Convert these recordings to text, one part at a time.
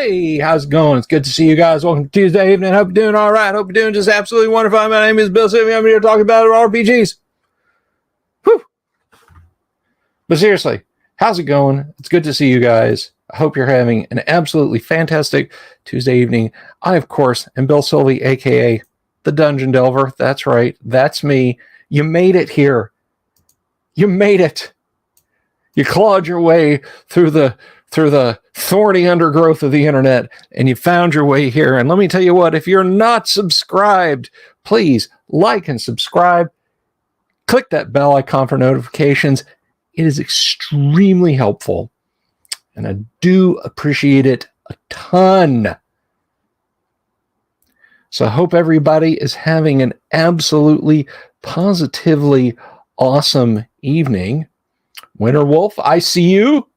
Hey, how's it going? It's good to see you guys. Welcome to Tuesday evening. Hope you're doing all right. Hope you're doing just absolutely wonderful. My name is Bill Simmons. I'm here talking about RPGs. Whew. But seriously, how's it going? It's good to see you guys. I hope you're having an absolutely fantastic Tuesday evening. I, of course, am Bill Sylvie, a.k.a. the Dungeon Delver. That's right. That's me. You made it here. You made it. You clawed your way through the thorny undergrowth of the internet, and you found your way here. And let me tell you what, if you're not subscribed, please like and subscribe. Click that bell icon for notifications. It is extremely helpful, and I do appreciate it a ton. So I hope everybody is having an absolutely, positively awesome evening. Winter Wolf, I see you.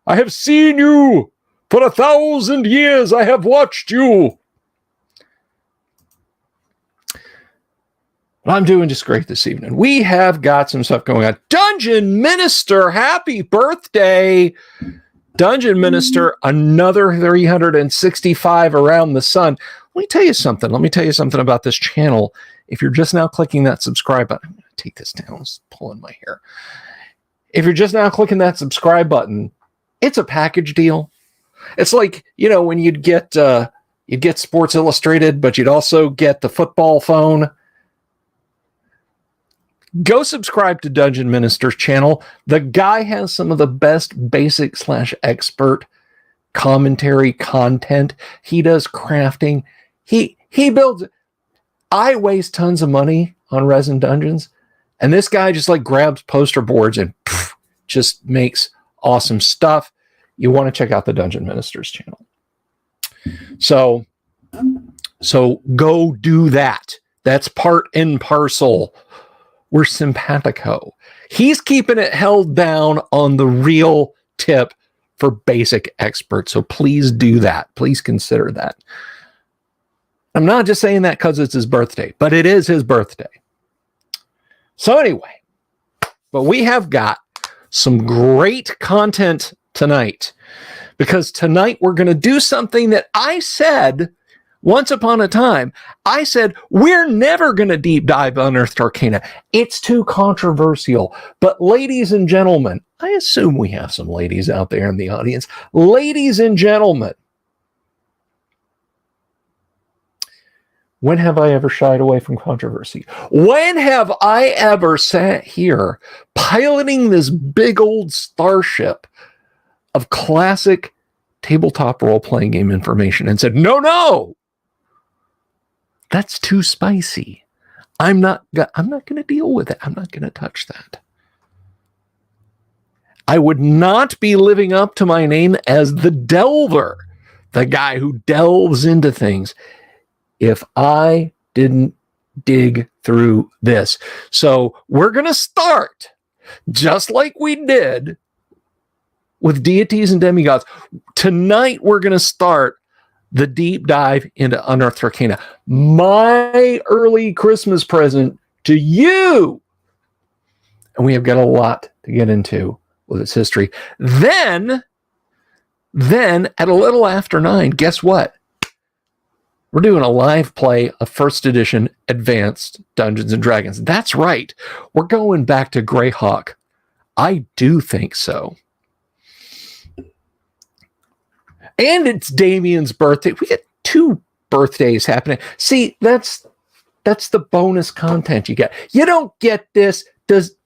I have seen you. For 1,000 years I have watched you. I'm doing just great this evening. We have got some stuff going on. Dungeon Minister, happy birthday. Dungeon Minister, another 365 around the sun. Let me tell you something. Let me tell you something about this channel. If you're just now clicking that subscribe button, I'm going to take this down. It's pulling my hair. If you're just now clicking that subscribe button, it's a package deal. It's like, you know, when you'd get Sports Illustrated, but you'd also get the football phone. Go subscribe to Dungeon Minister's channel. The guy has some of the best basic/expert commentary content. He does crafting. He builds. I waste tons of money on resin dungeons, and this guy just like grabs poster boards and just makes awesome stuff. You want to check out the Dungeon Minister's channel. So go do that. That's part and parcel. We're simpatico. He's keeping it held down on the real tip for basic experts. So please do that. Please consider that. I'm not just saying that because it's his birthday, but it is his birthday. So anyway, but we have got some great content tonight, because tonight we're going to do something that I said once upon a time. I said, we're never going to deep dive Unearthed Arcana. It's too controversial. But ladies and gentlemen, I assume we have some ladies out there in the audience. Ladies and gentlemen, when have I ever shied away from controversy? When have I ever sat here piloting this big old starship of classic tabletop role-playing game information and said, no, that's too spicy. I'm not going to deal with it. I'm not going to touch that. I would not be living up to my name as the Delver, the guy who delves into things, if I didn't dig through this. So we're going to start just like we did with deities and demigods. Tonight, we're going to start the deep dive into Unearthed Arcana. My early Christmas present to you. And we have got a lot to get into with its history. Then at a little after 9, guess what? We're doing a live play of first edition Advanced Dungeons and Dragons. That's right. We're going back to Greyhawk. I do think so. And it's Damien's birthday. We get 2 birthdays happening. See, that's the bonus content you get. You don't get this. Does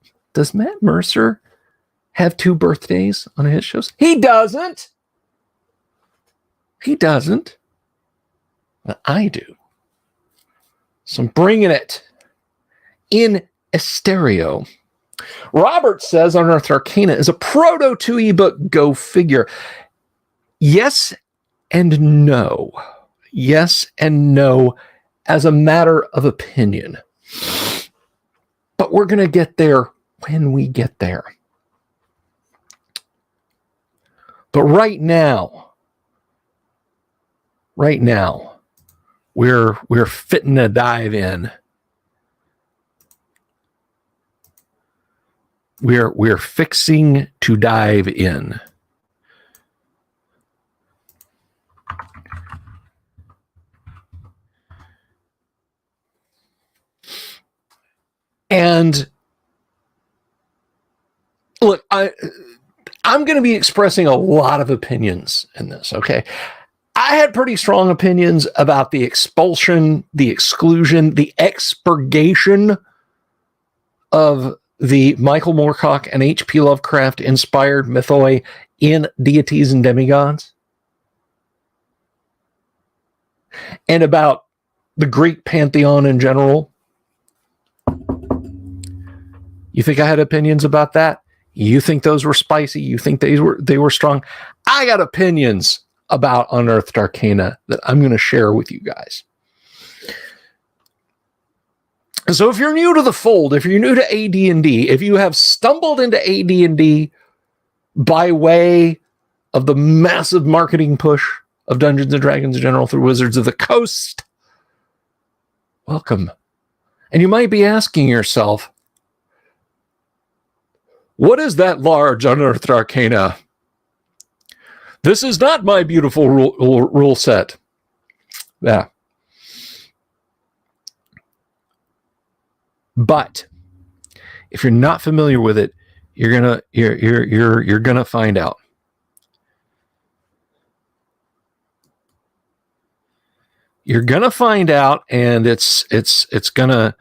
Matt Mercer have 2 birthdays on his shows? He doesn't. But I do. So I'm bringing it in stereo. Robert says Unearthed Arcana is a proto 2 ebook. Go figure. Yes and no. Yes and no as a matter of opinion. But we're going to get there when we get there. But right now, we're fitting a dive in. We're fixing to dive in. And look, I'm going to be expressing a lot of opinions in this, okay? I had pretty strong opinions about the expulsion, the exclusion, the expurgation of the Michael Moorcock and H.P. Lovecraft inspired mythoi in Deities and Demigods, and about the Greek pantheon in general. You think I had opinions about that? You think those were spicy? You think they were strong? I got opinions about Unearthed Arcana that I'm going to share with you guys. So if you're new to the fold, if you're new to AD&D, if you have stumbled into AD&D by way of the massive marketing push of Dungeons & Dragons in general through Wizards of the Coast, welcome. And you might be asking yourself, what is that large Unearthed Arcana? This is not my beautiful rule set. Yeah. But if you're not familiar with it, you're gonna find out. You're gonna find out, and it's gonna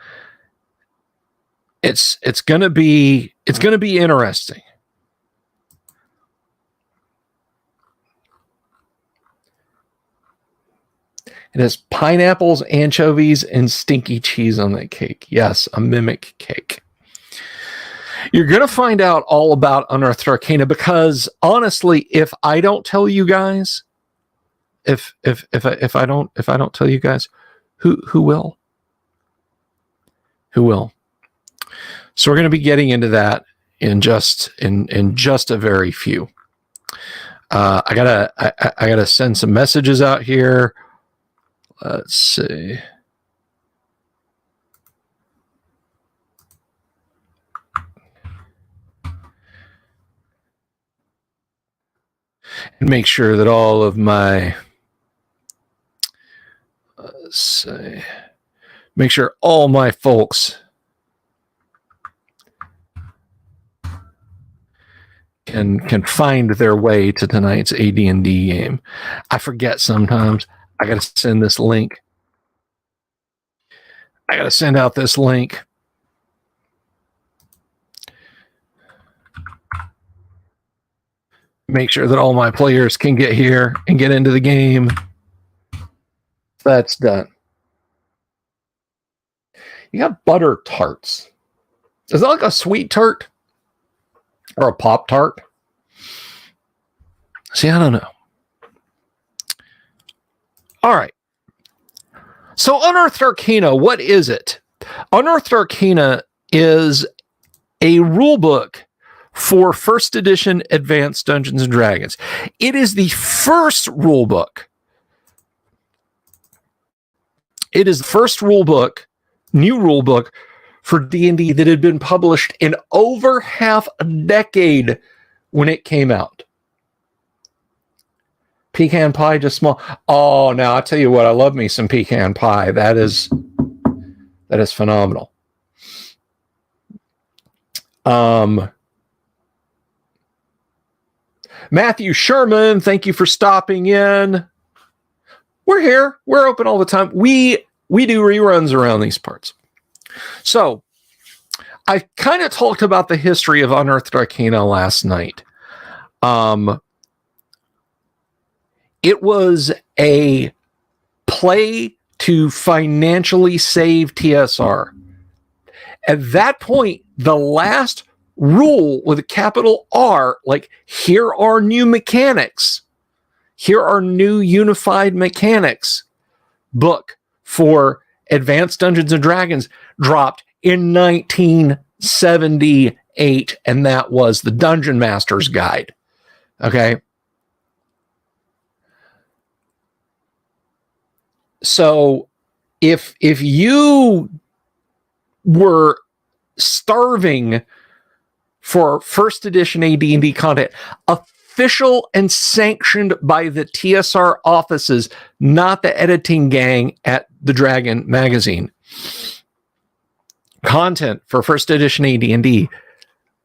be interesting. It has pineapples, anchovies, and stinky cheese on that cake. Yes, a mimic cake. You're going to find out all about Unearthed Arcana because honestly, if I don't tell you guys, if I don't tell you guys, who will? Who will? So we're going to be getting into that in just a very few. I gotta send some messages out here. Let's see. And make sure that all of my, make sure all my folks can find their way to tonight's AD&D game. I forget sometimes. I got to send this link. I got to send out this link. Make sure that all my players can get here and get into the game. That's done. You got butter tarts. Is that like a sweet tart? Or a Pop Tart? See, I don't know. All right. So Unearthed Arcana, what is it? Unearthed Arcana is a rulebook for first edition Advanced Dungeons & Dragons. It is the first rulebook. It is the first rulebook, new rulebook, for D&D that had been published in over half a decade when it came out. Pecan pie, just small. Oh, now I tell you what, I love me some pecan pie. That is phenomenal. Matthew Sherman, thank you for stopping in. We're here. We're open all the time. We do reruns around these parts. So I kind of talked about the history of Unearthed Arcana last night. It was a play to financially save TSR. At that point, the last rule with a capital R, like here are new mechanics, here are new unified mechanics book for Advanced Dungeons & Dragons dropped in 1978, and that was the Dungeon Master's Guide. Okay. So if you were starving for first edition AD&D content, official and sanctioned by the TSR offices, not the editing gang at the Dragon magazine, content for first edition AD&D.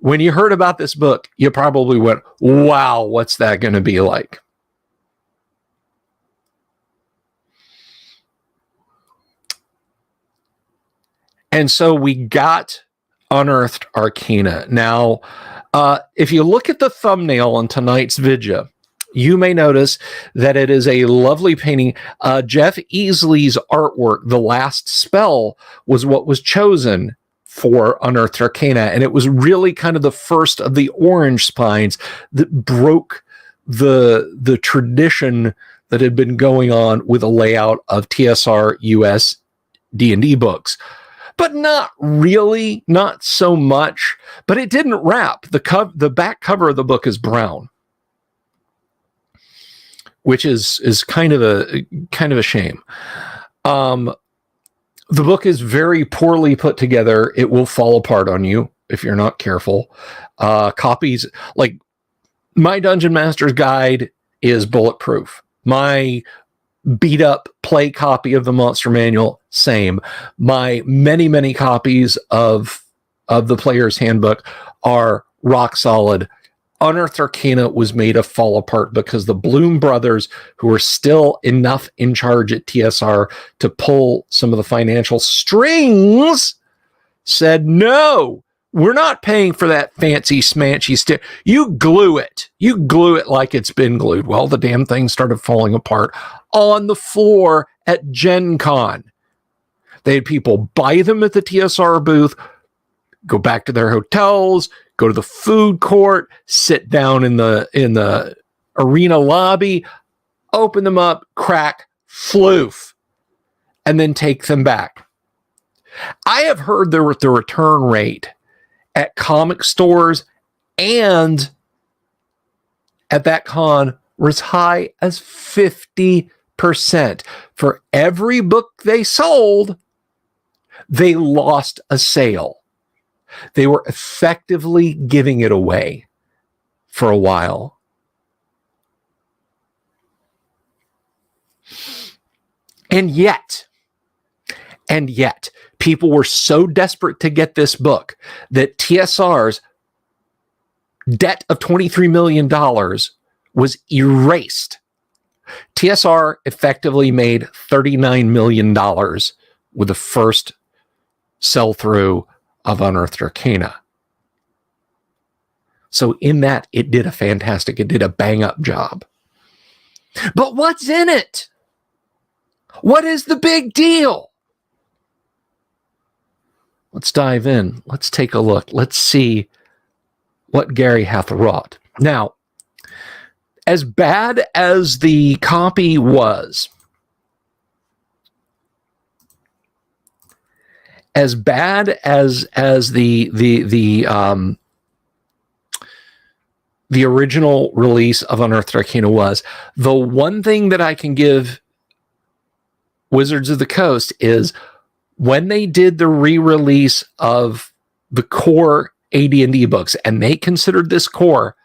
When you heard about this book, you probably went, wow, what's that going to be like? And so we got Unearthed Arcana. Now, if you look at the thumbnail on tonight's vidya, you may notice that it is a lovely painting. Jeff Easley's artwork, The Last Spell, was what was chosen for Unearthed Arcana, and it was really kind of the first of the orange spines that broke the tradition that had been going on with a layout of TSR US D&D books. But not really, not so much. But it didn't wrap. The back cover of the book is brown, which is kind of a shame. The book is very poorly put together. It will fall apart on you if you're not careful. Copies, like my Dungeon Master's Guide is bulletproof. My beat up play copy of the Monster Manual, same. My many copies of the Player's Handbook are rock solid. Unearthed Arcana was made to fall apart because the Bloom brothers, who are still enough in charge at TSR to pull some of the financial strings, said, no, we're not paying for that fancy smanchy stick. You glue it. You glue it like it's been glued. Well, the damn thing started falling apart on the floor at Gen Con. They had people buy them at the TSR booth, go back to their hotels, go to the food court, sit down in the arena lobby, open them up, crack, floof, and then take them back. I have heard the return rate at comic stores and at that con were as high as 50%. For every book they sold, they lost a sale. They were effectively giving it away for a while. And yet, people were so desperate to get this book that TSR's debt of $23 million was erased. TSR effectively made $39 million with the first sell-through of Unearthed Arcana. So in that, it did a bang-up job. But what's in it? What is the big deal? Let's dive in. Let's take a look. Let's see what Gary hath wrought. Now, as bad as the copy was, as bad as the original release of Unearthed Arcana was, the one thing that I can give Wizards of the Coast is when they did the re-release of the core AD&D books, and they considered this core,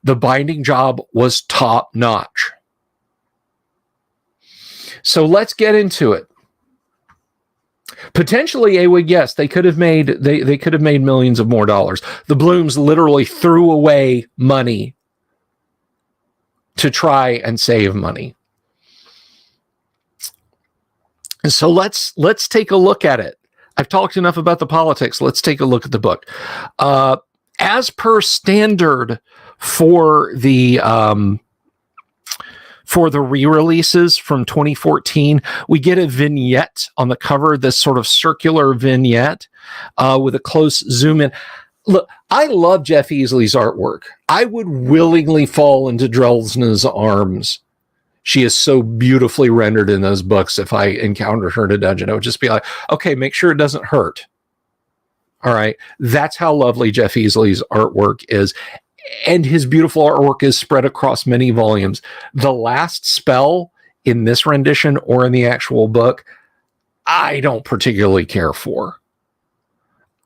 the binding job was top notch. So let's get into it. Potentially, Awig, yes, they could have made they could have made millions of more dollars. The Blooms literally threw away money to try and save money. And so let's take a look at it. I've talked enough about the politics. Let's take a look at the book. As per standard for the re-releases from 2014, we get a vignette on the cover, this sort of circular vignette with a close zoom in. Look, I love Jeff Easley's artwork. I would willingly fall into Drelsna's arms. She is so beautifully rendered in those books. If I encountered her in a dungeon, I would just be like, okay, make sure it doesn't hurt. All right. That's how lovely Jeff Easley's artwork is. And his beautiful artwork is spread across many volumes. The Last Spell in this rendition or in the actual book, I don't particularly care for.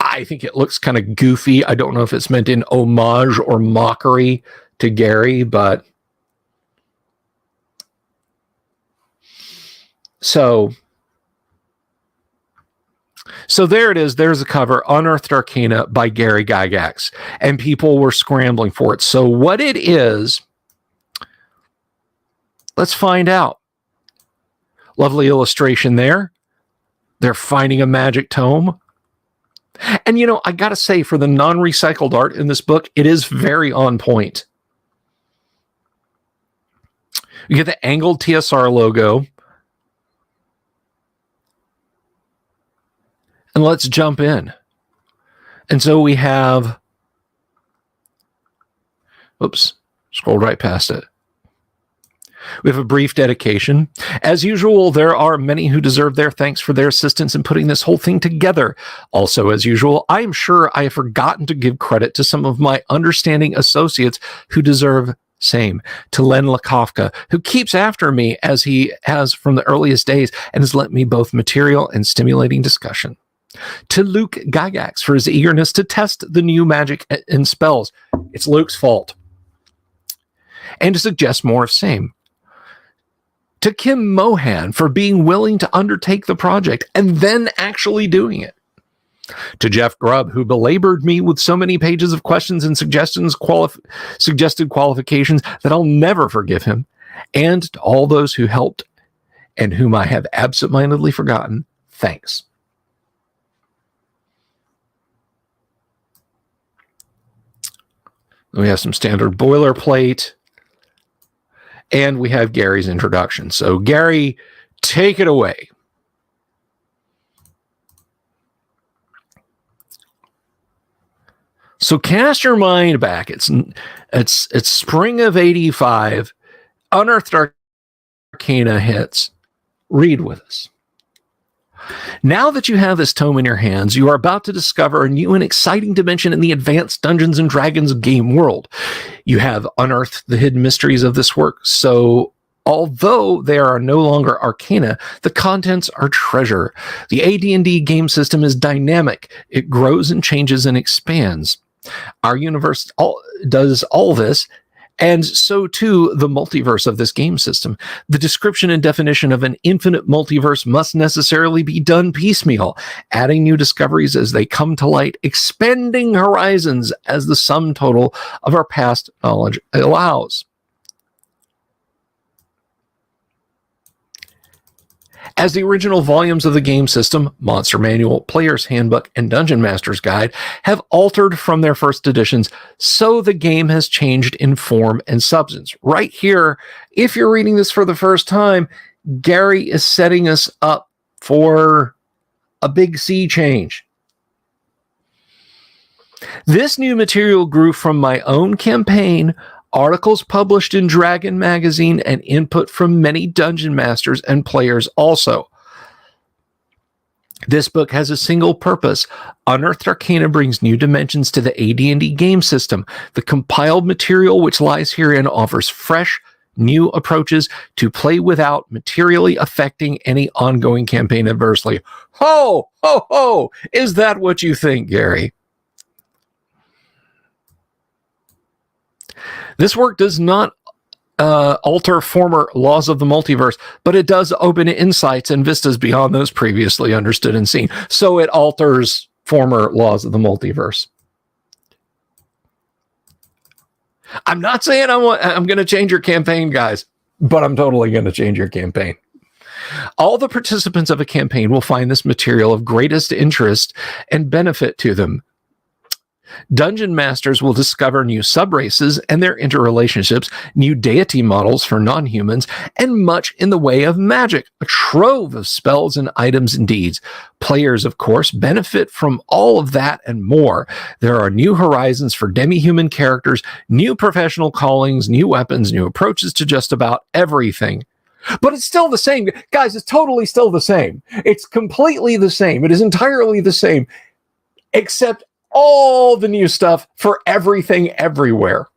I think it looks kind of goofy. I don't know if it's meant in homage or mockery to Gary, but So there it is. There's a cover, Unearthed Arcana by Gary Gygax. And people were scrambling for it. So what it is, let's find out. Lovely illustration there. They're finding a magic tome. And, you know, I got to say, for the non-recycled art in this book, it is very on point. You get the angled TSR logo. And let's jump in. And so we have, oops, scrolled right past it. We have a brief dedication. As usual, there are many who deserve their thanks for their assistance in putting this whole thing together. Also, as usual, I am sure I have forgotten to give credit to some of my understanding associates who deserve same. To Len Lakofka, who keeps after me as he has from the earliest days and has lent me both material and stimulating discussion. To Luke Gygax for his eagerness to test the new magic and spells. It's Luke's fault. And to suggest more of same. To Kim Mohan for being willing to undertake the project and then actually doing it. To Jeff Grubb, who belabored me with so many pages of questions and suggested qualifications that I'll never forgive him. And to all those who helped and whom I have absentmindedly forgotten, thanks. We have some standard boilerplate. And we have Gary's introduction. So, Gary, take it away. So, cast your mind back. It's spring of 85. Unearthed Arcana hits. Read with us. Now that you have this tome in your hands, you are about to discover a new and exciting dimension in the advanced Dungeons & Dragons game world. You have unearthed the hidden mysteries of this work, so although they are no longer arcana, the contents are treasure. The AD&D game system is dynamic. It grows and changes and expands. Our universe does all this, and so too the multiverse of this game system. The description and definition of an infinite multiverse must necessarily be done piecemeal, adding new discoveries as they come to light, expanding horizons as the sum total of our past knowledge allows. As the original volumes of the game system, Monster Manual, Player's Handbook, and Dungeon Master's Guide have altered from their first editions, so the game has changed in form and substance. Right here, if you're reading this for the first time, Gary is setting us up for a big sea change. This new material grew from my own campaign, articles published in Dragon Magazine, and input from many dungeon masters and players also. This book has a single purpose. Unearthed Arcana brings new dimensions to the AD&D game system. The compiled material which lies herein offers fresh, new approaches to play without materially affecting any ongoing campaign adversely. Ho, ho, ho! Is that what you think, Gary? This work does not alter former laws of the multiverse, but it does open insights and vistas beyond those previously understood and seen. So it alters former laws of the multiverse. I'm not saying I'm going to change your campaign, guys, but I'm totally going to change your campaign. All the participants of a campaign will find this material of greatest interest and benefit to them. Dungeon masters will discover new subraces and their interrelationships, new deity models for non-humans, and much in the way of magic, a trove of spells and items and deeds. Players, of course, benefit from all of that and more. There are new horizons for demi-human characters, new professional callings, new weapons, new approaches to just about everything. But it's still the same. Guys, it's totally still the same. It's completely the same. It is entirely the same, except all the new stuff for everything everywhere.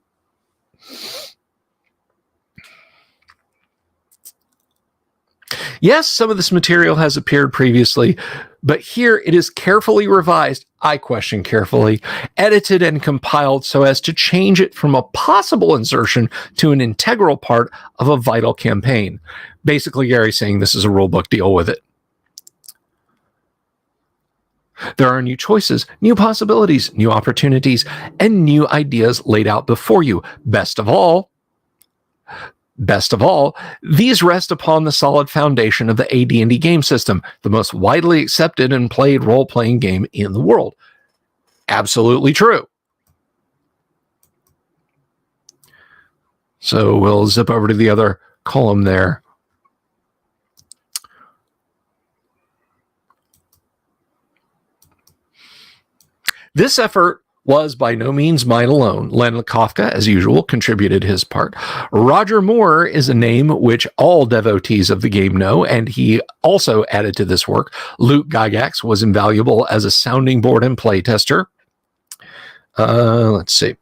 Yes, some of this material has appeared previously, but here it is carefully revised, I question carefully, edited and compiled so as to change it from a possible insertion to an integral part of a vital campaign. Basically, Gary's saying this is a rulebook, deal with it. There are new choices, new possibilities, new opportunities, and new ideas laid out before you. Best of all, these rest upon the solid foundation of the AD&D game system, the most widely accepted and played role-playing game in the world. Absolutely true. So we'll zip over to the other column there. This effort was by no means mine alone. Len Kafka, as usual, contributed his part. Roger Moore is a name which all devotees of the game know, and he also added to this work. Luke Gygax was invaluable as a sounding board and playtester. Let's see.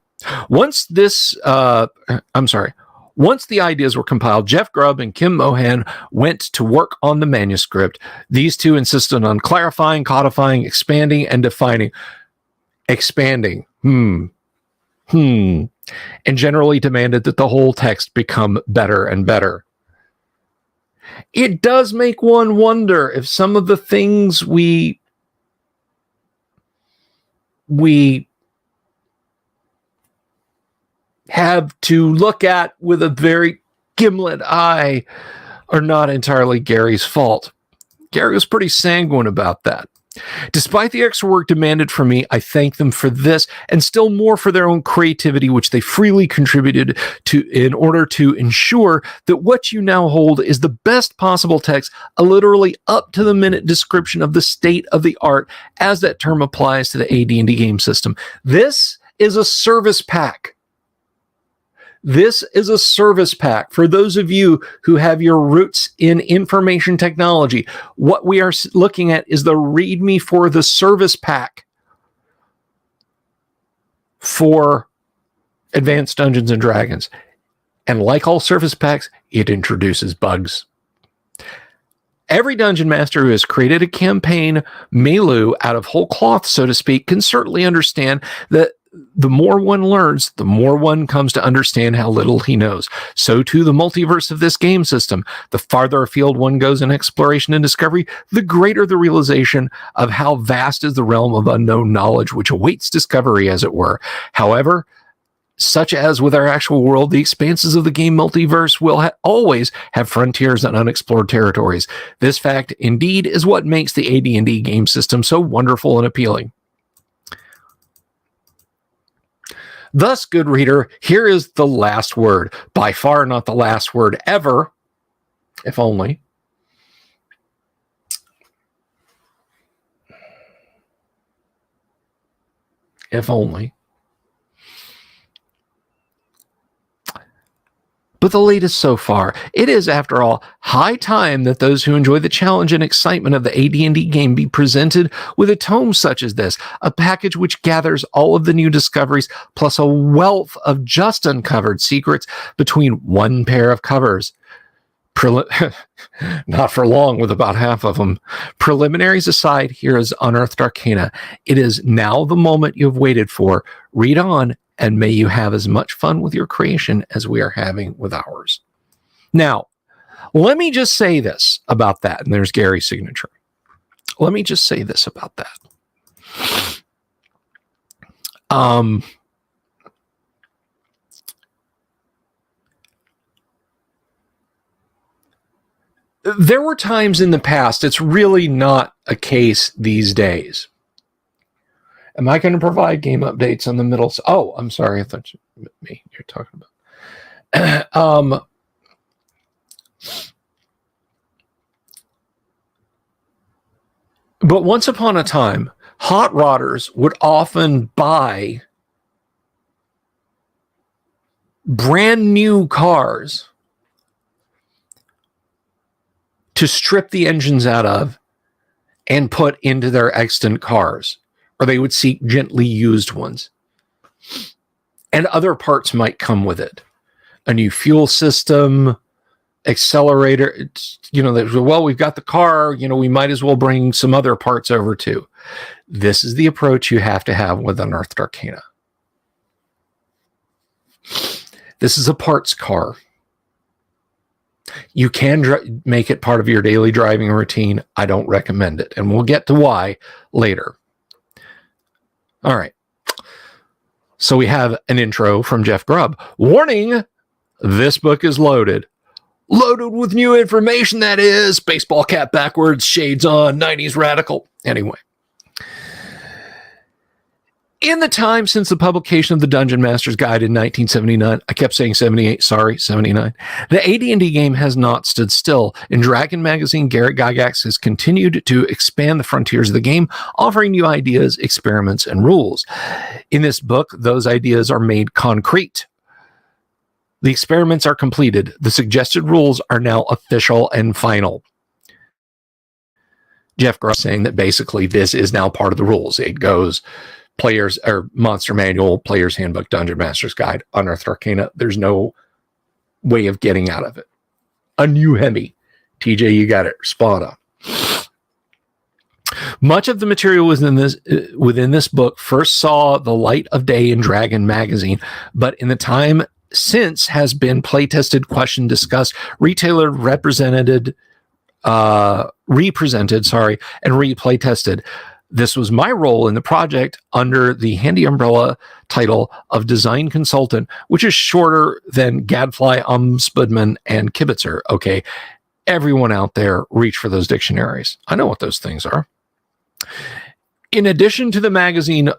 Once the ideas were compiled, Jeff Grubb and Kim Mohan went to work on the manuscript. These two insisted on clarifying, codifying, expanding, and defining. Expanding. And generally demanded that the whole text become better and better. It does make one wonder if some of the things we have to look at with a very gimlet eye are not entirely Gary's fault. Gary was pretty sanguine about that. Despite the extra work demanded from me, I thank them for this and still more for their own creativity, which they freely contributed to in order to ensure that what you now hold is the best possible text, a literally up-to-the-minute description of the state of the art as that term applies to the AD&D game system. This is a service pack. This is a service pack for those of you who have your roots in information technology. What we are looking at is the README for the service pack for Advanced Dungeons and Dragons. And like all service packs, it introduces bugs. Every dungeon master who has created a campaign milieu out of whole cloth, so to speak, can certainly understand that the more one learns, the more one comes to understand how little he knows. So too the multiverse of this game system. The farther afield one goes in exploration and discovery, the greater the realization of how vast is the realm of unknown knowledge which awaits discovery, as it were. However, such as with our actual world, the expanses of the game multiverse will always have frontiers and unexplored territories. This fact, indeed, is what makes the AD&D game system so wonderful and appealing. Thus, good reader, here is the last word. By far not the last word ever, if only. If only. But the latest so far. It is, after all, high time that those who enjoy the challenge and excitement of the AD&D game be presented with a tome such as this, a package which gathers all of the new discoveries plus a wealth of just uncovered secrets between one pair of covers. Not for long with about half of them. Preliminaries aside, here is Unearthed Arcana. It is now the moment you've waited for. Read on, and may you have as much fun with your creation as we are having with ours. Now, let me just say this about that. And there's Gary's signature. Let me just say this about that. There were times in the past, it's really not a case these days. Am I going to provide game updates on the middle? Oh, I'm sorry. I thought you're talking about. But once upon a time, hot rodders would often buy brand new cars to strip the engines out of and put into their extant cars. Or they would seek gently used ones. And other parts might come with it. A new fuel system, accelerator. Well, we've got the car, we might as well bring some other parts over too. This is the approach you have to have with Unearthed Arcana. This is a parts car. You can make it part of your daily driving routine. I don't recommend it. And we'll get to why later. All right. So we have an intro from Jeff Grubb. Warning, this book is loaded. Loaded with new information, that is. Baseball cap backwards, shades on, 90s radical. Anyway. In the time since the publication of the Dungeon Master's Guide in 1979, I kept saying 78, sorry, 79, the AD&D game has not stood still. In Dragon Magazine, Garrett Gygax has continued to expand the frontiers of the game, offering new ideas, experiments, and rules. In this book, those ideas are made concrete. The experiments are completed. The suggested rules are now official and final. Jeff Grubb saying that basically this is now part of the rules. It goes players or monster manual, player's handbook, Dungeon Master's Guide, Unearthed Arcana. There's no way of getting out of it. A new Hemi. TJ, you got it. Spot on. Much of the material within this book first saw the light of day in Dragon Magazine, but in the time since has been playtested, questioned, discussed, retailer represented, and replay tested. This was my role in the project under the handy umbrella title of design consultant, which is shorter than gadfly, ombudsman, and kibitzer. Okay, everyone out there, reach for those dictionaries. I know what those things are. In addition to the magazine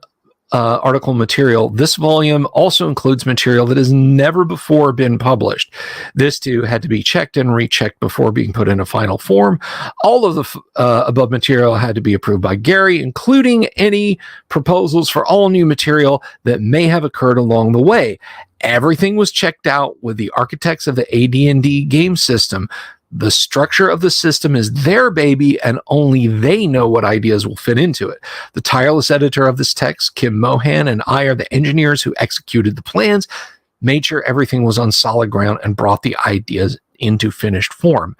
article material, this volume also includes material that has never before been published. This too had to be checked and rechecked before being put in a final form. All of the above material had to be approved by Gary, including any proposals for all new material that may have occurred along the way. Everything was checked out with the architects of the AD&D game system. The structure of the system is their baby, and only they know what ideas will fit into it. The tireless editor of this text, Kim Mohan, and I are the engineers who executed the plans, made sure everything was on solid ground, and brought the ideas into finished form.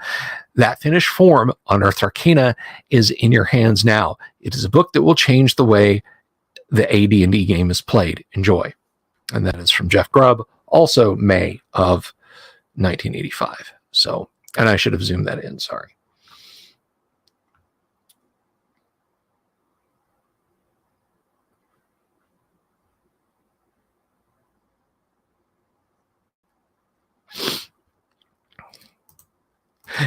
That finished form, Unearthed Arcana, is in your hands now. It is a book that will change the way the AD&D game is played. Enjoy. And that is from Jeff Grubb, also May of 1985. So, and I should have zoomed that in, sorry.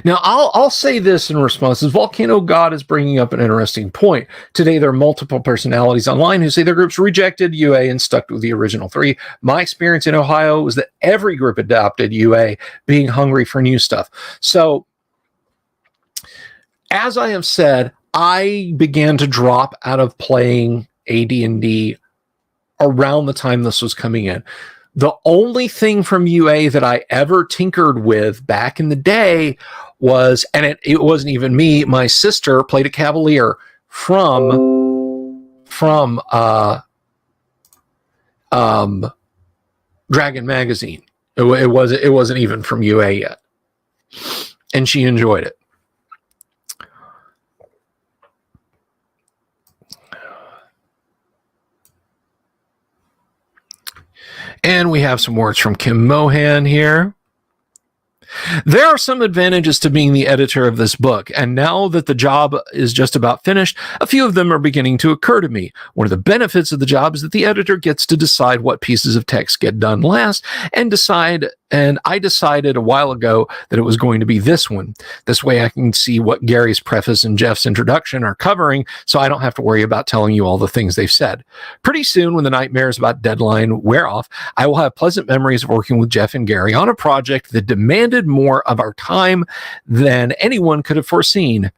Now, I'll say this in response. Volcano God is bringing up an interesting point. Today, there are multiple personalities online who say their groups rejected UA and stuck with the original three. My experience in Ohio was that every group adopted UA, being hungry for new stuff. So, as I have said, I began to drop out of playing AD&D around the time this was coming in. The only thing from UA that I ever tinkered with back in the day was, and it wasn't even me, my sister played a Cavalier from Dragon Magazine. It wasn't even from UA yet. And she enjoyed it. And we have some words from Kim Mohan here. There are some advantages to being the editor of this book, and now that the job is just about finished, a few of them are beginning to occur to me. One of the benefits of the job is that the editor gets to decide what pieces of text get done last, and I decided a while ago that it was going to be this one. This way I can see what Gary's preface and Jeff's introduction are covering, so I don't have to worry about telling you all the things they've said. Pretty soon, when the nightmares about deadline wear off, I will have pleasant memories of working with Jeff and Gary on a project that demanded more of our time than anyone could have foreseen.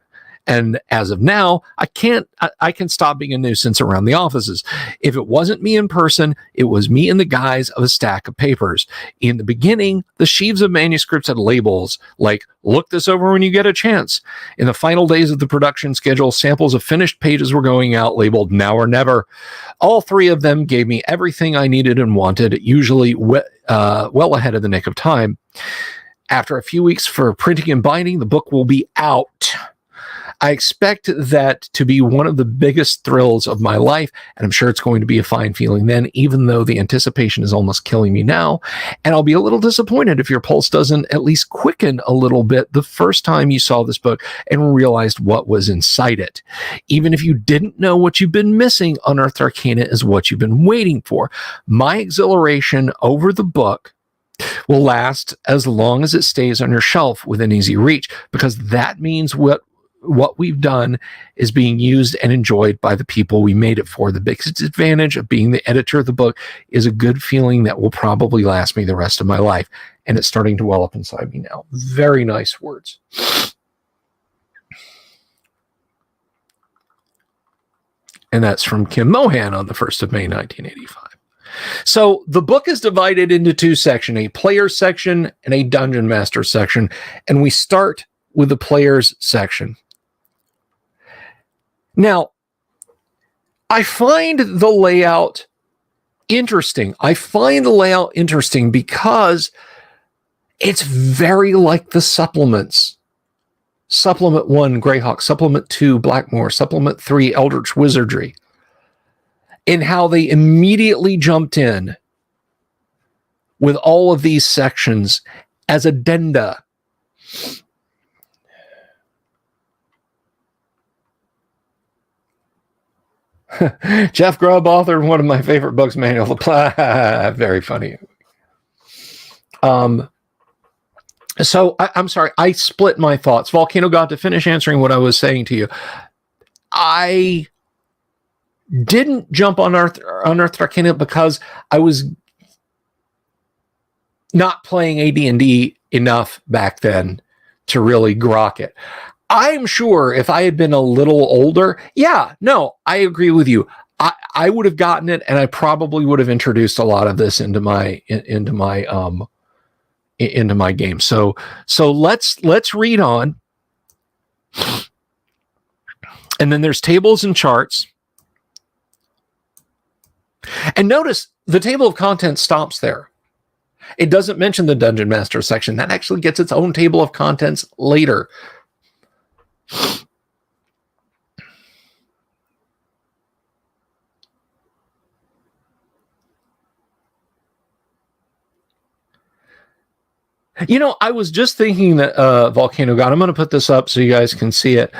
And as of now, I can stop being a nuisance around the offices. If it wasn't me in person, it was me in the guise of a stack of papers. In the beginning, the sheaves of manuscripts had labels like, look this over when you get a chance. In the final days of the production schedule, samples of finished pages were going out labeled now or never. All three of them gave me everything I needed and wanted, usually well ahead of the nick of time. After a few weeks for printing and binding, the book will be out. I expect that to be one of the biggest thrills of my life, and I'm sure it's going to be a fine feeling then, even though the anticipation is almost killing me now. And I'll be a little disappointed if your pulse doesn't at least quicken a little bit the first time you saw this book and realized what was inside it. Even if you didn't know what you've been missing, Unearthed Arcana is what you've been waiting for. My exhilaration over the book will last as long as it stays on your shelf within easy reach, because that means what we've done is being used and enjoyed by the people we made it for. The biggest advantage of being the editor of the book is a good feeling that will probably last me the rest of my life, and it's starting to well up inside me now. Very nice words. And that's from Kim Mohan on the 1st of May, 1985. So the book is divided into two sections, a players section and a dungeon master section. And we start with the players section. Now, I find the layout interesting. Because it's very like the supplements. Supplement 1, Greyhawk. Supplement 2, Blackmoor. Supplement 3, Eldritch Wizardry. In how they immediately jumped in with all of these sections as addenda. Jeff Grubb authored one of my favorite books, Manual of the Play. Very funny. So I'm sorry, I split my thoughts. Volcano got to finish answering what I was saying to you. I didn't jump on Unearthed Arcana because I was not playing AD&D enough back then to really grok it. I'm sure if I had been a little older, I agree with you. I would have gotten it, and I probably would have introduced a lot of this into my game. So let's read on. And then there's tables and charts. And notice the table of contents stops there. It doesn't mention the Dungeon Master section. That actually gets its own table of contents later. You know, I was just thinking that Volcano God, I'm going to put this up so you guys can see it.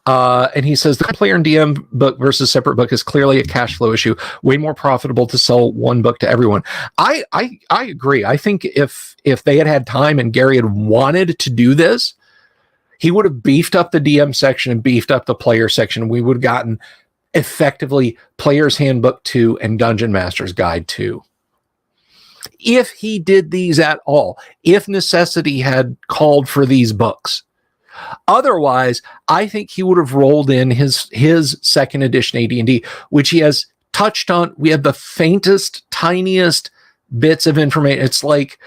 And he says the player and DM book versus separate book is clearly a cash flow issue. Way more profitable to sell one book to everyone. I agree. I think if they had time and Gary had wanted to do this, he would have beefed up the DM section and beefed up the player section. We would have gotten effectively Player's Handbook 2 and Dungeon Master's Guide 2. If he did these at all, if necessity had called for these books. Otherwise, I think he would have rolled in his second edition AD&D, which he has touched on. We have the faintest, tiniest bits of information. It's like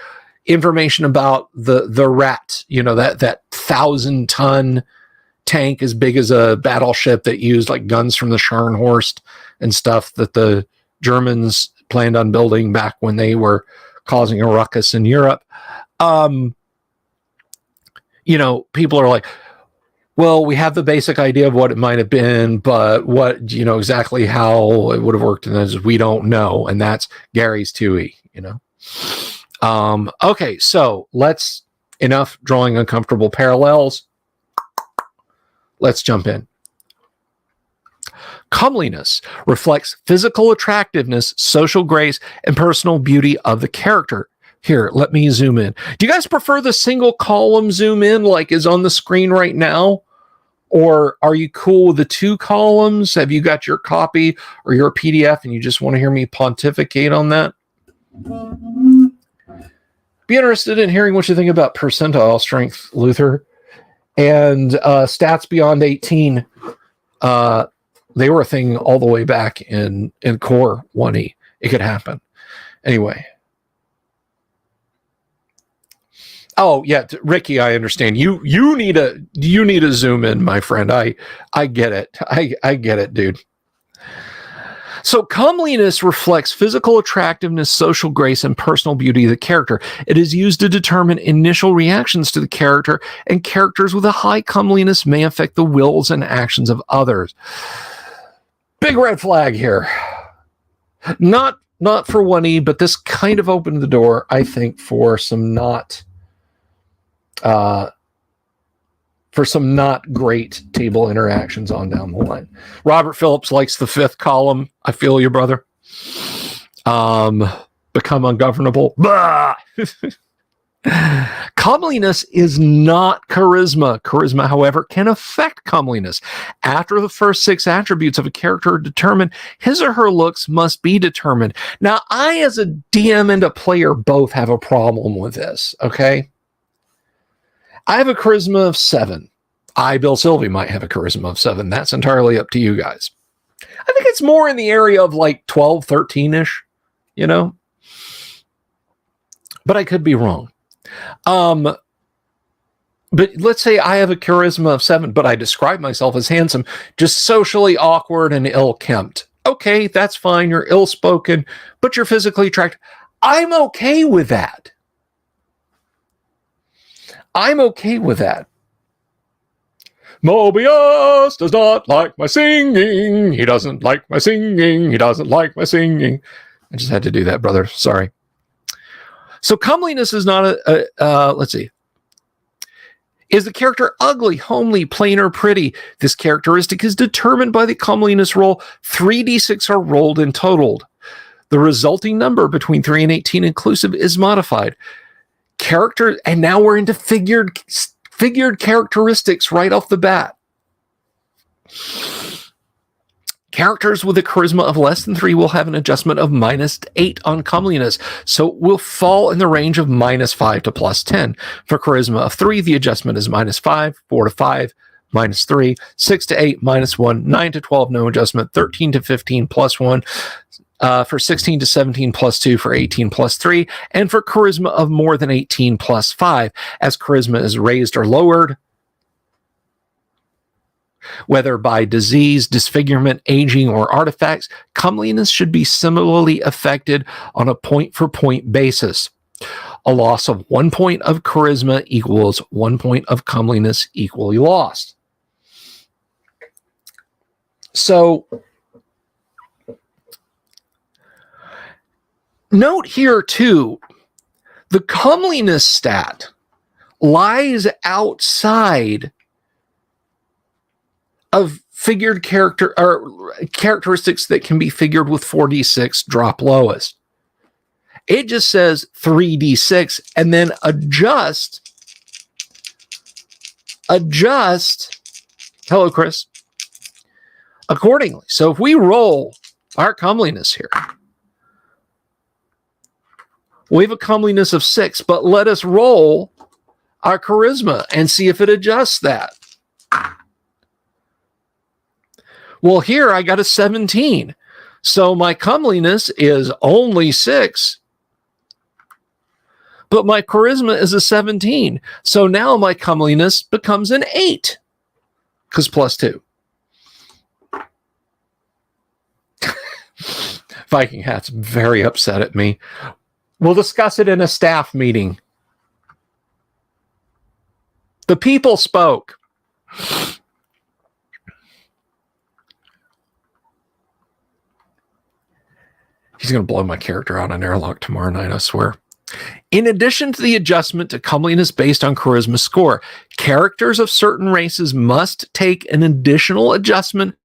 information about the rat, that 1,000-ton tank as big as a battleship that used like guns from the Scharnhorst and stuff that the Germans planned on building back when they were causing a ruckus in Europe. People are like, well, we have the basic idea of what it might have been, but what, exactly how it would have worked, and we don't know. And that's Gary's 2E, Okay, so enough drawing uncomfortable parallels. Let's jump in. Comeliness reflects physical attractiveness, social grace, and personal beauty of the character. Here, let me zoom in. Do you guys prefer the single column zoom in like is on the screen right now? Or are you cool with the two columns? Have you got your copy or your PDF and you just want to hear me pontificate on that? Be interested in hearing what you think about percentile strength, Luther. And stats beyond 18. They were a thing all the way back in Core 1E. It could happen. Anyway. Oh yeah, Ricky, I understand. You need a zoom in, my friend. I get it. I get it, dude. So comeliness reflects physical attractiveness, social grace, and personal beauty of the character. It is used to determine initial reactions to the character, and characters with a high comeliness may affect the wills and actions of others. Big red flag here. Not for 1E, but this kind of opened the door, I think, for some not great table interactions on down the line. Robert Phillips likes the 5th column. I feel you, brother. Become ungovernable. Comeliness is not charisma. Charisma, however, can affect comeliness. After the first 6 attributes of a character are determined, his or her looks must be determined. Now, I, as a DM and a player, both have a problem with this, okay? I have a charisma of 7. Bill Sylvie, might have a charisma of 7. That's entirely up to you guys. I think it's more in the area of like 12, 13-ish, you know? But I could be wrong. But let's say I have a charisma of 7, but I describe myself as handsome, just socially awkward and ill-kempt. Okay, that's fine. You're ill-spoken, but you're physically attractive. I'm okay with that. Mobius does not like my singing. He doesn't like my singing. He doesn't like my singing. I just had to do that, brother. Sorry. So comeliness is not let's see. Is the character ugly, homely, plain, or pretty? This characteristic is determined by the comeliness roll. 3d6 are rolled and totaled. The resulting number between 3 and 18 inclusive is modified. Character, and now we're into figured characteristics right off the bat. Characters with a charisma of less than 3 will have an adjustment of -8 on comeliness, so will fall in the range of -5 to +10. For charisma of 3, the adjustment is -5, 4 to 5, -3, 6 to 8, -1, 9 to 12, no adjustment, 13 to 15, +1, for 16 to 17, +2, for 18, +3, and for charisma of more than 18, +5. As charisma is raised or lowered, whether by disease, disfigurement, aging, or artifacts, comeliness should be similarly affected on a point-for-point basis. A loss of 1 point of charisma equals 1 point of comeliness equally lost. So, note here, too, the comeliness stat lies outside of figured character or characteristics that can be figured with 4d6 drop lowest. It just says 3d6 and then adjust. Hello, Chris. Accordingly. So if we roll our comeliness here, we have a comeliness of 6, but let us roll our charisma and see if it adjusts that. Well, here I got a 17. So my comeliness is only 6. But my charisma is a 17. So now my comeliness becomes an 8. Because +2. Viking Hat's very upset at me. We'll discuss it in a staff meeting. The people spoke. He's going to blow my character out on airlock tomorrow night, I swear. In addition to the adjustment to comeliness based on charisma score, characters of certain races must take an additional adjustment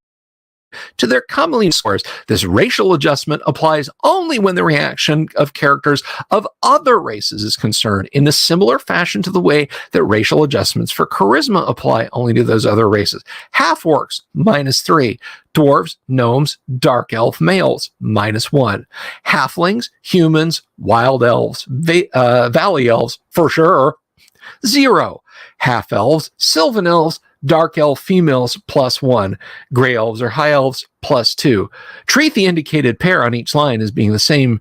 to their comeliness scores. This racial adjustment applies only when the reaction of characters of other races is concerned, in a similar fashion to the way that racial adjustments for charisma apply only to those other races. Half-orcs, -3. Dwarves, gnomes, dark elf males, -1. Halflings, humans, wild elves, valley elves, for sure, 0. Half-elves, sylvan elves, dark elf females, +1. Gray elves or high elves, +2. Treat the indicated pair on each line as being the same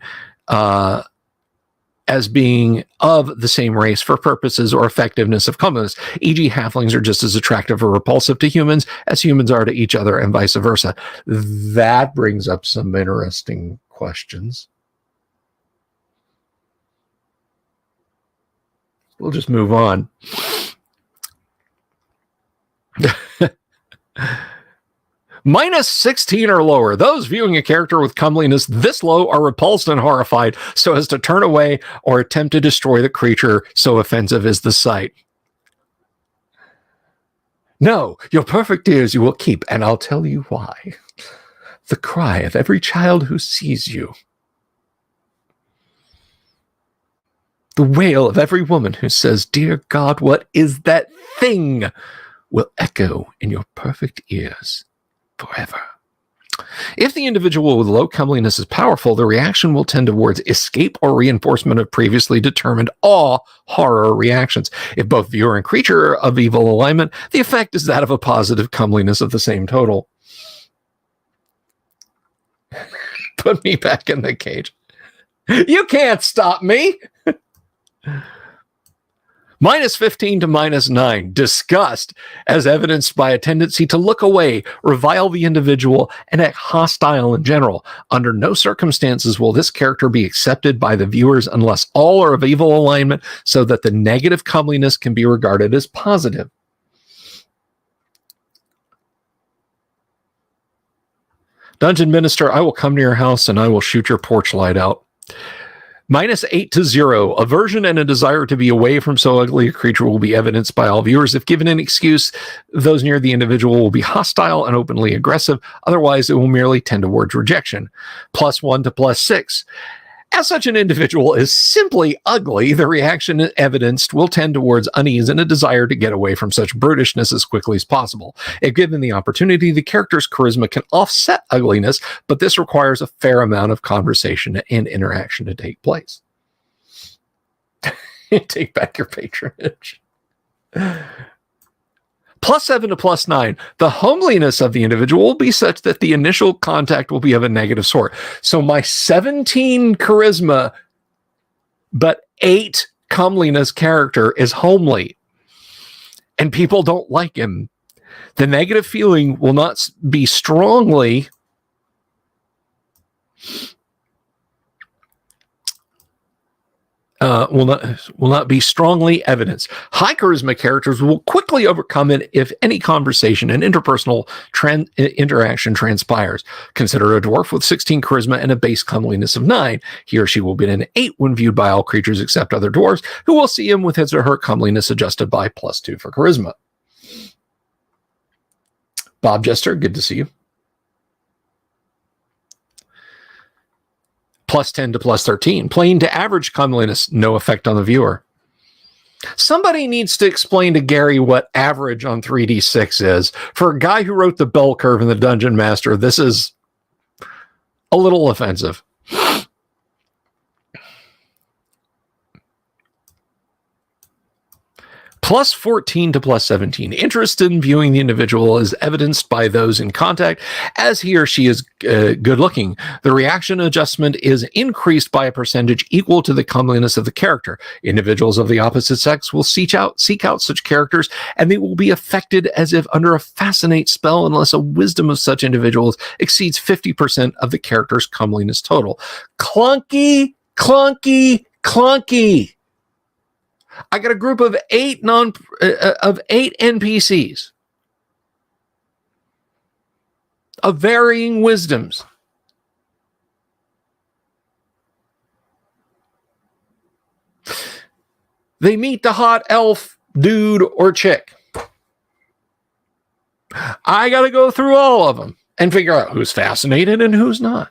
as being of the same race for purposes or effectiveness of comeliness, e.g. halflings are just as attractive or repulsive to humans as humans are to each other and vice versa. That brings up some interesting questions. We'll just move on. Minus 16 or lower. Those viewing a character with comeliness this low are repulsed and horrified so as to turn away or attempt to destroy the creature, so offensive is the sight. No, your perfect ears you will keep, and I'll tell you why. The cry of every child who sees you. The wail of every woman who says, "Dear God, what is that thing?" will echo in your perfect ears forever. If the individual with low comeliness is powerful, the reaction will tend towards escape or reinforcement of previously determined awe, horror reactions. If both viewer and creature are of evil alignment, the effect is that of a positive comeliness of the same total. Put me back in the cage. You can't stop me. Minus 15 to minus 9. Disgust, as evidenced by a tendency to look away, revile the individual, and act hostile in general. Under no circumstances will this character be accepted by the viewers unless all are of evil alignment, so that the negative comeliness can be regarded as positive. Dungeon Minister, I will come to your house and I will shoot your porch light out. Minus 8 to 0. Aversion and a desire to be away from so ugly a creature will be evidenced by all viewers. If given an excuse, those near the individual will be hostile and openly aggressive. Otherwise, it will merely tend towards rejection. Plus 1 to plus 6. As such an individual is simply ugly, the reaction evidenced will tend towards unease and a desire to get away from such brutishness as quickly as possible. If given the opportunity, the character's charisma can offset ugliness, but this requires a fair amount of conversation and interaction to take place. Take back your patronage. Plus 7 to plus 9. The homeliness of the individual will be such that the initial contact will be of a negative sort. So my 17 charisma, but 8 comeliness character is homely. And people don't like him. The negative feeling will not be strongly will not be strongly evidenced. High charisma characters will quickly overcome it if any conversation and interpersonal interaction transpires. Consider a dwarf with 16 charisma and a base comeliness of 9. He or she will be an 8 when viewed by all creatures except other dwarves, who will see him with his or her comeliness adjusted by plus 2 for charisma. Bob Jester, good to see you. Plus 10 to plus 13. Plain to average comeliness, no effect on the viewer. Somebody needs to explain to Gary what average on 3d6 is. For a guy who wrote the bell curve in the Dungeon Master, this is a little offensive. Plus 14 to plus 17. Interest in viewing the individual is evidenced by those in contact as he or she is good looking. The reaction adjustment is increased by a percentage equal to the comeliness of the character. Individuals of the opposite sex will seek out such characters, and they will be affected as if under a fascinate spell unless a wisdom of such individuals exceeds 50% of the character's comeliness total. Clunky, clunky, clunky. I got a group of 8 NPCs of varying wisdoms. They meet the hot elf dude or chick. I got to go through all of them and figure out who's fascinated and who's not.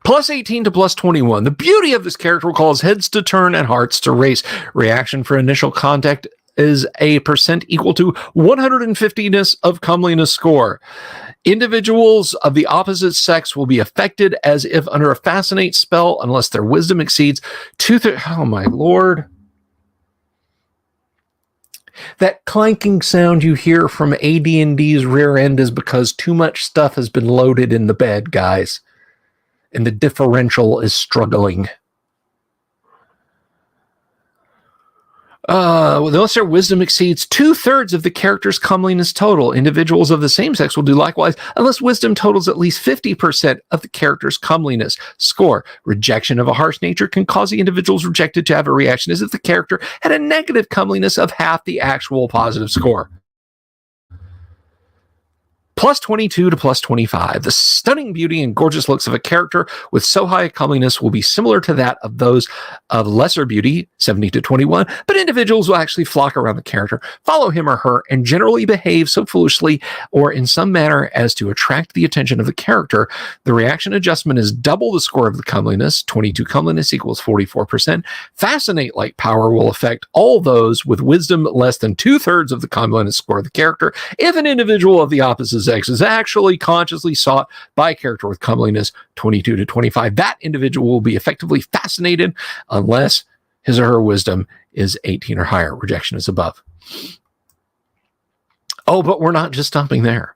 Plus 18 to plus 21. The beauty of this character will cause heads to turn and hearts to race. Reaction for initial contact is a percent equal to 150ness of comeliness score. Individuals of the opposite sex will be affected as if under a fascinate spell unless their wisdom exceeds 2/3. Oh my lord. That clanking sound you hear from AD&D's rear end is because too much stuff has been loaded in the bed, guys. And the differential is struggling. Unless their wisdom exceeds 2/3 of the character's comeliness total, individuals of the same sex will do likewise, unless wisdom totals at least 50% of the character's comeliness score. Rejection of a harsh nature can cause the individuals rejected to have a reaction as if the character had a negative comeliness of half the actual positive score. Plus 22 to plus 25. The stunning beauty and gorgeous looks of a character with so high a comeliness will be similar to that of those of lesser beauty, 70 to 21, but individuals will actually flock around the character, follow him or her, and generally behave so foolishly or in some manner as to attract the attention of the character. The reaction adjustment is double the score of the comeliness. 22 comeliness equals 44%. Fascinate-like power will affect all those with wisdom less than 2/3 of the comeliness score of the character. If an individual of the opposite sex is actually consciously sought by a character with comeliness 22 to 25, that individual will be effectively fascinated unless his or her wisdom is 18 or higher. Rejection is above. Oh, but we're not just stopping there.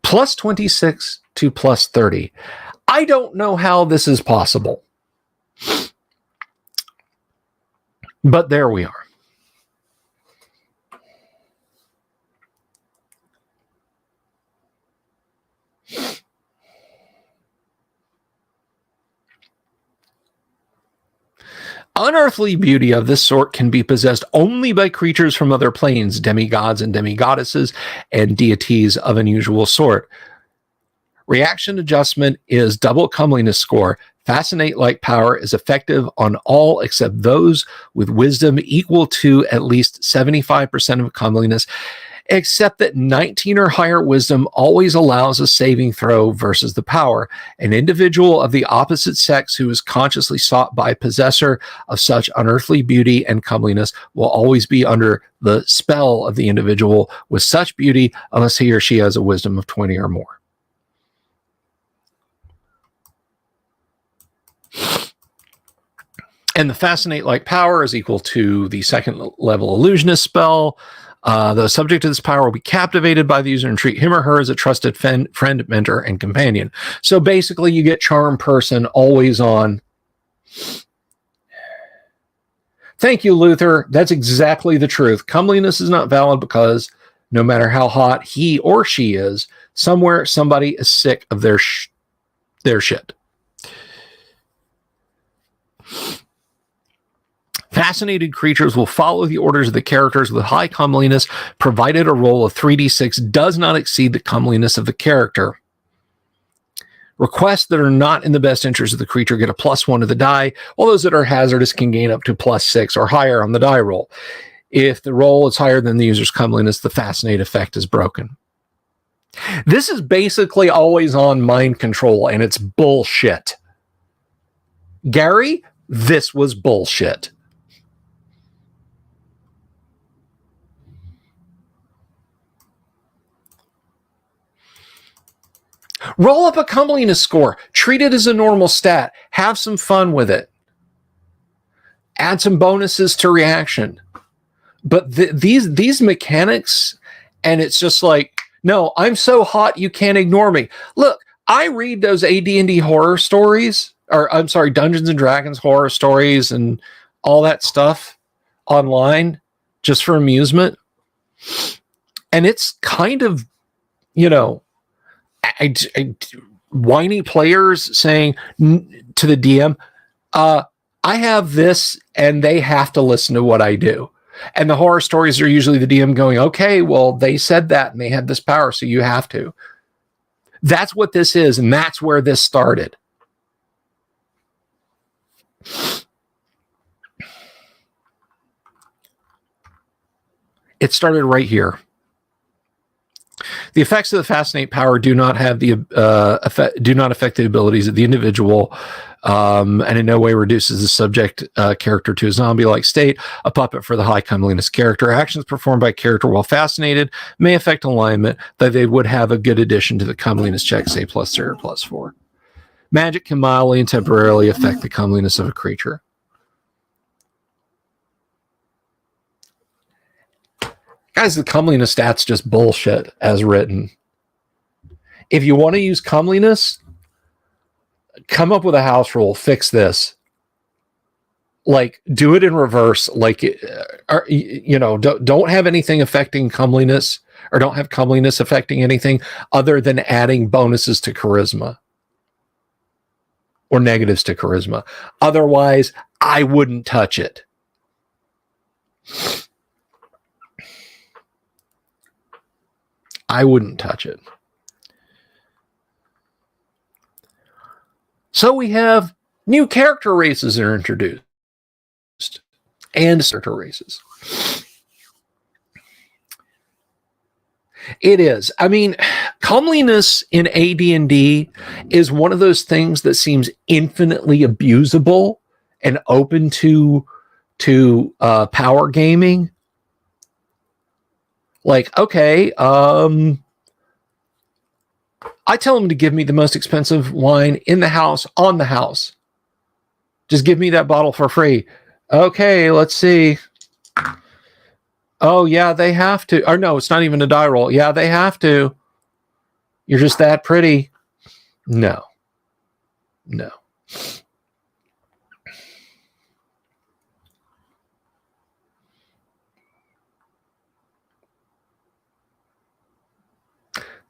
Plus 26 to plus 30. I don't know how this is possible, but there we are. Unearthly beauty of this sort can be possessed only by creatures from other planes, demigods and demigoddesses, and deities of unusual sort. Reaction adjustment is double comeliness score. Fascinate-like power is effective on all except those with wisdom equal to at least 75% of comeliness, except that 19 or higher wisdom always allows a saving throw versus the power. An individual of the opposite sex who is consciously sought by a possessor of such unearthly beauty and comeliness will always be under the spell of the individual with such beauty unless he or she has a wisdom of 20 or more. And the fascinate-like power is equal to the second level illusionist spell. The subject of this power will be captivated by the user and treat him or her as a trusted friend, mentor, and companion. So basically, you get charm person always on. Thank you, Luther. That's exactly the truth. Comeliness is not valid because no matter how hot he or she is, somewhere somebody is sick of their shit. Fascinated creatures will follow the orders of the characters with high comeliness, provided a roll of 3d6 does not exceed the comeliness of the character. Requests that are not in the best interest of the creature get a +1 to the die, while those that are hazardous can gain up to +6 or higher on the die roll. If the roll is higher than the user's comeliness, the fascinate effect is broken. This is basically always on mind control, and it's bullshit. Gary, this was bullshit. Roll up a comeliness score. Treat it as a normal stat. Have some fun with it. Add some bonuses to reaction. But these mechanics, and it's just like, no, I'm so hot you can't ignore me. Look, I read those AD&D horror stories, or I'm sorry, Dungeons and Dragons horror stories and all that stuff online just for amusement. And it's kind of, you know, whiny players saying to the DM, I have this and they have to listen to what I do. And the horror stories are usually the DM going, okay, well, they said that and they had this power, so you have to. That's what this is, and that's where this started. It started right here. The effects of the fascinate power do not have the do not affect the abilities of the individual, and in no way reduces the subject character to a zombie-like state. A puppet for the high comeliness character. Actions performed by character while fascinated may affect alignment, that they would have a good addition to the comeliness check, say +3 or +4. Magic can mildly and temporarily affect the comeliness of a creature. Guys, the comeliness stat's just bullshit as written. If you want to use comeliness, come up with a house rule, fix this. Like, do it in reverse. Like, don't have anything affecting comeliness, or don't have comeliness affecting anything other than adding bonuses to charisma or negatives to charisma. Otherwise, I wouldn't touch it. I wouldn't touch it. So we have new character races that are introduced. And character races. It is. I mean, comeliness in AD&D is one of those things that seems infinitely abusable and open to power gaming. Like, okay, I tell them to give me the most expensive wine in the house, on the house. Just give me that bottle for free. Okay, let's see. Oh, yeah, they have to. Or no, it's not even a die roll. Yeah, they have to. You're just that pretty. No.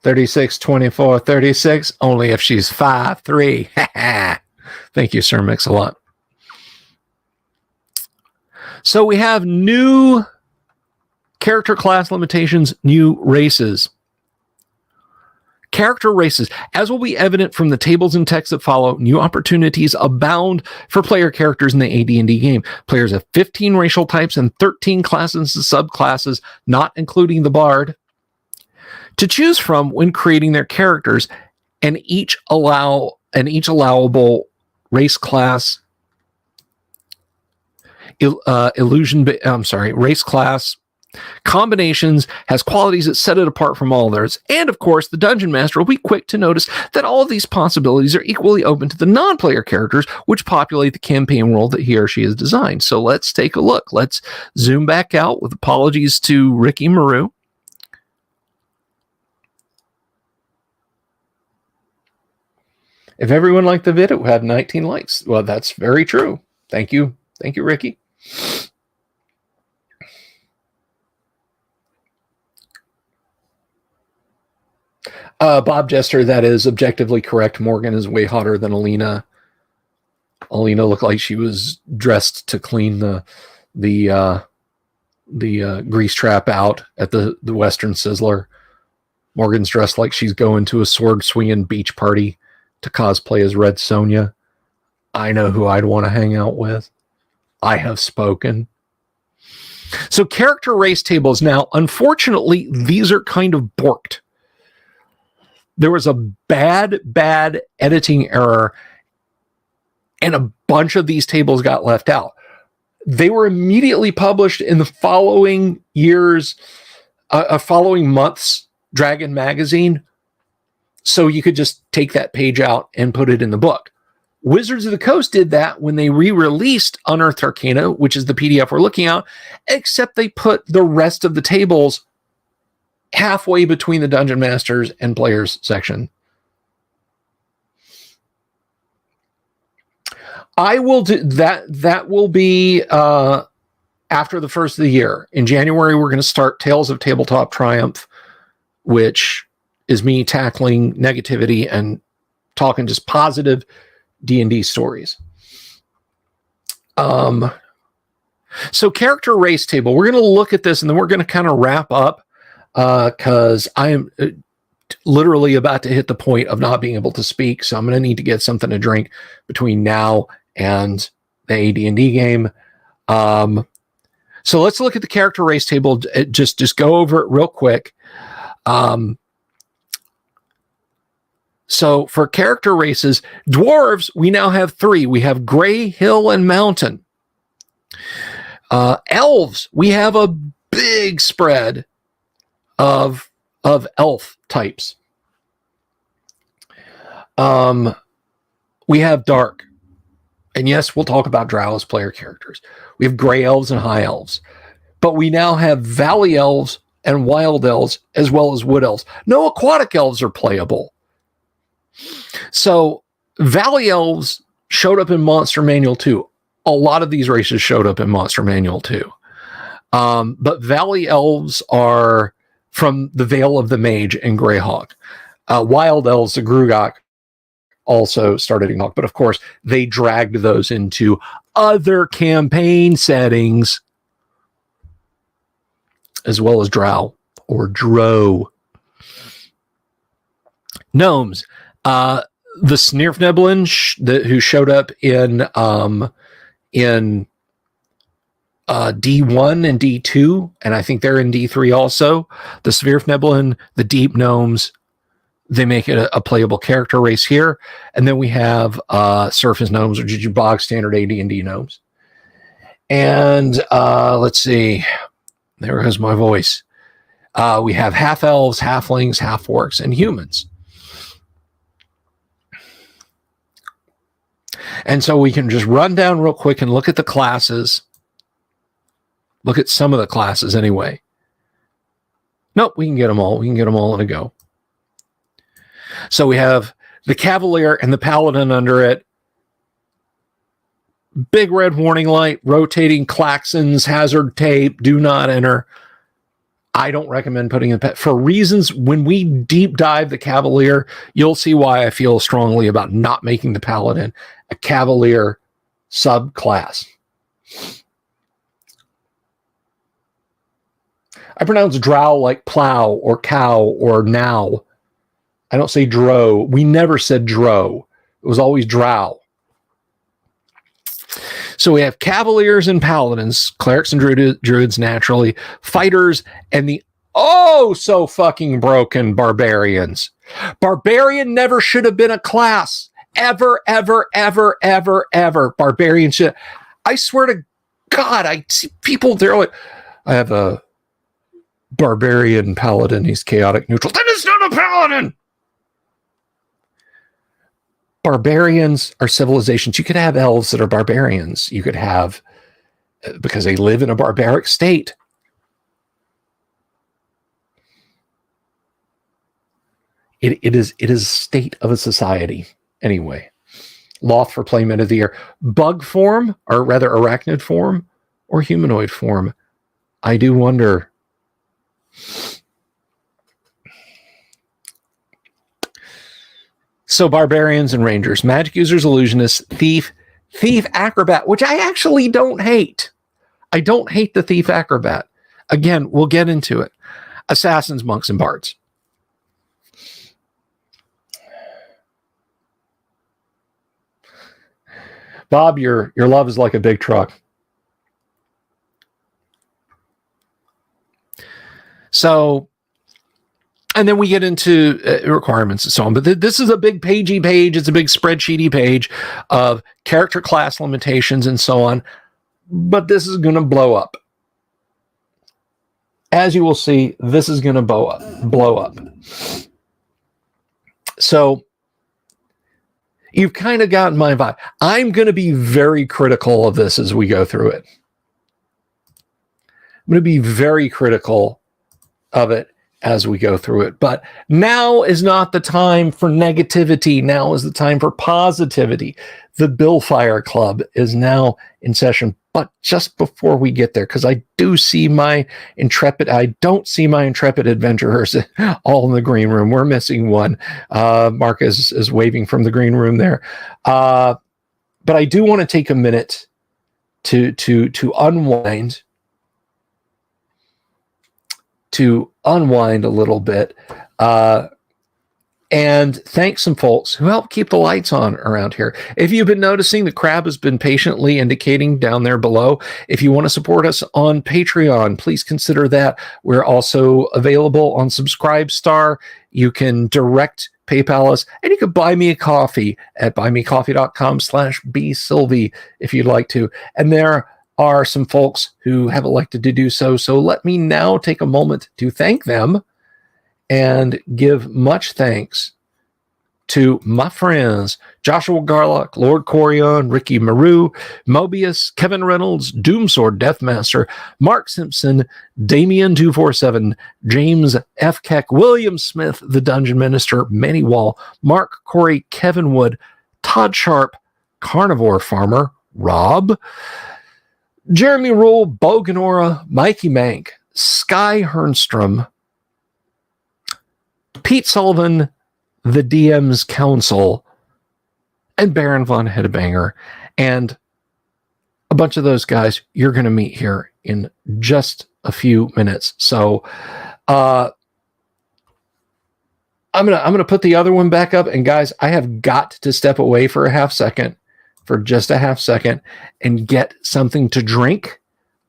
36, 24, 36. Only if she's 5'3". Thank you, Sir Mix-a-Lot. So we have new character class limitations, new races. Character races. As will be evident from the tables and text that follow, new opportunities abound for player characters in the AD&D game. Players have 15 racial types and 13 classes and subclasses, not including the bard, to choose from when creating their characters, and each allowable race class race class combinations has qualities that set it apart from all others. And of course, the Dungeon Master will be quick to notice that all of these possibilities are equally open to the non-player characters, which populate the campaign world that he or she has designed. So let's take a look. Let's zoom back out, with apologies to Ricky Maru. If everyone liked the vid, it would have 19 likes. Well, that's very true. Thank you. Thank you, Ricky. Bob Jester, that is objectively correct. Morgan is way hotter than Alina. Alina looked like she was dressed to clean the grease trap out at the Western Sizzler. Morgan's dressed like she's going to a sword swinging beach party to cosplay as Red Sonja. I know who I'd want to hang out with. I have spoken. So character race tables now, unfortunately, these are kind of borked. There was a bad editing error, and a bunch of these tables got left out. They were immediately published in the following year's, following month's Dragon magazine, so you could just take that page out and put it in the book. Wizards of the Coast did that when they re-released Unearthed Arcana, which is the PDF we're looking at, except they put the rest of the tables halfway between the Dungeon Masters and Players section. I will do that. That will be after the first of the year. In January, we're going to start Tales of Tabletop Triumph, which is me tackling negativity and talking just positive D&D stories. So character race table, we're going to look at this and then we're going to kind of wrap up because I am literally about to hit the point of not being able to speak. So I'm going to need to get something to drink between now and the AD&D game. So let's look at the character race table. Just go over it real quick. So for character races, dwarves, we now have 3. We have Gray, Hill, and Mountain. Elves, we have a big spread of elf types. We have dark. And yes, we'll talk about drow as player characters. We have gray elves and high elves. But we now have valley elves and wild elves, as well as wood elves. No aquatic elves are playable. So Valley elves showed up in Monster Manual 2. A lot of these races showed up in Monster Manual 2. But Valley elves are from the Vale of the Mage and Greyhawk. Wild elves, the Gygax, also started in Hawk, but of course they dragged those into other campaign settings, as well as Drow or Dro. Gnomes. The Snirfneblin who showed up in D1 and D2, and I think they're in D3 also. The Snirfneblin, the Deep Gnomes, they make it a playable character race here. And then we have Surface Gnomes, which is your bog standard AD&D Gnomes. And let's see. There goes my voice. We have half-elves, halflings, half-orcs, and humans. And so we can just run down real quick and look at the classes. Look at some of the classes anyway. Nope, we can get them all. We can get them all in a go. So we have the Cavalier and the Paladin under it. Big red warning light, rotating klaxons, hazard tape, do not enter. I don't recommend putting in pet for reasons. When we deep dive the Cavalier, you'll see why I feel strongly about not making the Paladin a Cavalier subclass. I pronounce drow like plow or cow or now. I don't say dro. We never said dro. It was always drow. So we have Cavaliers and Paladins, clerics and druids naturally, fighters, and the so fucking broken barbarians. Barbarian never should have been a class. Ever, ever, ever, ever, ever. Barbarian should. I swear to God, I see people there like, I have a barbarian paladin. He's chaotic neutral. Then it's not a paladin. Barbarians are civilizations. You could have elves that are barbarians. You could have, because they live in a barbaric state. It is a state of a society. Anyway, Loth for Playmate of the Year. Bug form, or rather arachnid form, or humanoid form. I do wonder. So barbarians and rangers, magic users, illusionists, thief, acrobat, which I actually don't hate. I don't hate the thief acrobat. Again, we'll get into it. Assassins, monks, and bards. Bob, your love is like a big truck. So, and then we get into requirements and so on. But this is a big pagey page. It's a big spreadsheety page of character class limitations and so on. But this is going to blow up. As you will see, this is going to blow up. So you've kind of gotten my vibe. I'm going to be very critical of this as we go through it. I'm going to be very critical of it as we go through it. But now is not the time for negativity. Now is the time for positivity. The Billfire Club is now in session. But just before we get there, because I don't see my intrepid adventurers all in the green room. We're missing one. Mark is waving from the green room there. But I do want to take a minute to unwind. To unwind a little bit. And thank some folks who help keep the lights on around here. If you've been noticing, the crab has been patiently indicating down there below. If you want to support us on Patreon, please consider that. We're also available on Subscribestar. You can direct PayPal us, and you can buy me a coffee at buymecoffee.com/bsylvie if you'd like to. And there are some folks who have elected to do so. So let me now take a moment to thank them and give much thanks to my friends Joshua Garlock, Lord Corion, Ricky Maru, Mobius, Kevin Reynolds, Doomsword Deathmaster, Mark Simpson, Damien247, James F. Keck, William Smith, the Dungeon Minister, Manny Wall, Mark Corey, Kevin Wood, Todd Sharp, Carnivore Farmer, Rob, Jeremy Rule, Boganora, Mikey Mank, Sky Hernstrom, Pete Sullivan, the DM's Council, and Baron von Headbanger. And a bunch of those guys you're going to meet here in just a few minutes. So I'm gonna put the other one back up. And guys, I have got to step away for just a half second, and get something to drink.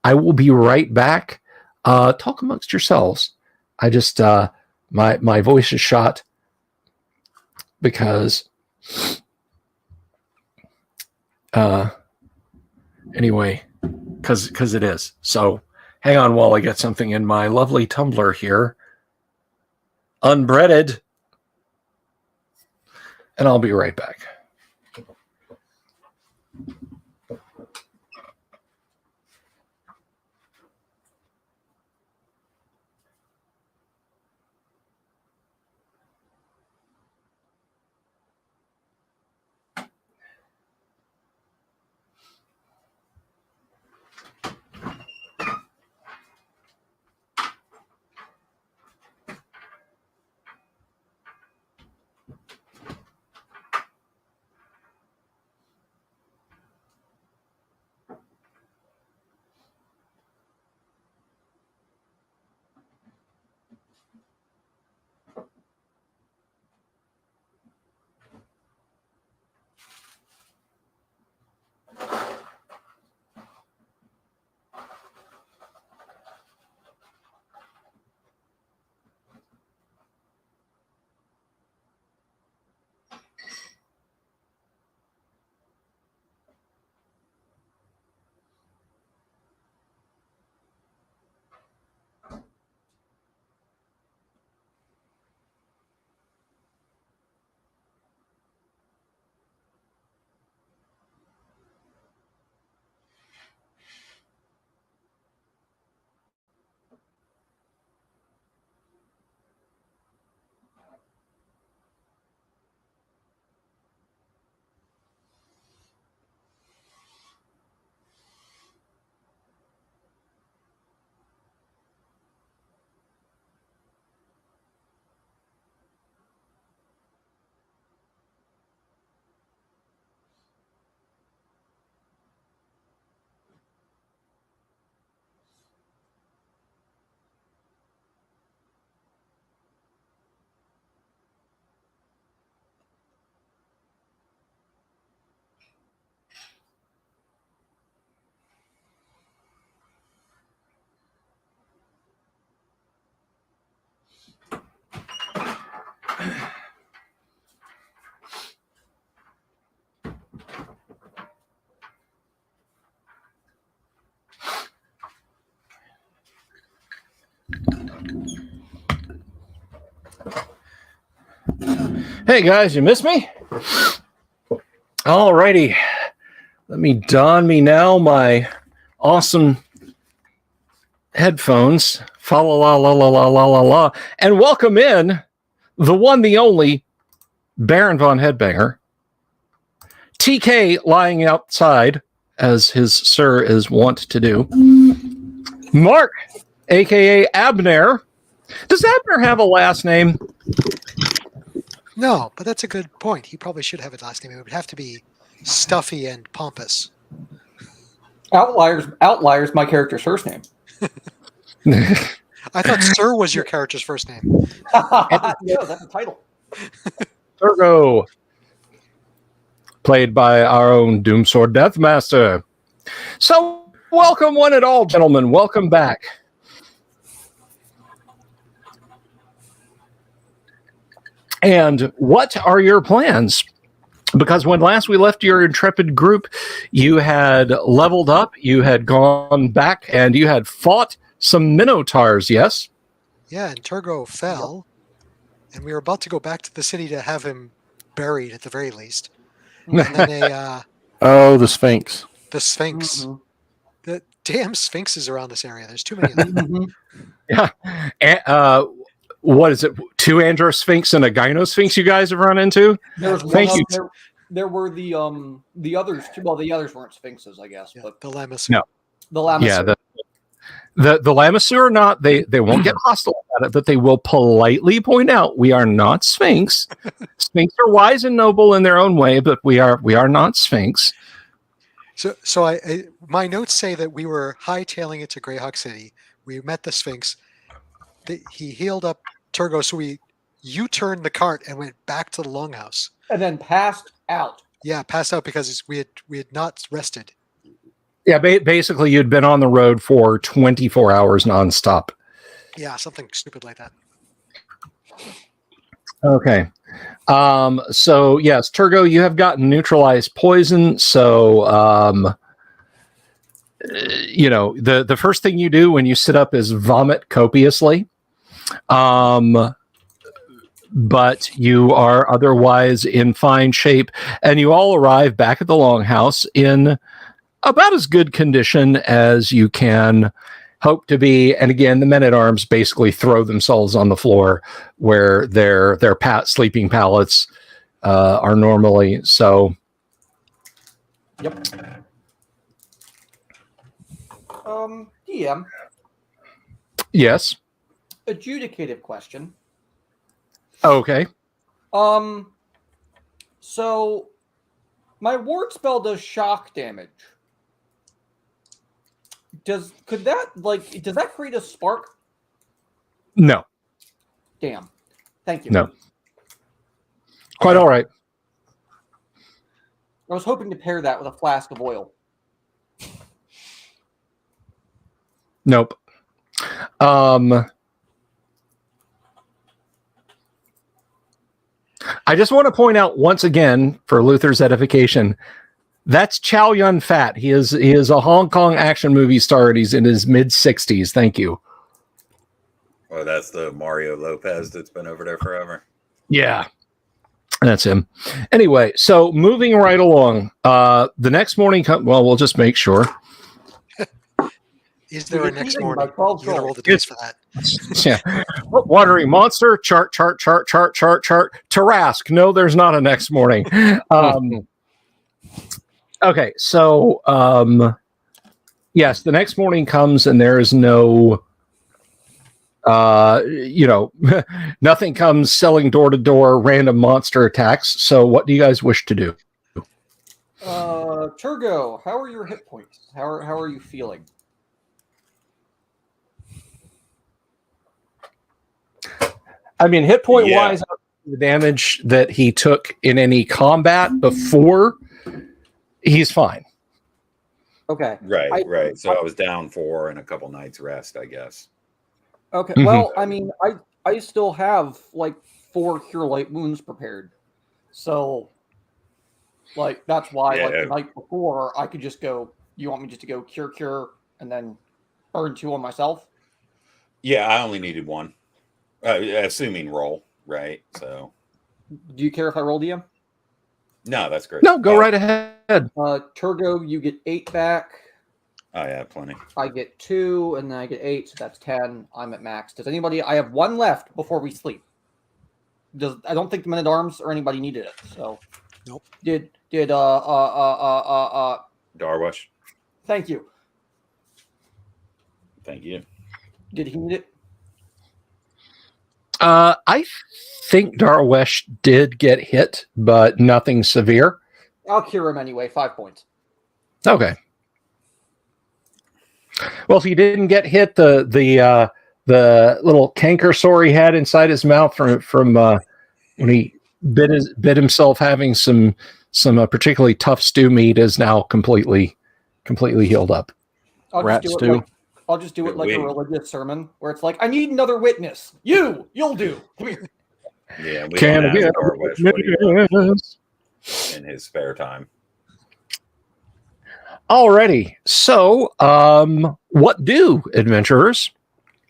I will be right back. Talk amongst yourselves. I just my voice is shot because anyway, because it is. So hang on while I get something in my lovely tumbler here, unbreaded, and I'll be right back. Hey guys, you missed me? Alrighty. Let me don me now my awesome headphones. Fa la la la la la la la la. And welcome in the one, the only Baron von Headbanger. TK lying outside, as his sir is wont to do. Mark, aka Abner. Does Abner have a last name? No, but that's a good point. He probably should have a last name. It would have to be stuffy and pompous. Outliers, my character's first name. I thought Sir was your character's first name. No, that's the title. Turgo, played by our own Doomsword Deathmaster. So, welcome one and all, gentlemen. Welcome back. And what are your plans? Because when last we left your intrepid group, you had leveled up, you had gone back, and you had fought some Minotaurs, yes? Yeah, and Turgo fell, and we were about to go back to the city to have him buried at the very least. And then Oh, the Sphinx. the Sphinx. Mhm. The damn Sphinxes around this area. There's too many of them. Mhm. Yeah. What is it? 2 Androsphinx and a Gynosphinx you guys have run into? There was Thank one you. There were the others too. Well, the others weren't sphinxes, I guess, Yeah, but the Lemmus. No. the Lammas. Yeah, the Lamassu are not. They won't get hostile about it, but they will politely point out we are not Sphinx. Sphinx are wise and noble in their own way, but we are not Sphinx. So I my notes say that we were hightailing it to Greyhawk City. We met the Sphinx. He healed up Turgo, so we U-turned the cart and went back to the longhouse. And then passed out. Yeah, passed out because we had not rested. Yeah, basically you'd been on the road for 24 hours nonstop. Yeah, something stupid like that. Okay. So yes, Turgo, you have gotten neutralized poison. So, the first thing you do when you sit up is vomit copiously. But you are otherwise in fine shape, and you all arrive back at the Longhouse in about as good condition as you can hope to be. And again, the men-at-arms basically throw themselves on the floor where their sleeping pallets are normally. So, Yep. DM, yes. adjudicative question. Okay. So my ward spell does shock damage. Does that create a spark? No. Damn. Thank you. No. Quite all right. I was hoping to pair that with a flask of oil. Nope. I just want to point out once again, for Luther's edification, that's Chow Yun Fat. He is a Hong Kong action movie star, and he's in his mid-60s. Thank you. Oh, that's the Mario Lopez that's been over there forever. Yeah, that's him. Anyway, so moving right along. The next morning, we'll just make sure. Is there a next morning? By 12 You gotta roll rolls. the dice for that. Yeah. Watery monster, chart. Tarask. No, there's not a next morning. Okay, so yes, the next morning comes and there is no nothing comes selling door to door random monster attacks. So what do you guys wish to do? Turgo, how are your hit points? How are you feeling? I mean, hit point wise, the damage that he took in any combat before, he's fine. Okay. Right. So I was down 4 and a couple nights rest, I guess. Okay. Mhm. Well, I mean, I still have like 4 cure light wounds prepared. So like that's why like the night before I could just go, you want me just to go cure and then burn 2 on myself? Yeah, I only needed 1. Assuming roll, right? So Do you care if I roll DM? no, that's great. No, go right ahead. Turgo, you get 8 back. Oh yeah, plenty. I get 2, and then I get 8, so that's 10. I'm at max. Does anybody? I have 1 left before we sleep. I don't think the men at arms or anybody needed it. So nope. Did Darwish. Thank you. Thank you. Did he need it? I think Darwesh did get hit, but nothing severe. I'll cure him anyway. 5 points. Okay. Well, if he didn't get hit, the little canker sore he had inside his mouth from when he bit himself having some particularly tough stew meat is now completely healed up. I'll just do it like a religious sermon where it's like, I need another witness. You'll do. Come here. Yeah, we Can don't get ask Darwish what he does in his spare time. Alrighty. So, what do adventurers?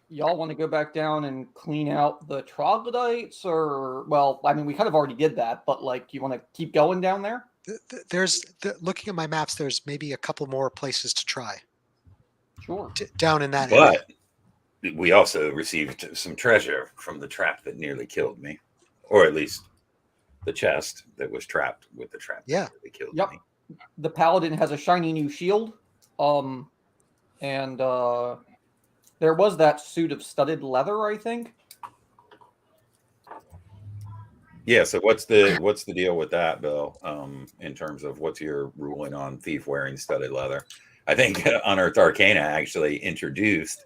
y'all want to go back down and clean out the troglodytes, or well, I mean, we kind of already did that, but like, you want to keep going down there? Looking at my maps, there's maybe a couple more places to try. Sure. Down in that area. But we also received some treasure from the trap that nearly killed me, or at least the chest that was trapped with the trap. Yeah. That killed me. The paladin has a shiny new shield. And there was that suit of studded leather, I think. Yeah. So what's the deal with that, Bill? In terms of what's your ruling on thief wearing studded leather? I think Unearthed Arcana actually introduced,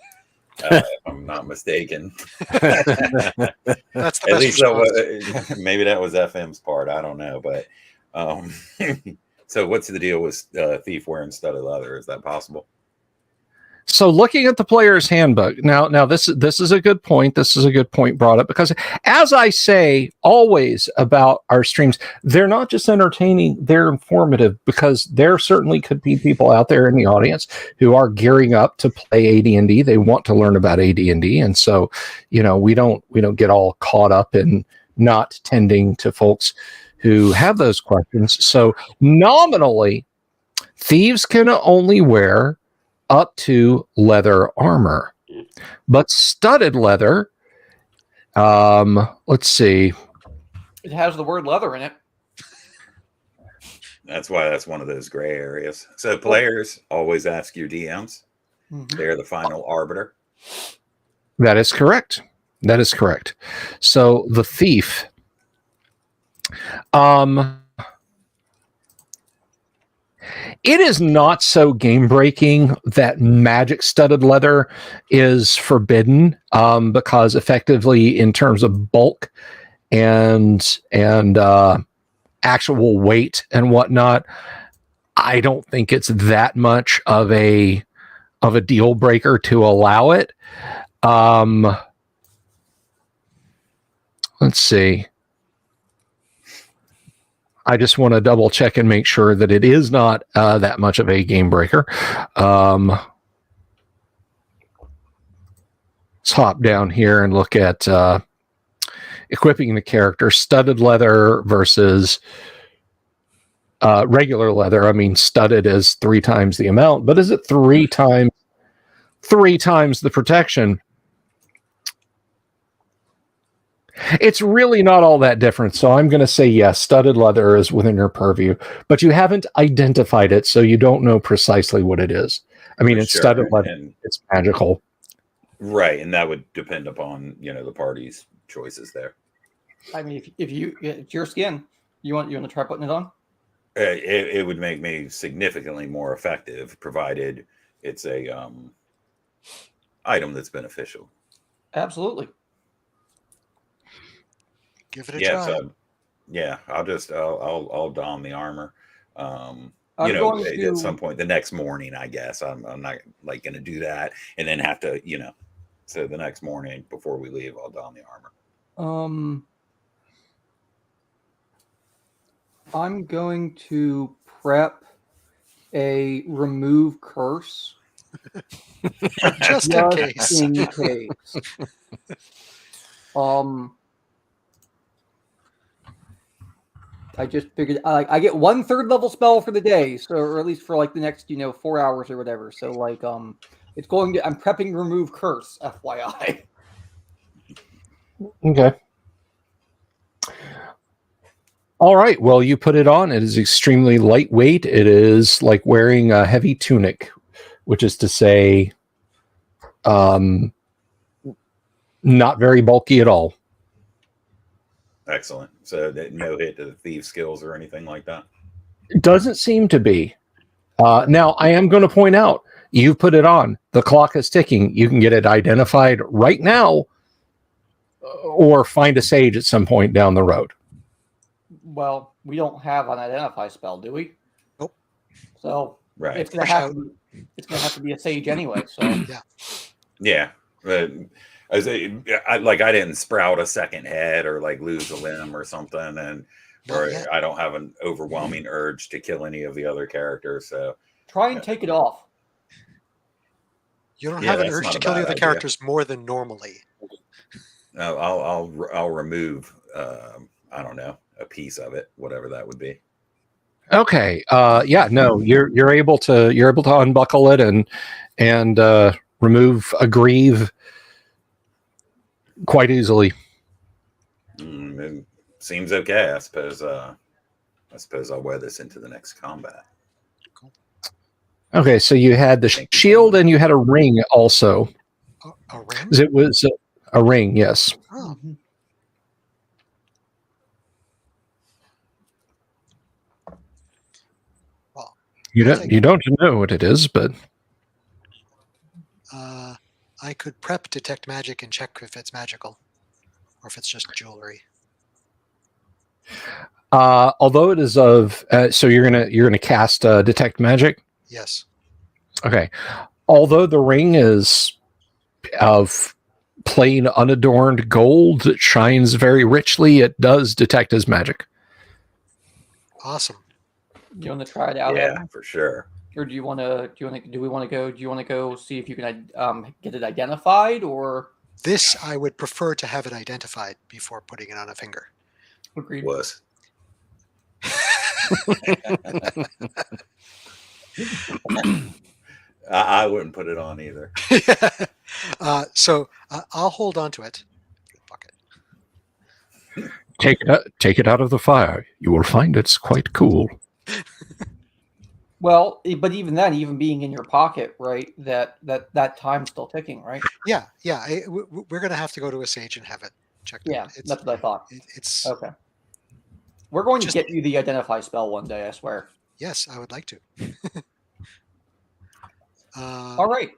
if I'm not mistaken. That's the At best least maybe that was FM's part. I don't know, but so what's the deal with thief wearing studded leather? Is that possible? So looking at the player's handbook, now this is a good point. This is a good point brought up, because as I say always about our streams, they're not just entertaining, they're informative, because there certainly could be people out there in the audience who are gearing up to play AD&D. They want to learn about AD&D. And so, we don't get all caught up in not tending to folks who have those questions. So nominally, thieves can only wear up to leather armor, but studded leather, let's see, it has the word leather in it. That's why that's one of those gray areas. So players always ask your DMs. Mm-hmm. They're the final arbiter. That is correct. So the thief, it is not so game breaking that magic studded leather is forbidden, because effectively, in terms of bulk and actual weight and whatnot, I don't think it's that much of a deal breaker to allow it. Let's see. I just want to double check and make sure that it is not that much of a game breaker. Let's hop down here and look at equipping the character. Studded leather versus regular leather. I mean, studded is 3 times the amount, but is it 3 times the protection? It's really not all that different. So I'm going to say yes, studded leather is within your purview, but you haven't identified it, so you don't know precisely what it is. I mean, it's studded leather, and it's magical. Right, and that would depend upon, the party's choices there. I mean, if it's your skin, you want to try putting it on? It would make me significantly more effective, provided it's a item that's beneficial. Absolutely. Give it a try. So, I'll don the armor. At some point the next morning, I guess. I'm not like going to do that and then have to, so the next morning before we leave, I'll don the armor. I'm going to prep a remove curse. Just in case. I just figured I get 1 3rd level spell for the day, so or at least for like the next 4 hours or whatever. So like it's going to I'm prepping remove curse, FYI. Okay. All right. Well, you put it on. It is extremely lightweight. It is like wearing a heavy tunic, which is to say, not very bulky at all. Excellent. So no hit to the thief skills or anything like that? It doesn't seem to be. Now, I am going to point out, you put it on. The clock is ticking. You can get it identified right now or find a sage at some point down the road. Well, we don't have an identify spell, do we? Nope. So right. It's going to have to be a sage anyway. So yeah. But I didn't sprout a second head or like lose a limb or something, or I don't have an overwhelming urge to kill any of the other characters. So try and take it off. You don't Yeah, have an that's urge not to a kill the bad other idea. characters more than normally. I'll remove I don't know, a piece of it, whatever that would be. Okay. Yeah. No. You're able to unbuckle it and remove a greave quite easily. It seems okay. I suppose I'll wear this into the next combat. Okay. So you had the shield and you had a ring also. A ring? It was a ring. Yes. Oh. Well, you don't know what it is, but I could prep detect magic and check if it's magical, or if it's just jewelry. although it is of, so you're gonna cast detect magic. Yes. Okay. Although the ring is of plain unadorned gold that shines very richly, it does detect as magic. Awesome. Do you want to try it out? Yeah, Adam? for sure. Or do we want to go see if you can get it identified, or This, I would prefer to have it identified before putting it on a finger. agreed? Was. I wouldn't put it on either. So I'll hold on to it. Bucket. Take it out of the fire. You will find it's quite cool. Well, but even then, even being in your pocket, right? That time's still ticking, right? Yeah. We're gonna have to go to a sage and have it checked. Yeah, out. that's what I thought. It's Okay. We're going to get you the identify spell one day, I swear. Yes, I would like to. All right.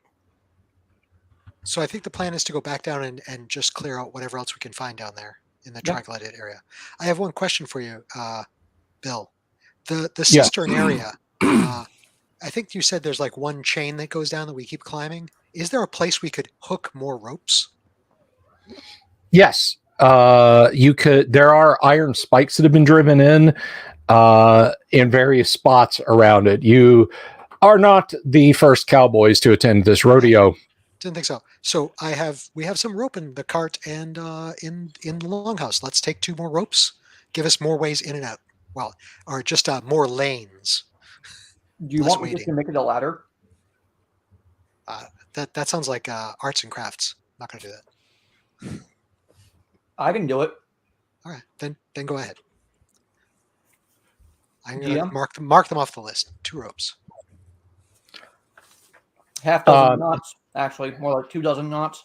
So I think the plan is to go back down and just clear out whatever else we can find down there in the troglodyte area. I have one question for you, Bill. The cistern area. I think you said there's like one chain that goes down that we keep climbing. Is there a place we could hook more ropes? Yes. You could. There are iron spikes that have been driven in various spots around it. You are not the first cowboys to attend this rodeo. Didn't think so. So we have some rope in the cart and in the longhouse. Let's take 2 more ropes. Give us more ways in and out. Well, or just more lanes. Do you want me just to make it a ladder? That sounds like arts and crafts. I'm not going to do that. I can do it. All right, then go ahead. I'm going to mark them off the list. 2 ropes. Half dozen knots, actually, more like 2 dozen knots.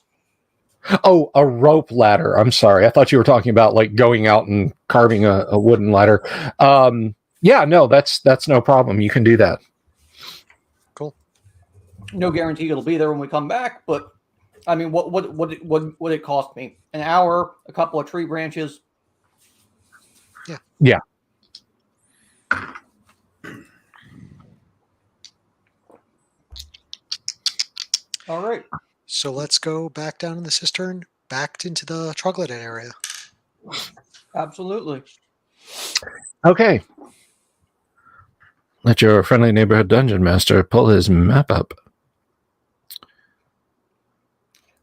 Oh, a rope ladder. I'm sorry. I thought you were talking about like going out and carving a wooden ladder. Yeah, no, that's no problem. You can do that. Cool. No guarantee it'll be there when we come back, but I mean, what would it cost me? An hour, a couple of tree branches. Yeah. All right. So let's go back down in the cistern, back into the troglodyte area. Absolutely. Okay. Let your friendly neighborhood dungeon master pull his map up.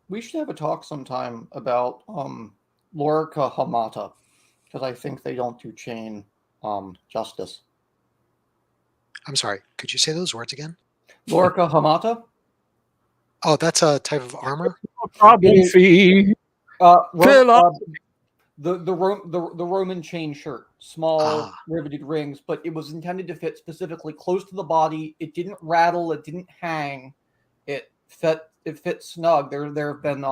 We should have a talk sometime about Lorica Hamata, because I think they don't do chain justice. I'm sorry. Could you say those words again? Lorica Hamata? Oh, that's a type of armor? Problem fee. The Roman chain shirt, small riveted rings, but it was intended to fit specifically close to the body. It didn't rattle. It didn't hang. It fit snug. There have been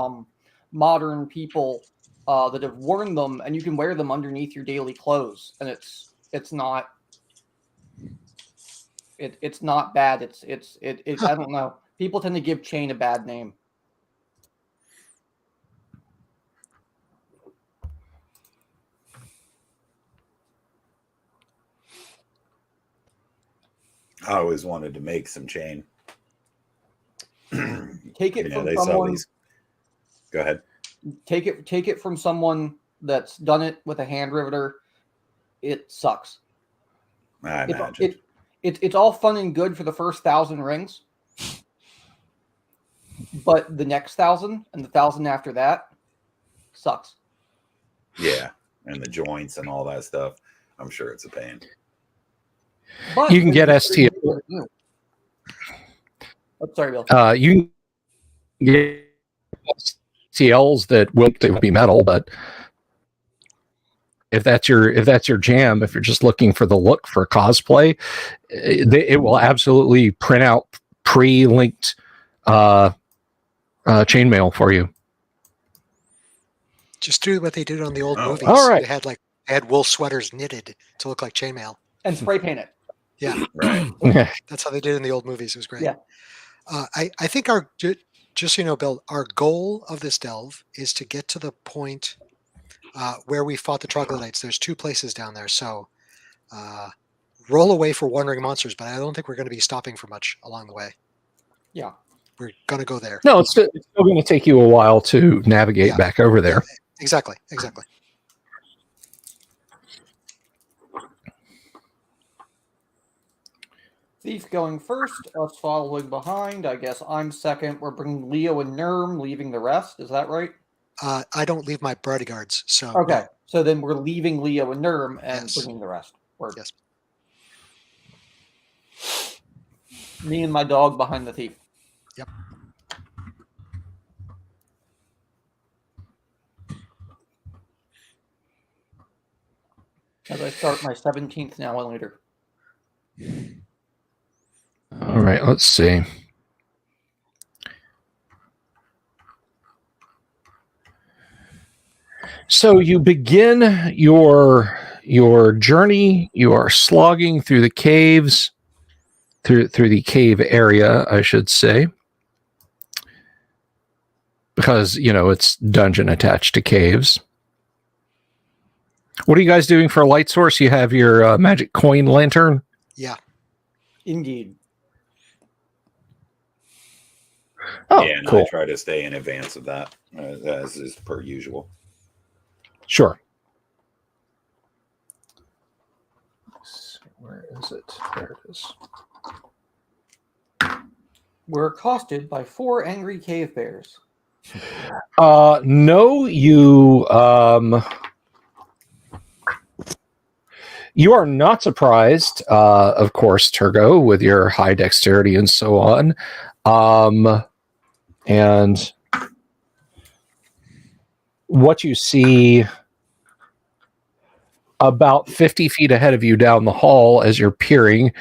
modern people that have worn them, and you can wear them underneath your daily clothes, and it's not bad. It's I don't know. People tend to give chain a bad name. I always wanted to make some chain. Take it from someone. Go ahead. Take it from someone that's done it with a hand riveter. It sucks. I imagine. It's all fun and good for the first 1,000 rings. but the next 1,000 and the 1,000 after that sucks. Yeah, and the joints and all that stuff. I'm sure it's a pain. But You can get STL. Oh, sorry, Bill. You can get STLs that will be metal, but if that's your jam, if you're just looking for the look for cosplay, it will absolutely print out pre-linked chainmail for you. Just do what they did on the old movies. All right. They had wool sweaters knitted to look like chainmail. And spray paint it. Yeah. Right. That's how they did in the old movies. It was great. Yeah. I think just so you know, Bill, our goal of this delve is to get to the point where we fought the troglodytes. There's 2 places down there. So roll away for wandering monsters, but I don't think we're going to be stopping for much along the way. Yeah. We're going to go there. No, it's still going to take you a while to navigate back over there. Yeah, exactly. Thief going first, us following behind. I guess I'm second. We're bringing Leo and Nerm, leaving the rest. Is that right? I don't leave my bodyguards. So okay. So then we're leaving Leo and Nerm and bringing the rest. Word. Yes. Me and my dog behind the thief. Yep. As I start my 17th now and later. All right, let's see. So you begin your journey. You are slogging through the caves, through the cave area, I should say, because it's dungeon attached to caves. What are you guys doing for a light source? You have your magic coin lantern. Yeah. Indeed. Oh, yeah, and cool. I try to stay in advance of that, as is per usual. Sure. Where is it? There it is. We're accosted by 4 angry cave bears. No, you are not surprised, of course, Turgo, with your high dexterity and so on. And what you see about 50 feet ahead of you down the hall as you're peering,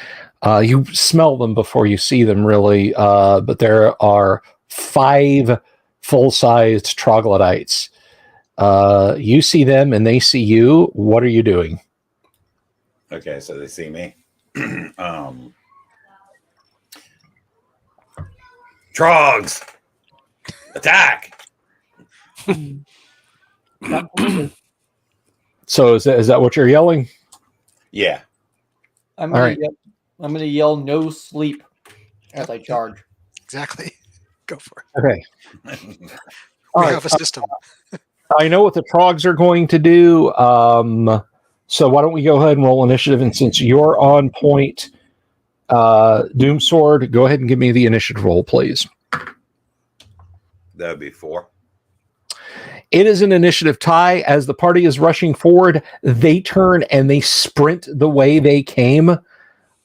you smell them before you see them, really, but there are 5 full-sized troglodytes. You see them and they see you. What are you doing? Okay, so they see me. Trogs! Attack! So is that what you're yelling? Yeah. I'm going to yell no sleep as I charge. Exactly. Go for it. Okay. We have a system. I know what the trogs are going to do. So why don't we go ahead and roll initiative? And since you're on point, Doomsword, go ahead and give me the initiative roll, please. That would be 4. It is an initiative tie. As the party is rushing forward, they turn and they sprint the way they came.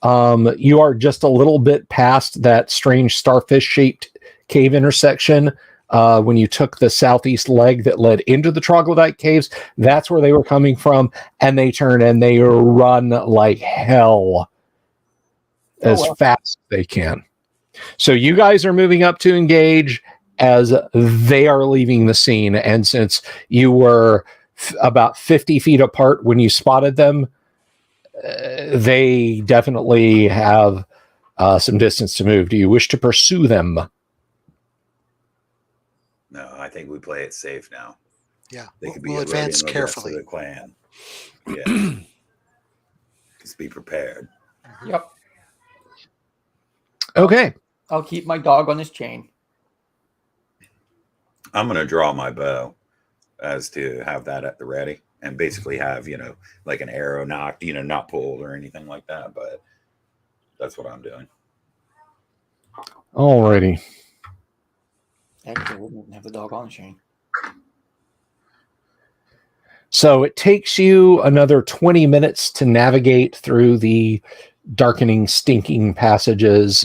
You are just a little bit past that strange starfish-shaped cave intersection. When you took the southeast leg that led into the troglodyte caves, that's where they were coming from, and they turn and they run like hell as fast as they can. So you guys are moving up to engage as they are leaving the scene, and since you were about 50 feet apart when you spotted them, they definitely have some distance to move. Do you wish to pursue them? No, I think we play it safe now. Yeah, They could we'll be advance the carefully. rest of the clan. Yeah. Just be prepared. Yep. Okay. I'll keep my dog on his chain. I'm going to draw my bow as to have that at the ready and basically have, like an arrow knocked, not pulled or anything like that. But that's what I'm doing. Alrighty. Actually, we didn't have the dog on chain. So it takes you another 20 minutes to navigate through the darkening, stinking passages.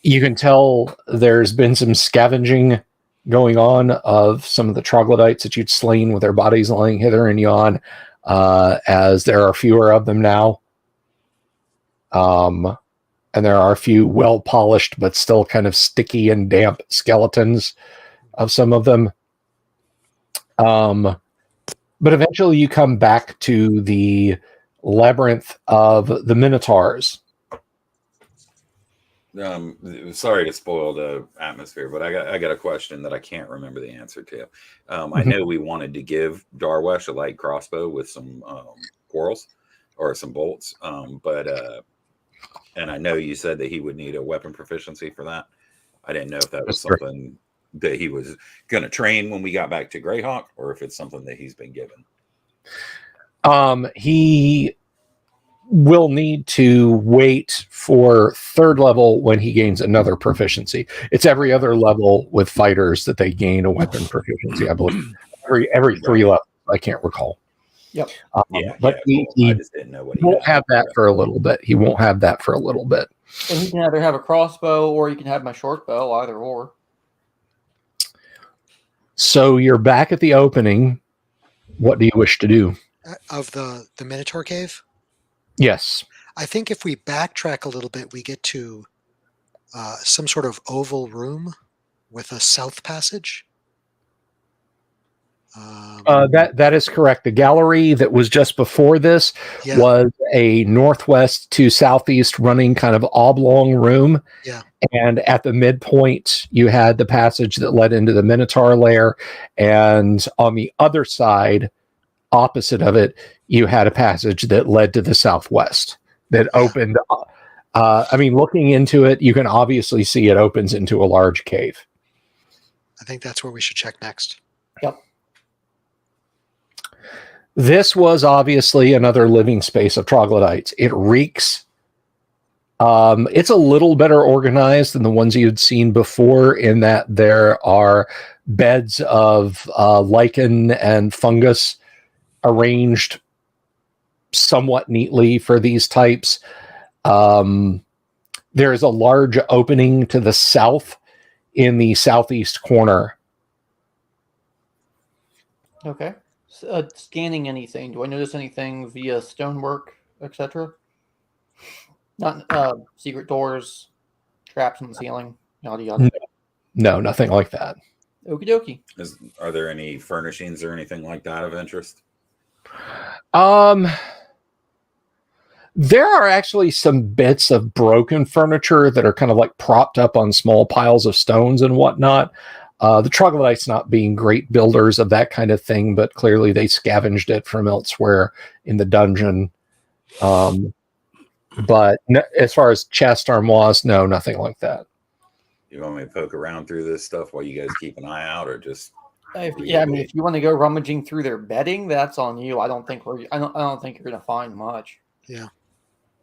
You can tell there's been some scavenging going on of some of the troglodytes that you'd slain with their bodies lying hither and yon, as there are fewer of them now. And there are a few well-polished but still kind of sticky and damp skeletons of some of them. But eventually you come back to the labyrinth of the Minotaurs. Sorry to spoil the atmosphere, but I got a question that I can't remember the answer to. I know we wanted to give Darwesh a light crossbow with some quarrels or some bolts, and I know you said that he would need a weapon proficiency for that. I didn't know if that was something that he was going to train when we got back to Greyhawk, or if it's something that he's been given. He will need to wait for third level when he gains another proficiency. It's every other level with fighters that they gain a weapon proficiency, I believe. Every 3 levels. I can't recall. Yep. But he I just didn't know what he won't have that for a little bit. He won't have that for a little bit. And he can either have a crossbow or you can have my short bow, either or. So you're back at the opening. What do you wish to do? Of the Minotaur Cave? Yes. I think if we backtrack a little bit, we get to some sort of oval room with a south passage. That is correct. The gallery that was just before this was a northwest to southeast running kind of oblong room. Yeah. And at the midpoint, you had the passage that led into the Minotaur lair. And on the other side, opposite of it, you had a passage that led to the southwest that opened. Looking into it, you can obviously see it opens into a large cave. I think that's where we should check next. Yep. This was obviously another living space of troglodytes. It reeks. It's a little better organized than the ones you'd seen before, in that there are beds of lichen and fungus arranged somewhat neatly for these types. There is a large opening to the south in the southeast corner. Okay. Scanning anything. Do I notice anything via stonework, etc.? Not secret doors, traps in the ceiling, yada yada. No, nothing like that. Okie dokie. Are there any furnishings or anything like that of interest? There are actually some bits of broken furniture that are kind of like propped up on small piles of stones and whatnot. The troglodytes not being great builders of that kind of thing, but clearly they scavenged it from elsewhere in the dungeon. But as far as chest armoires, no, nothing like that. You want me to poke around through this stuff while you guys keep an eye out, or just? If you want to go rummaging through their bedding, that's on you. I don't think you're gonna find much. Yeah.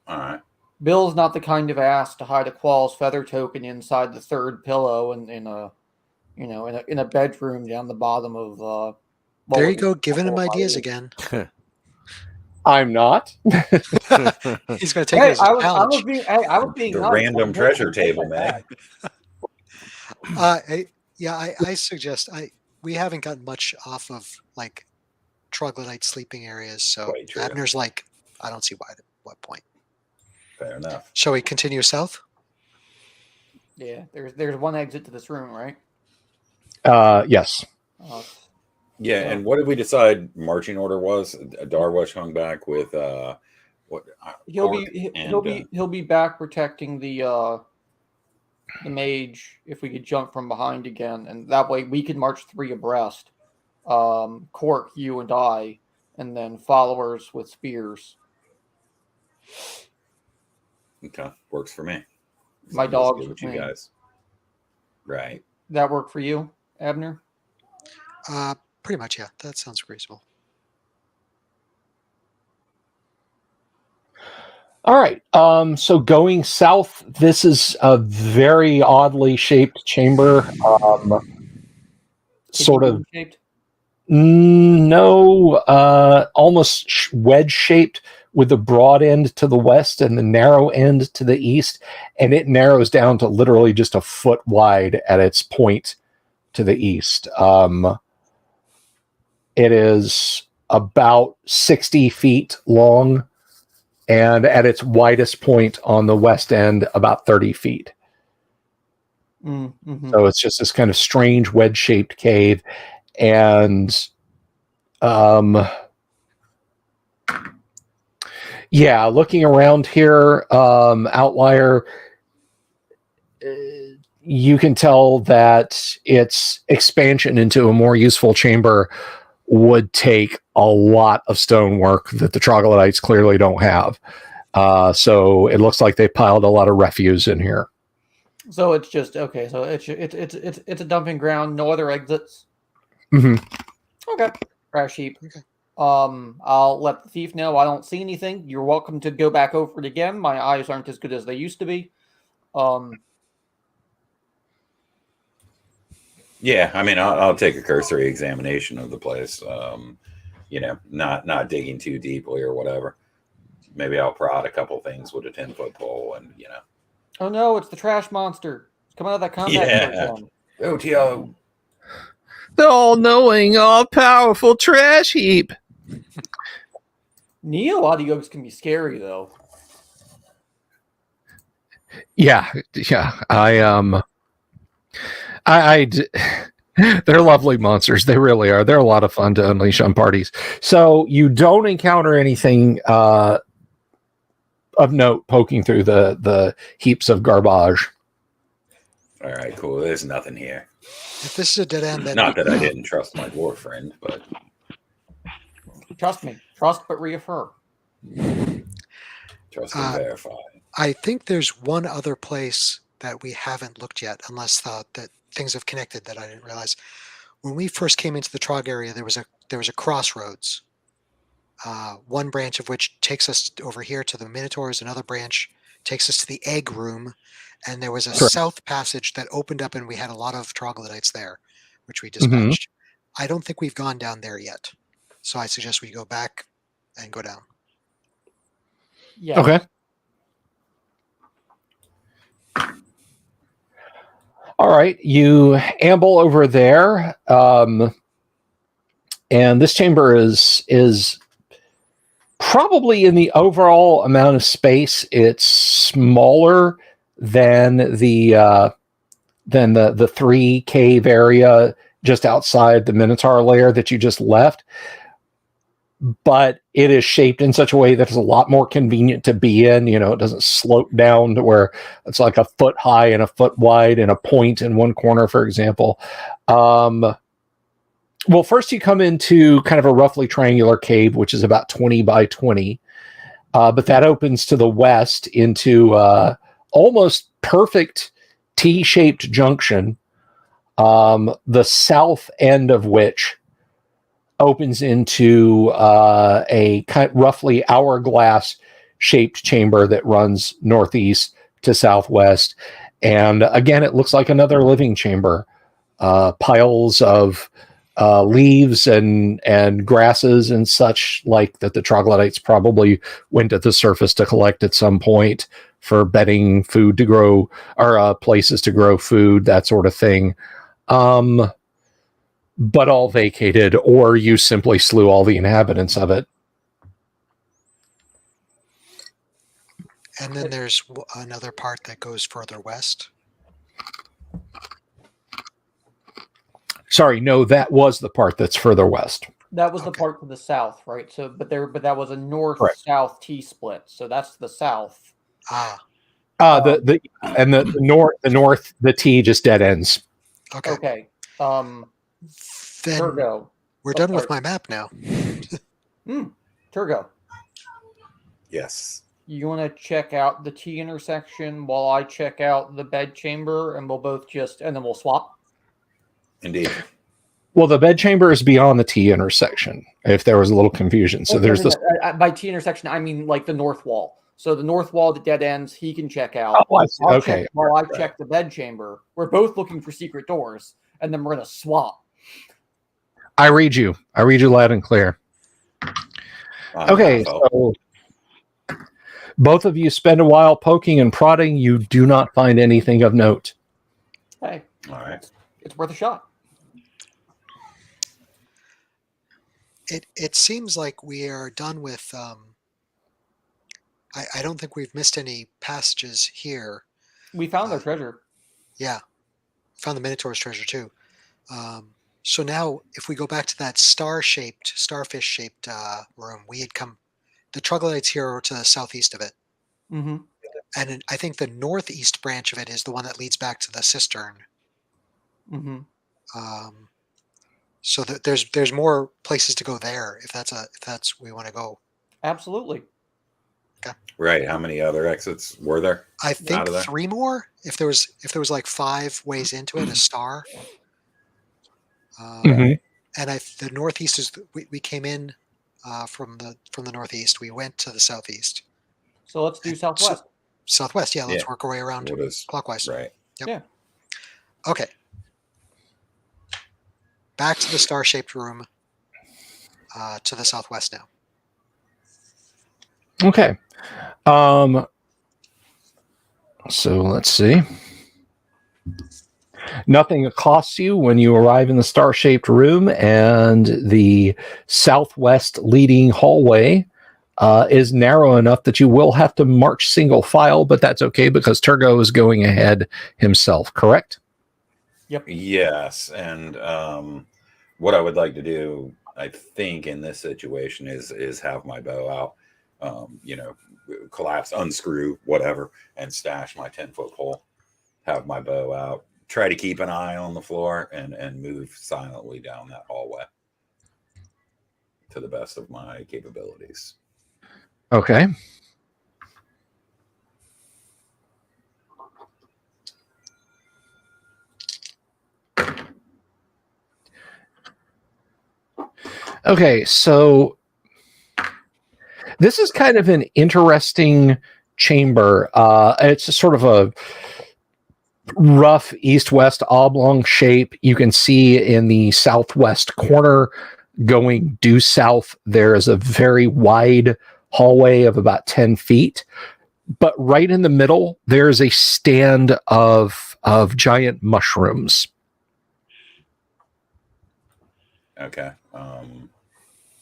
All right. Bill's not the kind of ass to hide a Quall's feather token inside the third pillow in a bedroom down the bottom of. There you go, giving him ideas again. I'm not. He's going to take it as a challenge. I was being the nice. random treasure table, man. I suggest we haven't gotten much off of like troglodyte sleeping areas, so Abner's like, I don't see why. At what point? Fair enough. Shall we continue south? Yeah, there's one exit to this room, right? Yes. Yeah, and what did we decide marching order was? Darwesh hung back with what? He'll be back protecting the mage if we could jump from behind again, and that way we can march 3 abreast. Cork, you and I, and then followers with spears. Okay, works for me. My dogs with you me. guys. Right. That work for you, Abner? Pretty much, yeah. That sounds reasonable. All right. So going south, this is a very oddly shaped chamber. Sort of shaped. No, almost wedge shaped with the broad end to the west and the narrow end to the east, and it narrows down to literally just a foot wide at its point to the east. It is about 60 feet long, and at its widest point on the west end, about 30 feet. Mm-hmm. So it's just this kind of strange wedge-shaped cave, and yeah, looking around here, Outlier, you can tell that its expansion into a more useful chamber would take a lot of stonework that the troglodytes clearly don't have. So it looks like they piled a lot of refuse in here. So it's just okay. So it's a dumping ground. No other exits. Mm-hmm. Okay. Trash heap. Okay. I'll let the thief know I don't see anything. You're welcome to go back over it again. My eyes aren't as good as they used to be. Yeah, I mean, I'll take a cursory examination of the place. Not digging too deeply or whatever. Maybe I'll prod a couple things with a 10-foot pole, and Oh no, it's the trash monster. It's coming out of that combat. Yeah. OTO. The all-knowing, all-powerful trash heap. Neo audios can be scary though. Yeah. They're lovely monsters. They really are. They're a lot of fun to unleash on parties. So you don't encounter anything of note poking through the heaps of garbage. All right, cool. There's nothing here. If this is a dead end, then Not that I didn't trust my dwarf friend, but Trust me. Trust but reaffirm. trust and verify. I think there's one other place that we haven't looked yet, unless that things have connected that I didn't realize. When we first came into the Trog area, there was a crossroads. One branch of which takes us over here to the Minotaurs. Another branch takes us to the egg room. And there was a south passage that opened up, and we had a lot of troglodytes there, which we dispatched. I don't think we've gone down there yet. So I suggest we go back and go down. Yeah. Okay. All right. You amble over there. And this chamber is probably, in the overall amount of space, it's smaller than the 3 cave area just outside the Minotaur lair that you just left. But it is shaped in such a way that it's a lot more convenient to be in. It doesn't slope down to where it's like a foot high and a foot wide and a point in one corner, for example. Well, first you come into kind of a roughly triangular cave, which is about 20 by 20. But that opens to the west into almost perfect T-shaped junction, the south end of which opens into a kind of roughly hourglass shaped chamber that runs northeast to southwest. And again, it looks like another living chamber. Piles of leaves and grasses and such like that the troglodytes probably went to the surface to collect at some point for bedding, food to grow, or places to grow food, that sort of thing. But all vacated, or you simply slew all the inhabitants of it. And then there's another part that goes further west. Sorry, no, that was the part that's further west. That was the part to the south, right? So, but that was a north-south T-split. So that's the south. The T just dead ends. Okay. Then Turgo. We're done with my map now. Turgo. Yes. You want to check out the T intersection while I check out the bed chamber, and we'll both and then we'll swap. Indeed. Well, the bed chamber is beyond the T intersection, if there was a little confusion. So there's this. By T intersection, I mean like the north wall. So the north wall that dead ends, he can check out. Oh, I see. Okay. While I check the bed chamber, we're both looking for secret doors, and then we're gonna swap. I read you loud and clear. Okay, so both of you spend a while poking and prodding. You do not find anything of note. Hey, all right, it's worth a shot. It seems like we are done with. I don't think we've missed any passages here. We found our treasure. Yeah, found the Minotaur's treasure too. So now, if we go back to that starfish-shaped room, we had come. The troglodytes here are to the southeast of it. Mm-hmm. And I think the northeast branch of it is the one that leads back to the cistern. Mm-hmm. So there's more places to go there if that's where we want to go. Absolutely. Okay. Right. How many other exits were there? I think 3 more. If there was like 5 ways into it, a star. Mm-hmm. And the northeast is we came in from the northeast. We went to the southeast. So let's do southwest. Southwest, yeah. Let's work our way around clockwise. Right. Yep. Yeah. Okay. Back to the star-shaped room to the southwest now. Okay. So let's see. Nothing accosts you when you arrive in the star-shaped room, and the southwest leading hallway is narrow enough that you will have to march single file, but that's okay because Turgo is going ahead himself, correct? Yep. Yes, and what I would like to do, I think, in this situation is have my bow out, collapse, unscrew, whatever, and stash my 10-foot pole. Have my bow out. Try to keep an eye on the floor and move silently down that hallway to the best of my capabilities. Okay. Okay, so this is kind of an interesting chamber. It's a sort of a rough east-west oblong shape. You can see in the southwest corner going due south, there is a very wide hallway of about 10 feet. But right in the middle, there's a stand of giant mushrooms. Okay.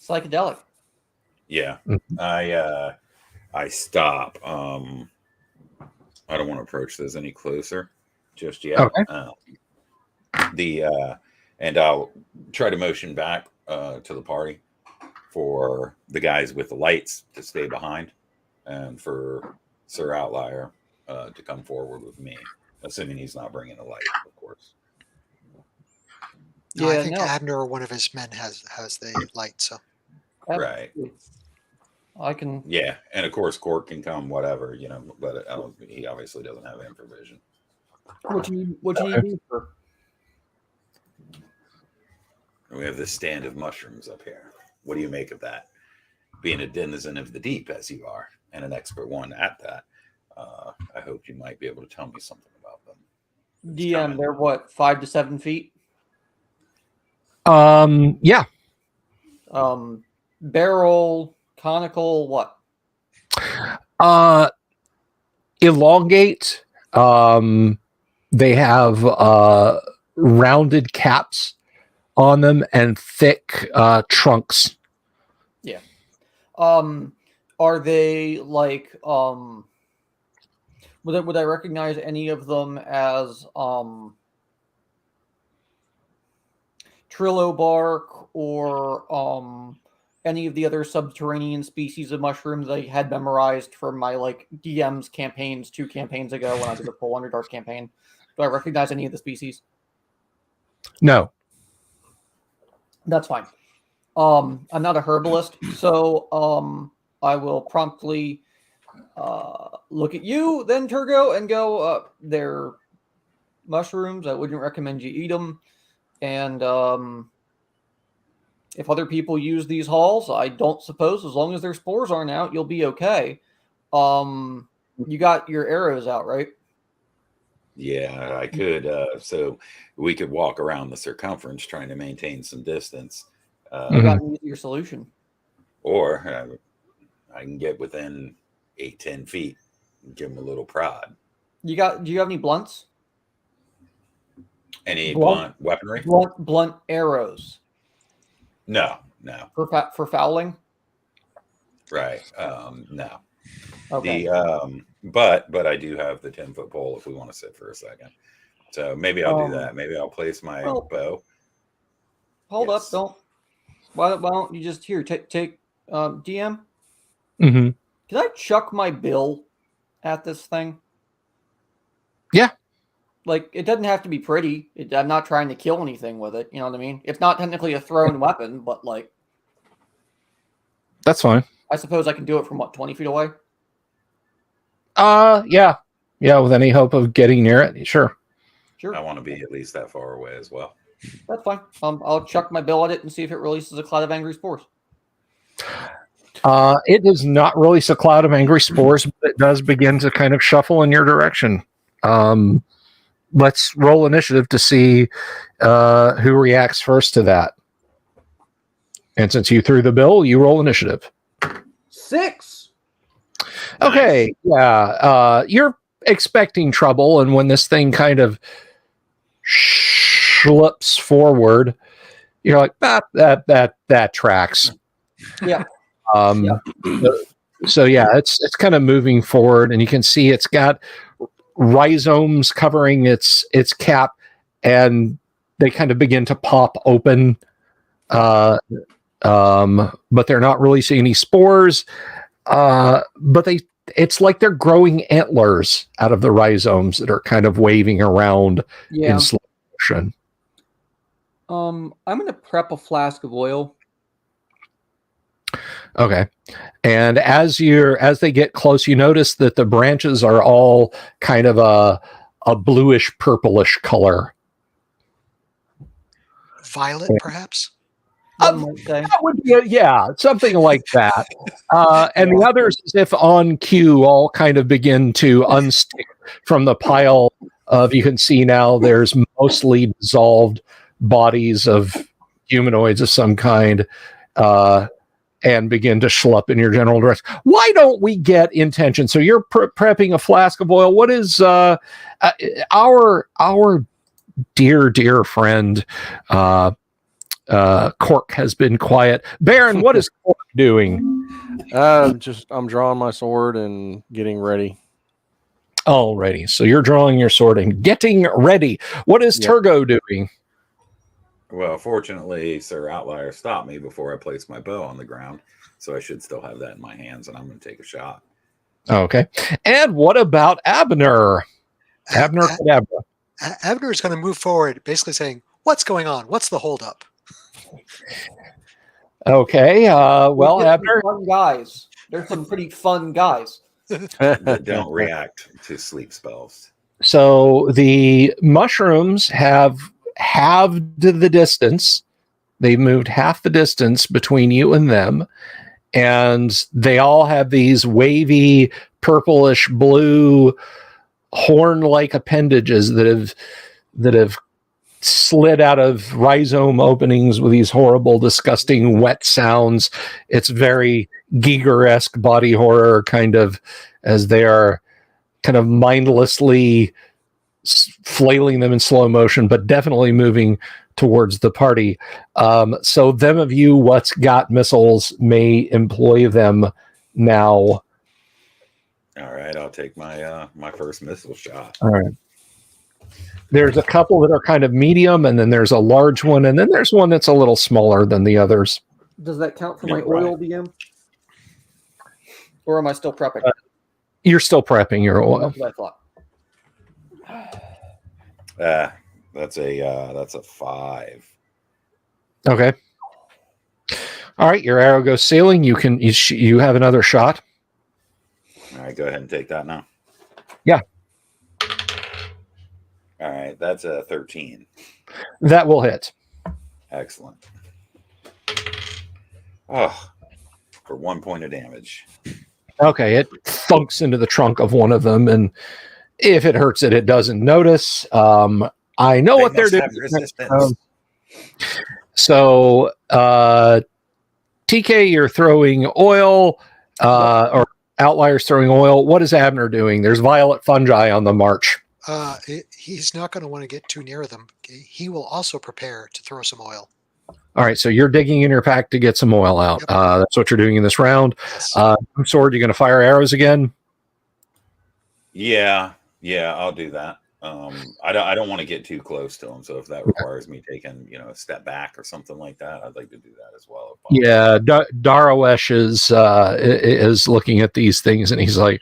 Psychedelic. Yeah. I stop. I don't want to approach this any closer just yet. Okay. And I'll try to motion back to the party for the guys with the lights to stay behind, and for Sir Outlier to come forward with me, assuming he's not bringing a light, of course. No, I think Abner or one of his men has the light. So right. I can. Yeah, and of course Court can come, whatever, but he obviously doesn't have infravision. What you need for? We have this stand of mushrooms up here. What do you make of that? Being a denizen of the deep as you are, and an expert one at that, I hope you might be able to tell me something about them. DM, they're what, 5 to 7 feet? Yeah. Barrel, conical, what? Elongate. They have rounded caps on them and thick trunks. Yeah. Are they like would I recognize any of them as Trillo bark or any of the other subterranean species of mushrooms I had memorized from my DM's campaigns 2 campaigns ago when I did the full Underdark campaign? Do I recognize any of the species? No. That's fine. I'm not a herbalist, so I will promptly look at you, then Turgo, and go, they're mushrooms. I wouldn't recommend you eat them. And if other people use these halls, I don't suppose, as long as their spores aren't out, you'll be okay. You got your arrows out, right? Yeah, I could. So we could walk around the circumference trying to maintain some distance. You got an easier solution. Or I can get within 8-10 feet and give them a little prod. Do you have any blunts? Any blunt weaponry? Blunt arrows. No. For fouling? Right. No. Okay. But I do have the 10-foot pole if we want to sit for a second. So maybe I'll do that. Maybe I'll place my bow. Hold up, don't. Why don't you just take DM? Mm-hmm. Can I chuck my bill at this thing? Yeah. Like, it doesn't have to be pretty. I'm not trying to kill anything with it. You know what I mean? It's not technically a thrown weapon, but like, that's fine. I suppose I can do it from 20 feet away? Yeah. With any hope of getting near it, sure. I want to be at least that far away as well. That's fine. I'll chuck my bill at it and see if it releases a cloud of angry spores. It does not release a cloud of angry spores, but it does begin to kind of shuffle in your direction. Let's roll initiative to see who reacts first to that. And since you threw the bill, you roll initiative. 6. Okay, yeah. You're expecting trouble, and when this thing kind of slips forward, you're like, that tracks. Yeah. So yeah, it's kind of moving forward, and you can see it's got rhizomes covering its cap, and they kind of begin to pop open. But they're not releasing any spores. But it's like they're growing antlers out of the rhizomes that are kind of waving around in slow motion. I'm gonna prep a flask of oil. Okay. And as they get close, you notice that the branches are all kind of a bluish purplish color. Violet, perhaps? That would be something like that. And the others, as if on cue, all kind of begin to unstick from the pile of, you can see now there's mostly dissolved bodies of humanoids of some kind, and begin to schlup in your general direction. Why don't we get intention? So you're prepping a flask of oil. What is our dear friend Cork has been quiet. Baron, what is Cork doing? I'm drawing my sword and getting ready. Alrighty. So you're drawing your sword and getting ready. What is Turgo doing? Well, fortunately, Sir Outlier stopped me before I placed my bow on the ground, so I should still have that in my hands, and I'm going to take a shot. Okay. And what about Abner? Abner Cadabra. Abner is going to move forward, basically saying, "What's going on? What's the holdup?" Okay. Well, Abner, fun guys. There's some pretty fun guys that don't react to sleep spells. So the mushrooms have halved the distance. They've moved half the distance between you and them, and they all have these wavy purplish blue horn-like appendages that have slid out of rhizome openings with these horrible, disgusting, wet sounds. It's very Gygax body horror, kind of, as they are kind of mindlessly flailing them in slow motion, but definitely moving towards the party. So them of you what's got missiles may employ them now. All right, I'll take my my first missile shot. All right. There's a couple that are kind of medium, and then there's a large one, and then there's one that's a little smaller than the others. Does that count for my oil, DM? Or am I still prepping? You're still prepping your oil. That's what I thought. That's a 5. Okay. All right, your arrow goes sailing. You have another shot. All right, go ahead and take that now. Yeah. All right, that's a 13. That will hit. Excellent. Oh, for 1 point of damage. Okay, it thunks into the trunk of one of them, and if it hurts it, it doesn't notice. I know what they're must doing. have resistance. So, TK, you're throwing oil, or Outlier's throwing oil. What is Abner doing? There's violet fungi on the march. He's not going to want to get too near them. He will also prepare to throw some oil. All right, so you're digging in your pack to get some oil out. Yep. That's what you're doing in this round. Yes. Sword, you're going to fire arrows again? Yeah, I'll do that. I don't want to get too close to him, so if that requires me taking a step back or something like that, I'd like to do that as well. Yeah, Darawesh is looking at these things, and he's like,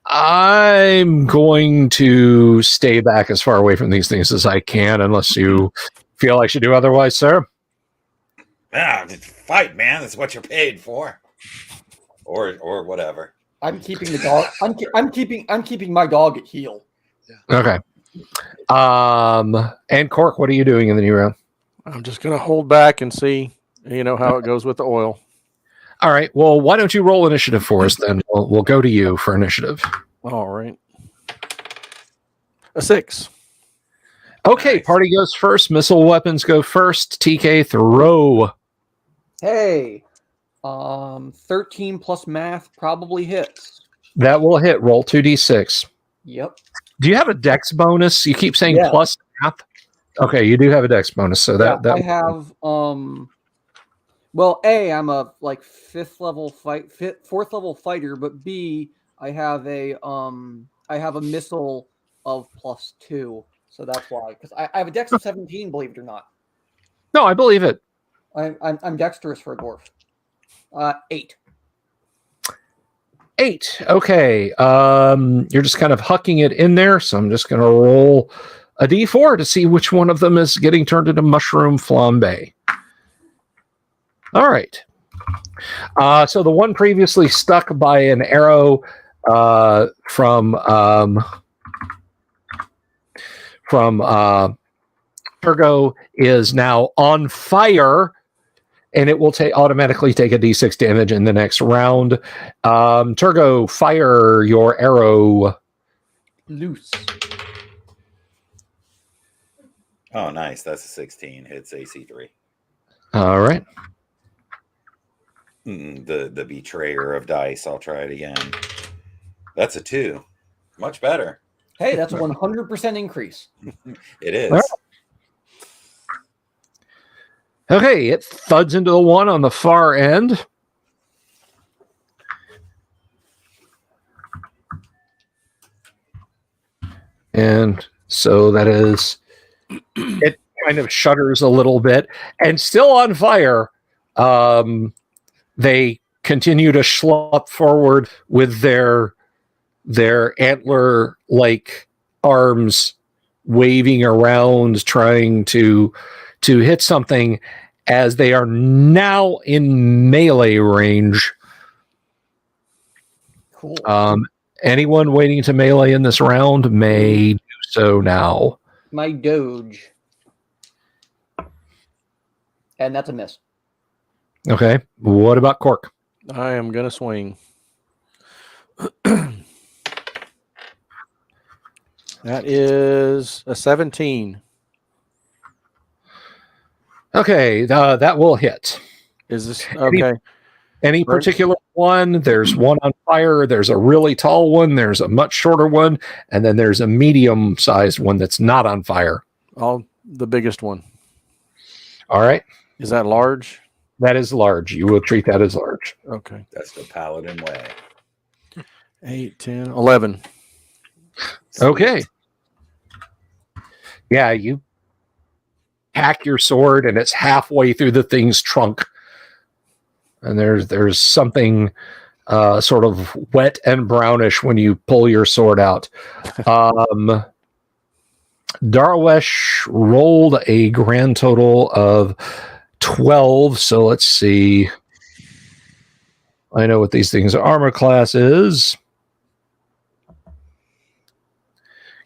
I'm going to stay back as far away from these things as I can, unless you feel I should do otherwise, sir. Fight, man. That's what you're paid for, or whatever. I'm keeping the dog. I'm keeping my dog at heel. Yeah. Okay. And Cork, what are you doing in the new round? I'm just going to hold back and see, how it goes with the oil. All right. Well, why don't you roll initiative for us then? We'll go to you for initiative. All right. A 6. Okay. Nice. Party goes first. Missile weapons go first. TK, throw. Hey, 13 plus math probably hits. That will hit. Roll 2d6. Yep. Do you have a dex bonus? You keep saying Yeah. plus math. Okay, you do have a dex bonus. So that I have well, A, I'm a fourth level fighter, but B, I have a missile of +2. So that's why, because I have a dex of 17, believe it or not. No, I believe it. I'm dexterous for a dwarf. 8. 8. Okay. You're just kind of hucking it in there. So I'm just going to roll a d4 to see which one of them is getting turned into mushroom flambe. All right. So the one previously stuck by an arrow from Turgo is now on fire, and it will automatically take a d6 damage in the next round. Turgo, fire your arrow. Loose. Oh, nice. That's a 16. Hits AC3. All right. The betrayer of dice. I'll try it again. That's a 2. Much better. Hey, that's a 100% increase. It is. All right. Okay, it thuds into the one on the far end. And so that is, it kind of shudders a little bit. And still on fire, they continue to schlup forward with their antler-like arms waving around, trying to hit something, as they are now in melee range. Cool. Anyone waiting to melee in this round may do so now. My doge. And that's a miss. Okay. What about Cork? I am going to swing. That is a 17. Okay, that will hit. Is this okay? Any particular one? There's one on fire. There's a really tall one. There's a much shorter one. And then there's a medium-sized one that's not on fire. The biggest one. All right. Is that large? That is large. You will treat that as large. Okay. That's the paladin way. 8, 10, 11. Sweet. Okay. Yeah, you hack your sword, and it's halfway through the thing's trunk. And there's something sort of wet and brownish when you pull your sword out. Darwesh rolled a grand total of 12. So let's see. I know what these things' armor class is.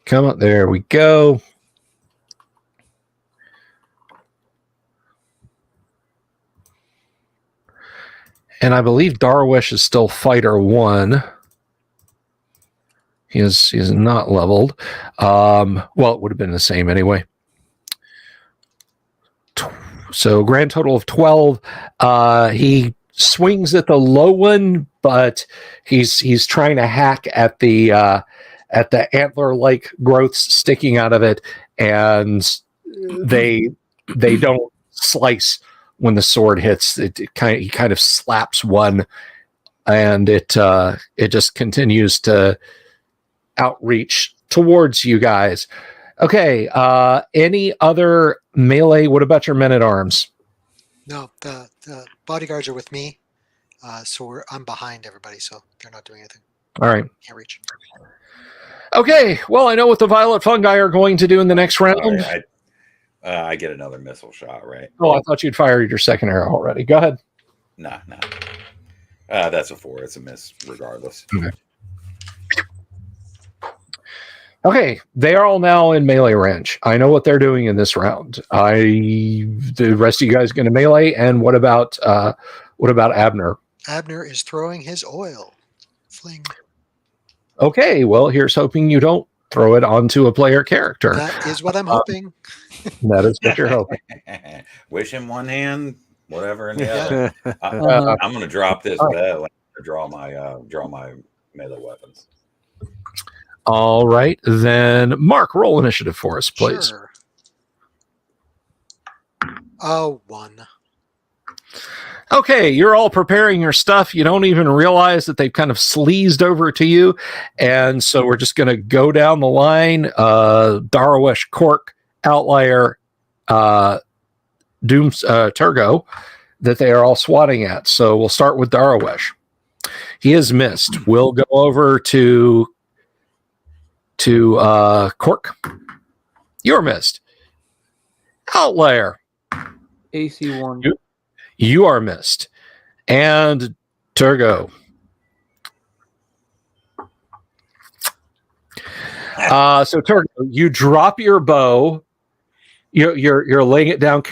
Come up. There we go. And I believe Darwish is still fighter 1. He is not leveled. Well, it would have been the same anyway. So grand total of 12. He swings at the low one, but he's trying to hack at the antler-like growths sticking out of it, and they don't slice when the sword hits. He kind of slaps one, and it just continues to outreach towards you guys. Okay, any other melee? What about your men-at-arms? No, the bodyguards are with me, so I'm behind everybody, so they're not doing anything. All right. Can't reach. Okay, well, I know what the violet fungi are going to do in the next round. I get another missile shot, right? Oh, I thought you'd fired your second arrow already. Go ahead. Nah. That's a 4. It's a miss regardless. Okay, they are all now in melee range. I know what they're doing in this round. The rest of you guys going to melee, and what about Abner? Abner is throwing his oil. Fling. Okay, well, here's hoping you don't throw it onto a player character. That is what I'm hoping. That is what you're hoping. Wish in one hand, whatever in the other. I'm going to drop this bow and draw my melee weapons. All right, then Mark, roll initiative for us, please. Sure. Oh, 1. Okay, you're all preparing your stuff. You don't even realize that they've kind of sleazed over to you. And so we're just going to go down the line. Darwish, Cork, Outlier, Turgo, that they are all swatting at. So we'll start with Darwish. He is missed. We'll go over to Cork. You're missed. Outlier. AC 1. You are missed. And Turgo. So Turgo, you drop your bow. You're laying it down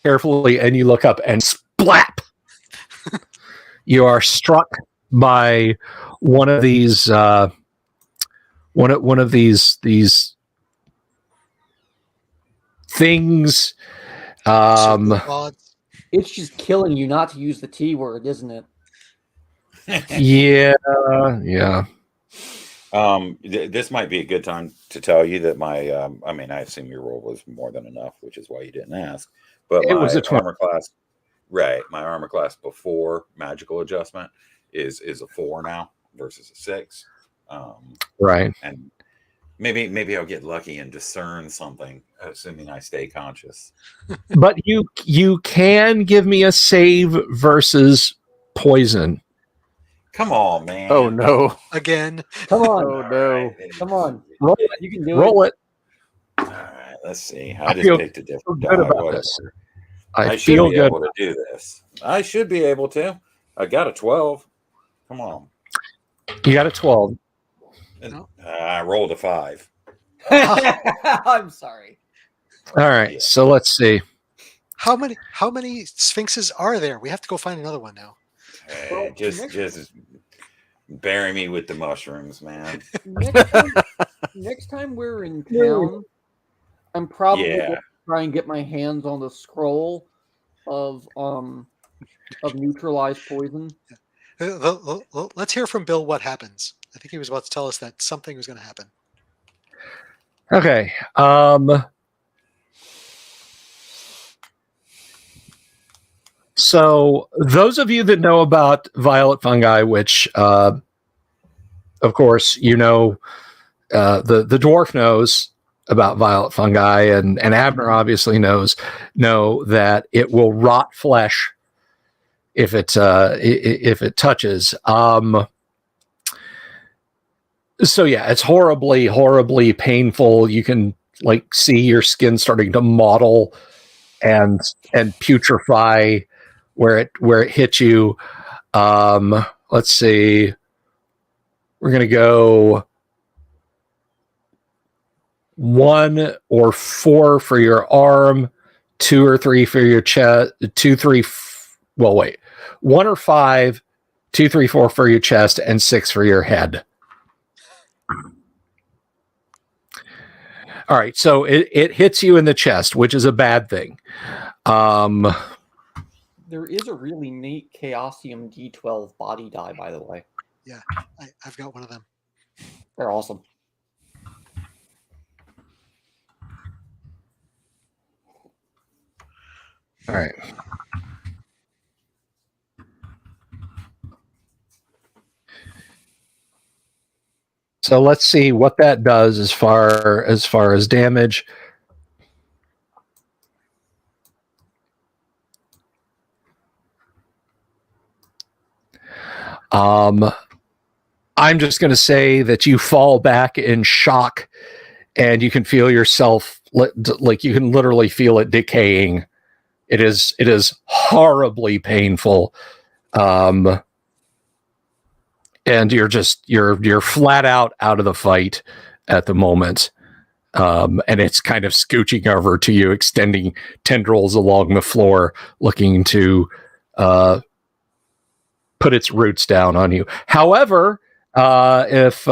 carefully, and you look up, and splap! You are struck by one of these one of these things. It's just killing you not to use the T word, isn't it? Yeah. This might be a good time to tell you that my I assume your roll was more than enough, which is why you didn't ask. But it was a armor class, right? My armor class before magical adjustment is a 4 now versus a 6. Right. And maybe I'll get lucky and discern something, assuming I stay conscious. But you can give me a save versus poison. Come on, man. Oh no. Again. Come on. Oh no. Right. Come on. Roll it. You can do Roll it. All right, let's see. I I just feel picked a different so die. good about Whatever. this. I I should feel be good. able to do this. I should be able to. I got a 12. Come on. You got a 12. And, I rolled a 5. I'm sorry. All right. Yeah. So let's see. How many sphinxes are there? We have to go find another one now. Well, Just bury me with the mushrooms, man. Next time we're in town, I'm probably Yeah. going to try and get my hands on the scroll of neutralized poison. Let's hear from Bill what happens. I think he was about to tell us that something was going to happen. Okay. So those of you that know about violet fungi, which, of course, you know, the dwarf knows about violet fungi, and Abner obviously know that it will rot flesh if it touches. So yeah, it's horribly, horribly painful. You can like see your skin starting to mottle and putrefy where it hits you. Let's see. We're gonna go 1 or 4 for your arm, 2 or 3 for your chest, 2, 3. Well, wait. 1 or 5, 2, 3, 4 for your chest, and 6 for your head. All right, so it hits you in the chest, which is a bad thing. There is a really neat Chaosium D12 body die, by the way. Yeah, I've got one of them. They're awesome. All right. So let's see what that does as far as damage. I'm just going to say that you fall back in shock, and you can feel yourself like you can literally feel it decaying. It is horribly painful, and you're flat out of the fight at the moment, and it's kind of scooching over to you, extending tendrils along the floor, looking to put its roots down on you. However, if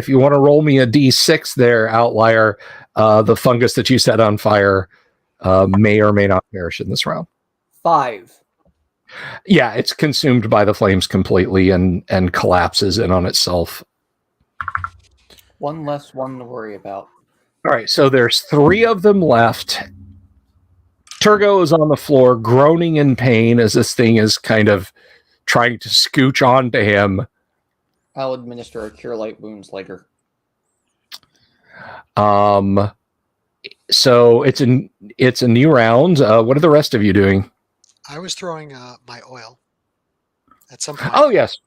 you want to roll me a D6 there, Outlier, the fungus that you set on fire may or may not perish in this round. 5. Yeah, it's consumed by the flames completely and collapses in on itself. One less one to worry about. All right, so there's 3 of them left. Turgo is on the floor, groaning in pain as this thing is kind of trying to scooch onto him. I'll administer a Cure Light Wounds later. So it's a new round. What are the rest of you doing? I was throwing my oil at some point. Oh yes,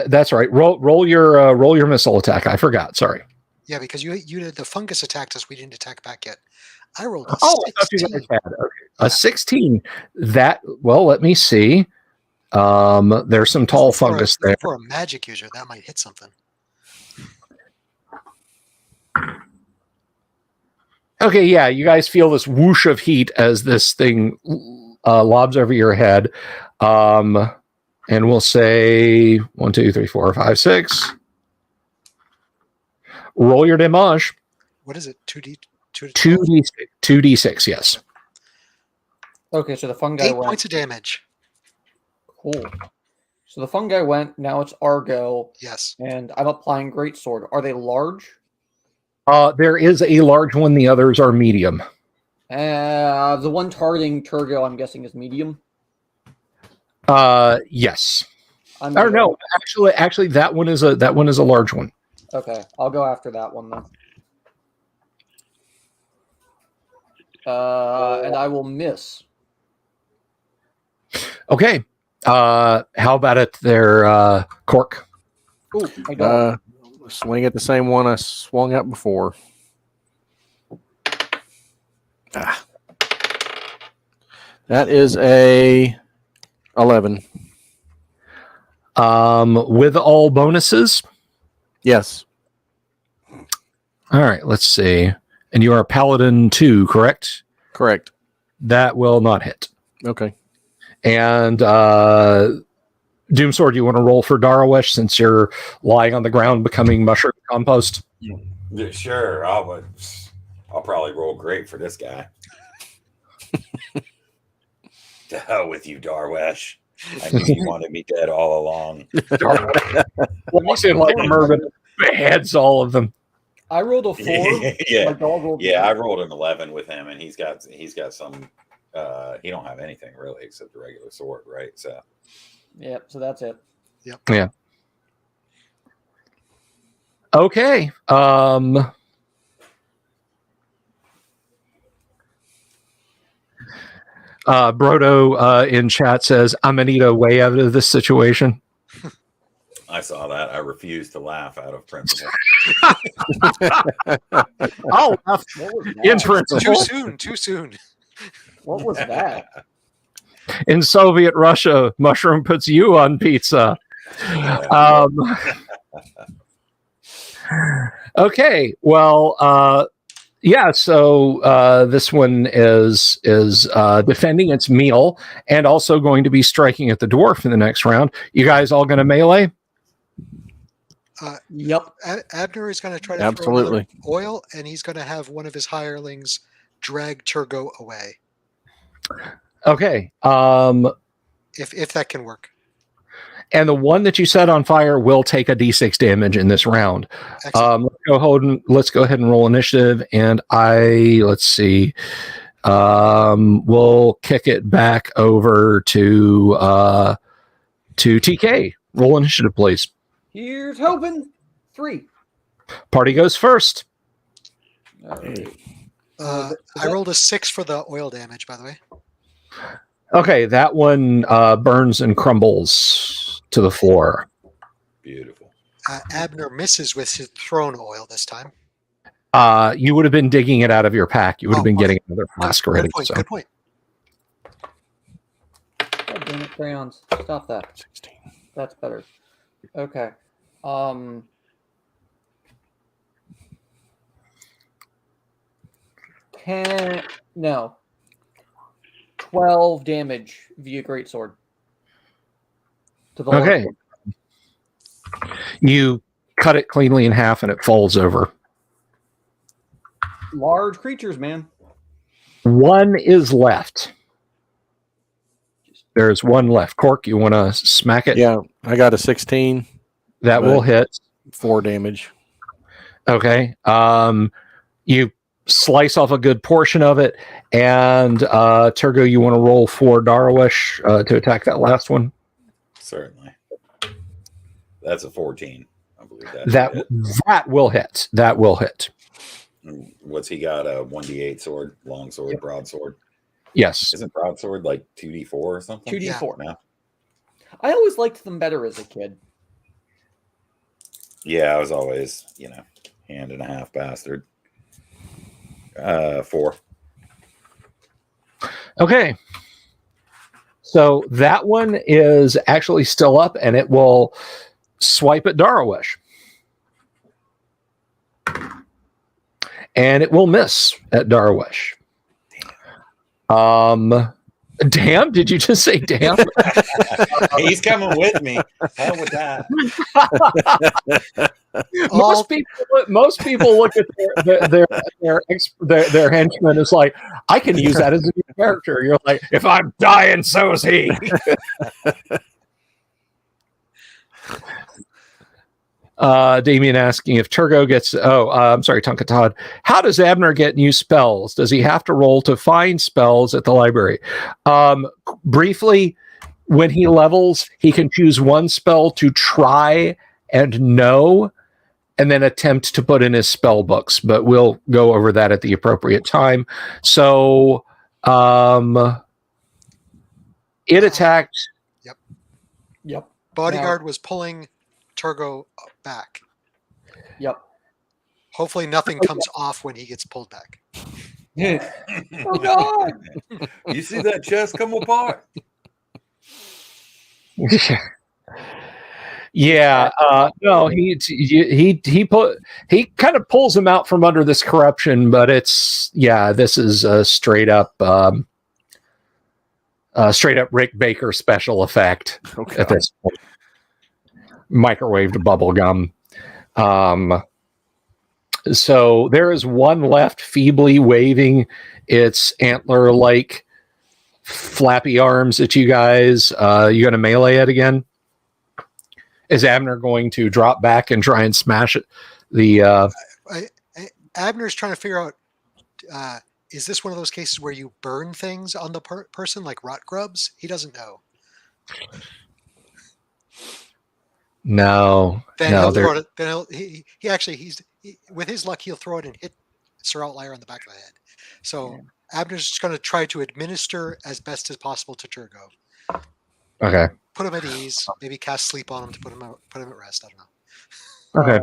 that's right. Roll your missile attack. I forgot. Sorry. Yeah, because you did the fungus attacked us. We didn't attack back yet. I rolled a I thought you 16. guys had a 16. That let me see. There's some tall fungus there. For a magic user, that might hit something. Okay, yeah, you guys feel this whoosh of heat as this thing lobs over your head. And we'll say 1, 2, 3, 4, 5, 6. Roll your damage. What is it? 2D? 2d6, yes. Okay, so the fungi 8 went. points of damage. Cool. So the fungi went. Now it's Argo. Yes. And I'm applying Greatsword. Are they large? There is a large one. The others are medium. The one targeting Turgo, I'm guessing, is medium. Yes. I'm Or no, actually, that one is a large one. Okay, I'll go after that one then. And I will miss. Okay. How about it there, Cork? Ooh, I don't. Swing at the same one I swung at before. That is a 11. With all bonuses? Yes. All right, let's see. And you are Paladin 2, correct? Correct. That will not hit. Okay. And Doomsword, you want to roll for Darawesh since you're lying on the ground becoming mushroom compost? Yeah, sure. I'll probably roll great for this guy. To hell with you, Darwesh. I knew you wanted me dead all along. Walks in like Mervin, beheads all of them. I rolled a 4. Yeah, My dog rolled I rolled an 11 with him, and he's got some. He don't have anything really except the regular sword, right? So. Yep. So that's it. Yep. Yeah. Okay. Brodo in chat says, I'm gonna need a way out of this situation. I saw that. I refused to laugh out of principle. I'll laugh in principle. Too soon. What was that? In Soviet Russia, mushroom puts you on pizza. Okay, well, Yeah, so this one is defending its meal and also going to be striking at the dwarf in the next round. You guys all going to melee? Yep. Abner is going to try to throw Absolutely. another oil, and he's going to have one of his hirelings drag Turgo away. Okay. If that can work. And the one that you set on fire will take a d6 damage in this round. Excellent. Let's go ahead and roll initiative. And let's see. We'll kick it back over to TK. Roll initiative, please. Here's hoping. 3. Party goes first. I rolled a 6 for the oil damage, by the way. Okay, that one burns and crumbles to the floor. Beautiful. Abner misses with his thrown oil this time. You would have been digging it out of your pack. You would have been getting another flask already. Good point. So. Good point. God damn it, crayons. Stop that. 16. That's better. Okay. 12 damage via greatsword. To the Okay. large You cut it cleanly in half and it falls over. one. Large creatures, man. One is left. There's one left. Cork, you want to smack it? Yeah, I got a 16, That will hit. 4 damage. Okay. You slice off a good portion of it. And Turgo, you want to roll for Darwish to attack that last one? Certainly. That's a 14. I believe That will hit. That will hit. And what's he got? A 1d8 sword, long sword, broadsword. Yes. Isn't broadsword like 2d4 or something? 2d4. No. I always liked them better as a kid. Yeah, I was always, hand and a half bastard. 4. Okay. So that one is actually still up and it will swipe at Darwish. And it will miss at Darwish. Damn, did you just say damn? He's coming with me. Hell with that. most people look at their henchman as like, I can use that as a new character. You're like, if I'm dying, so is he. Damien asking if Turgo gets. I'm sorry, Tonka Todd. How does Abner get new spells? Does he have to roll to find spells at the library? Briefly, when he levels, he can choose one spell to try and know, and then attempt to put in his spell books. But we'll go over that at the appropriate time. So, it attacked. Yep. Bodyguard was pulling Turgo back. Yep. Hopefully nothing comes off when he gets pulled back. Oh God! You see that chest come apart? Yeah, no, he kind of pulls him out from under this corruption, but this is a straight up Rick Baker special effect at this point. Microwaved bubble gum. So there is one left, feebly waving its antler-like flappy arms at you guys. You going to melee it again? Is Abner going to drop back and try and smash it? Abner's trying to figure out, is this one of those cases where you burn things on the person like rot grubs? He doesn't know. No. Then he'll throw it. Then he's with his luck, he'll throw it and hit Sir Outlier on the back of the head. So Abner's just going to try to administer as best as possible to Turgo. Okay. Put him at ease. Maybe cast sleep on him to put him at rest. I don't know. Okay.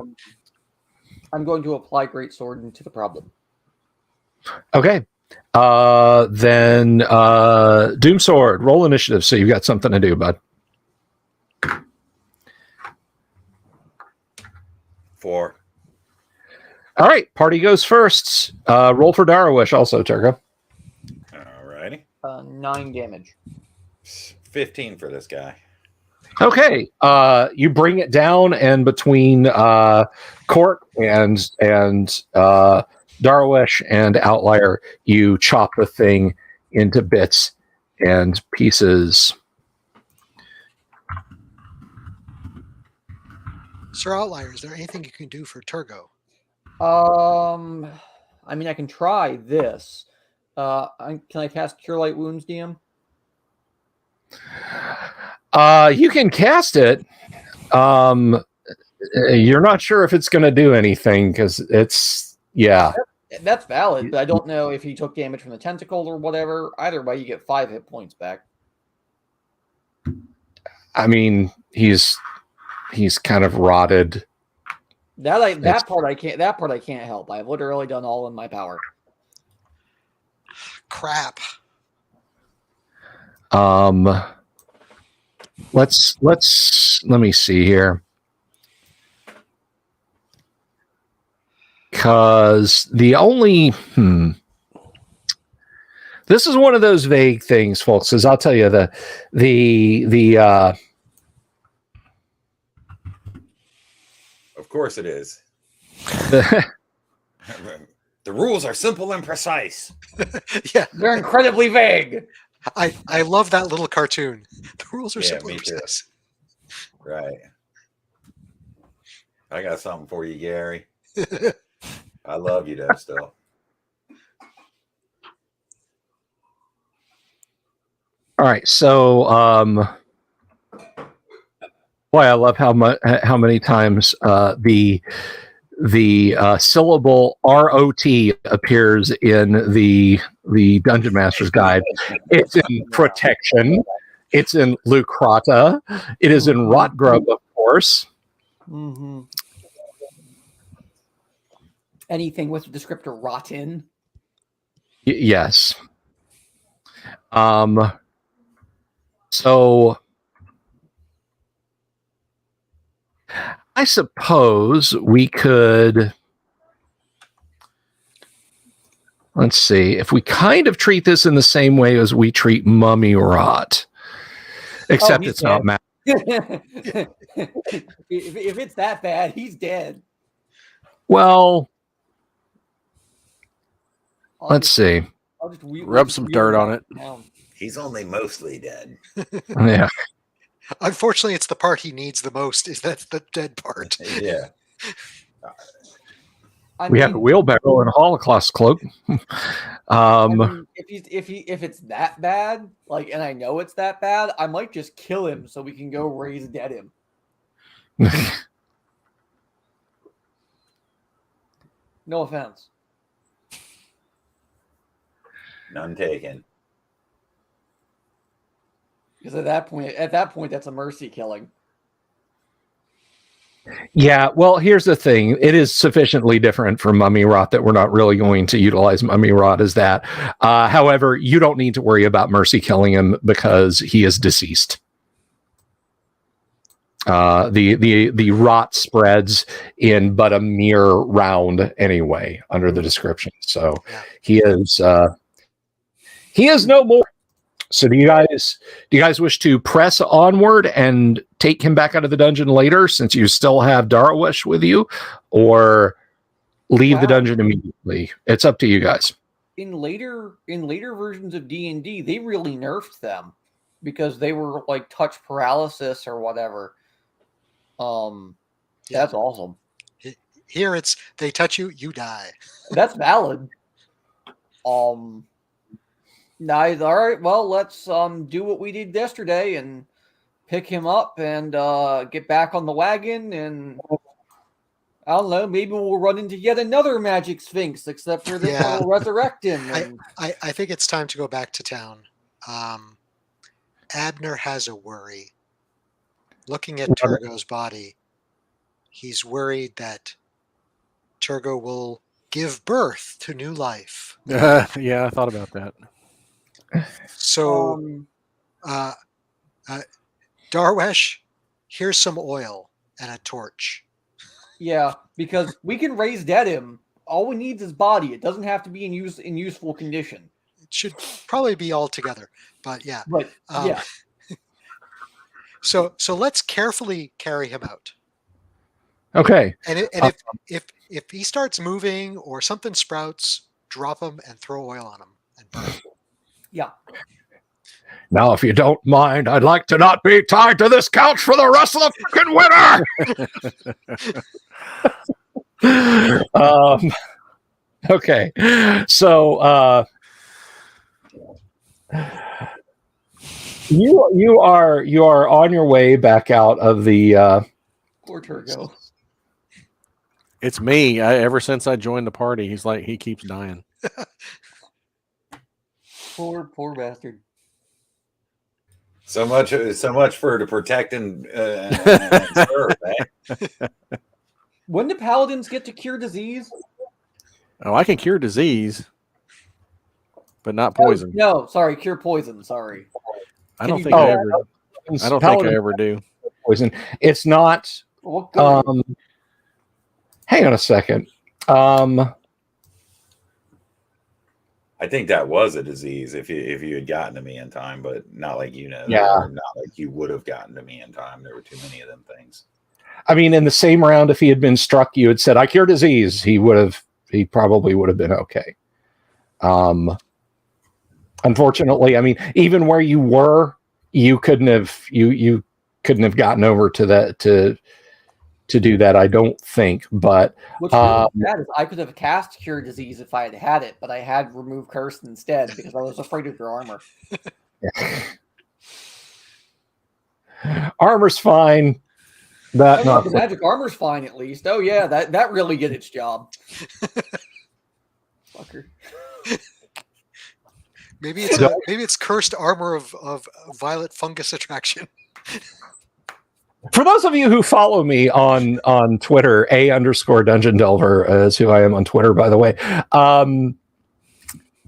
I'm going to apply Greatsword into the problem. Okay. Then Doomsword, roll initiative. So you've got something to do, bud. 4. All right, party goes first. Roll for Darwish also, Turgo. All righty. 9 damage. 15 for this guy. Okay, you bring it down, and between Court and Darwish and Outlier, you chop the thing into bits and pieces. Sir Outlier, is there anything you can do for Turgo? I mean, I can try this. Can I cast Cure Light Wounds, DM? You can cast it. You're not sure if it's going to do anything because it's That's valid, but I don't know if he took damage from the tentacle or whatever. Either way, you get 5 hit points back. I mean, he's kind of rotted. That part I can't help. I've literally done all in my power. Crap. Let me see here. Because the only this is one of those vague things, folks. As I'll tell you, the Of course it is. the The rules are simple and precise. Yeah, They're incredibly vague. I love that little cartoon. The rules are Yeah, simple me and too. precise. Right. I got something for you, Gary. I love you though still. All right, so boy, I love how many times the syllable ROT appears in the Dungeon Master's Guide. It's in protection. It's in Lucrata. It is in Rotgrub, of course. Mm-hmm. Anything with the descriptor rotten. Yes. So I suppose we could, let's see, if we kind of treat this in the same way as we treat mummy rot, except he's it's not dead. magic. if it's that bad, he's dead. Well, I'll let's see. Rub some dirt on it. He's only mostly dead. Yeah. Unfortunately, it's the part he needs the most. Is that's the dead part. Yeah. We have a wheelbarrow and a Holocaust cloak. I mean, if it's that bad, like, and I know it's that bad, I might just kill him so we can go raise dead him. No offense. None taken. Because at that point, that's a mercy killing. Yeah, well, here's the thing. It is sufficiently different from mummy rot that we're not really going to utilize mummy rot as that. However, you don't need to worry about mercy killing him because he is deceased. The rot spreads in but a mere round anyway under the description. So he is no more. So do you guys wish to press onward and take him back out of the dungeon later since you still have Darwish with you, or leave the dungeon immediately? It's up to you guys. In later versions of D&D, they really nerfed them because they were like touch paralysis or whatever. That's awesome. Here it's they touch you, you die. That's valid. Nice. All right. Well, let's do what we did yesterday and pick him up and get back on the wagon. And I don't know. Maybe we'll run into yet another magic sphinx, except for this one will resurrect him. And... I think it's time to go back to town. Abner has a worry. Looking at Turgo's body, he's worried that Turgo will give birth to new life. Yeah, I thought about that. So, Darwesh, here's some oil and a torch. Yeah, because we can raise dead him, all we need is body. It doesn't have to be in useful condition. It should probably be all together, but yeah. But yeah. So let's carefully carry him out. Okay. And if he starts moving or something sprouts, drop him and throw oil on him and burn him. Yeah. Now, if you don't mind, I'd like to not be tied to this couch for the rest of the freaking winter. Okay. So you are on your way back out of the Poor Turgo. It's me. Ever since I joined the party, he keeps dying. Poor bastard. So much for to protect and serve, eh? When do paladins get to cure disease? Oh, I can cure disease, but not poison. No, sorry, cure poison. Sorry. I don't think I ever do. Poison. It's not. Hang on a second. I think that was a disease if you had gotten to me in time, but not like Yeah. not like you would have gotten to me in time. There were too many of them things. I mean, in the same round, if he had been struck, you had said, "I cure disease." He probably would have been okay. Unfortunately, I mean, even where you were, you couldn't have gotten over to that to do that. I don't think, but what's really bad is I could have cast cure disease if I had had it, but I had remove curse instead because I was afraid of your armor. Armor's fine. The magic armor's fine at least. Oh yeah, that really did its job. Fucker. Maybe it's cursed armor of violet fungus attraction. For those of you who follow me on Twitter, _Dungeon Delver is who I am on Twitter, by the way.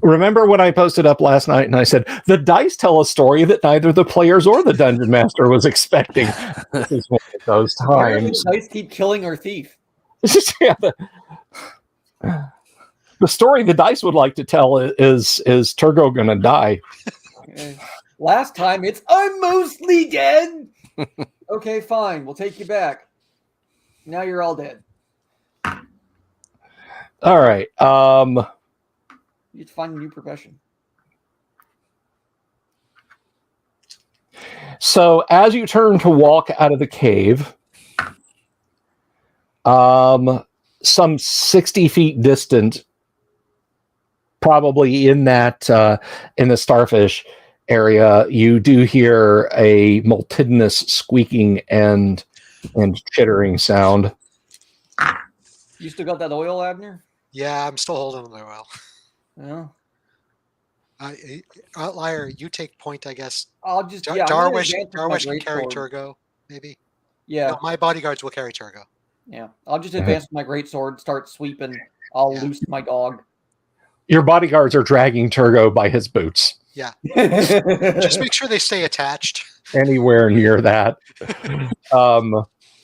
Remember when I posted up last night and I said, the dice tell a story that neither the players or the dungeon master was expecting. This is one of those times. The dice keep killing our thief. Yeah, the story the dice would like to tell is Turgo gonna die? Last time it's I'm mostly dead. Okay, fine. We'll take you back. Now you're all dead. All right. You have to find a new profession. So as you turn to walk out of the cave, some 60 feet distant, probably in the starfish area, you do hear a multitudinous squeaking and chittering sound. You still got that oil, Abner? Yeah, I'm still holding on the oil. Yeah. Outlier, you take point, I guess. I'll just Darwish can carry Turgo, maybe. Yeah. No, my bodyguards will carry Turgo. Yeah. I'll just advance my greatsword, start sweeping. I'll loose my dog. Your bodyguards are dragging Turgo by his boots. Yeah. Just make sure they stay attached. Anywhere near that.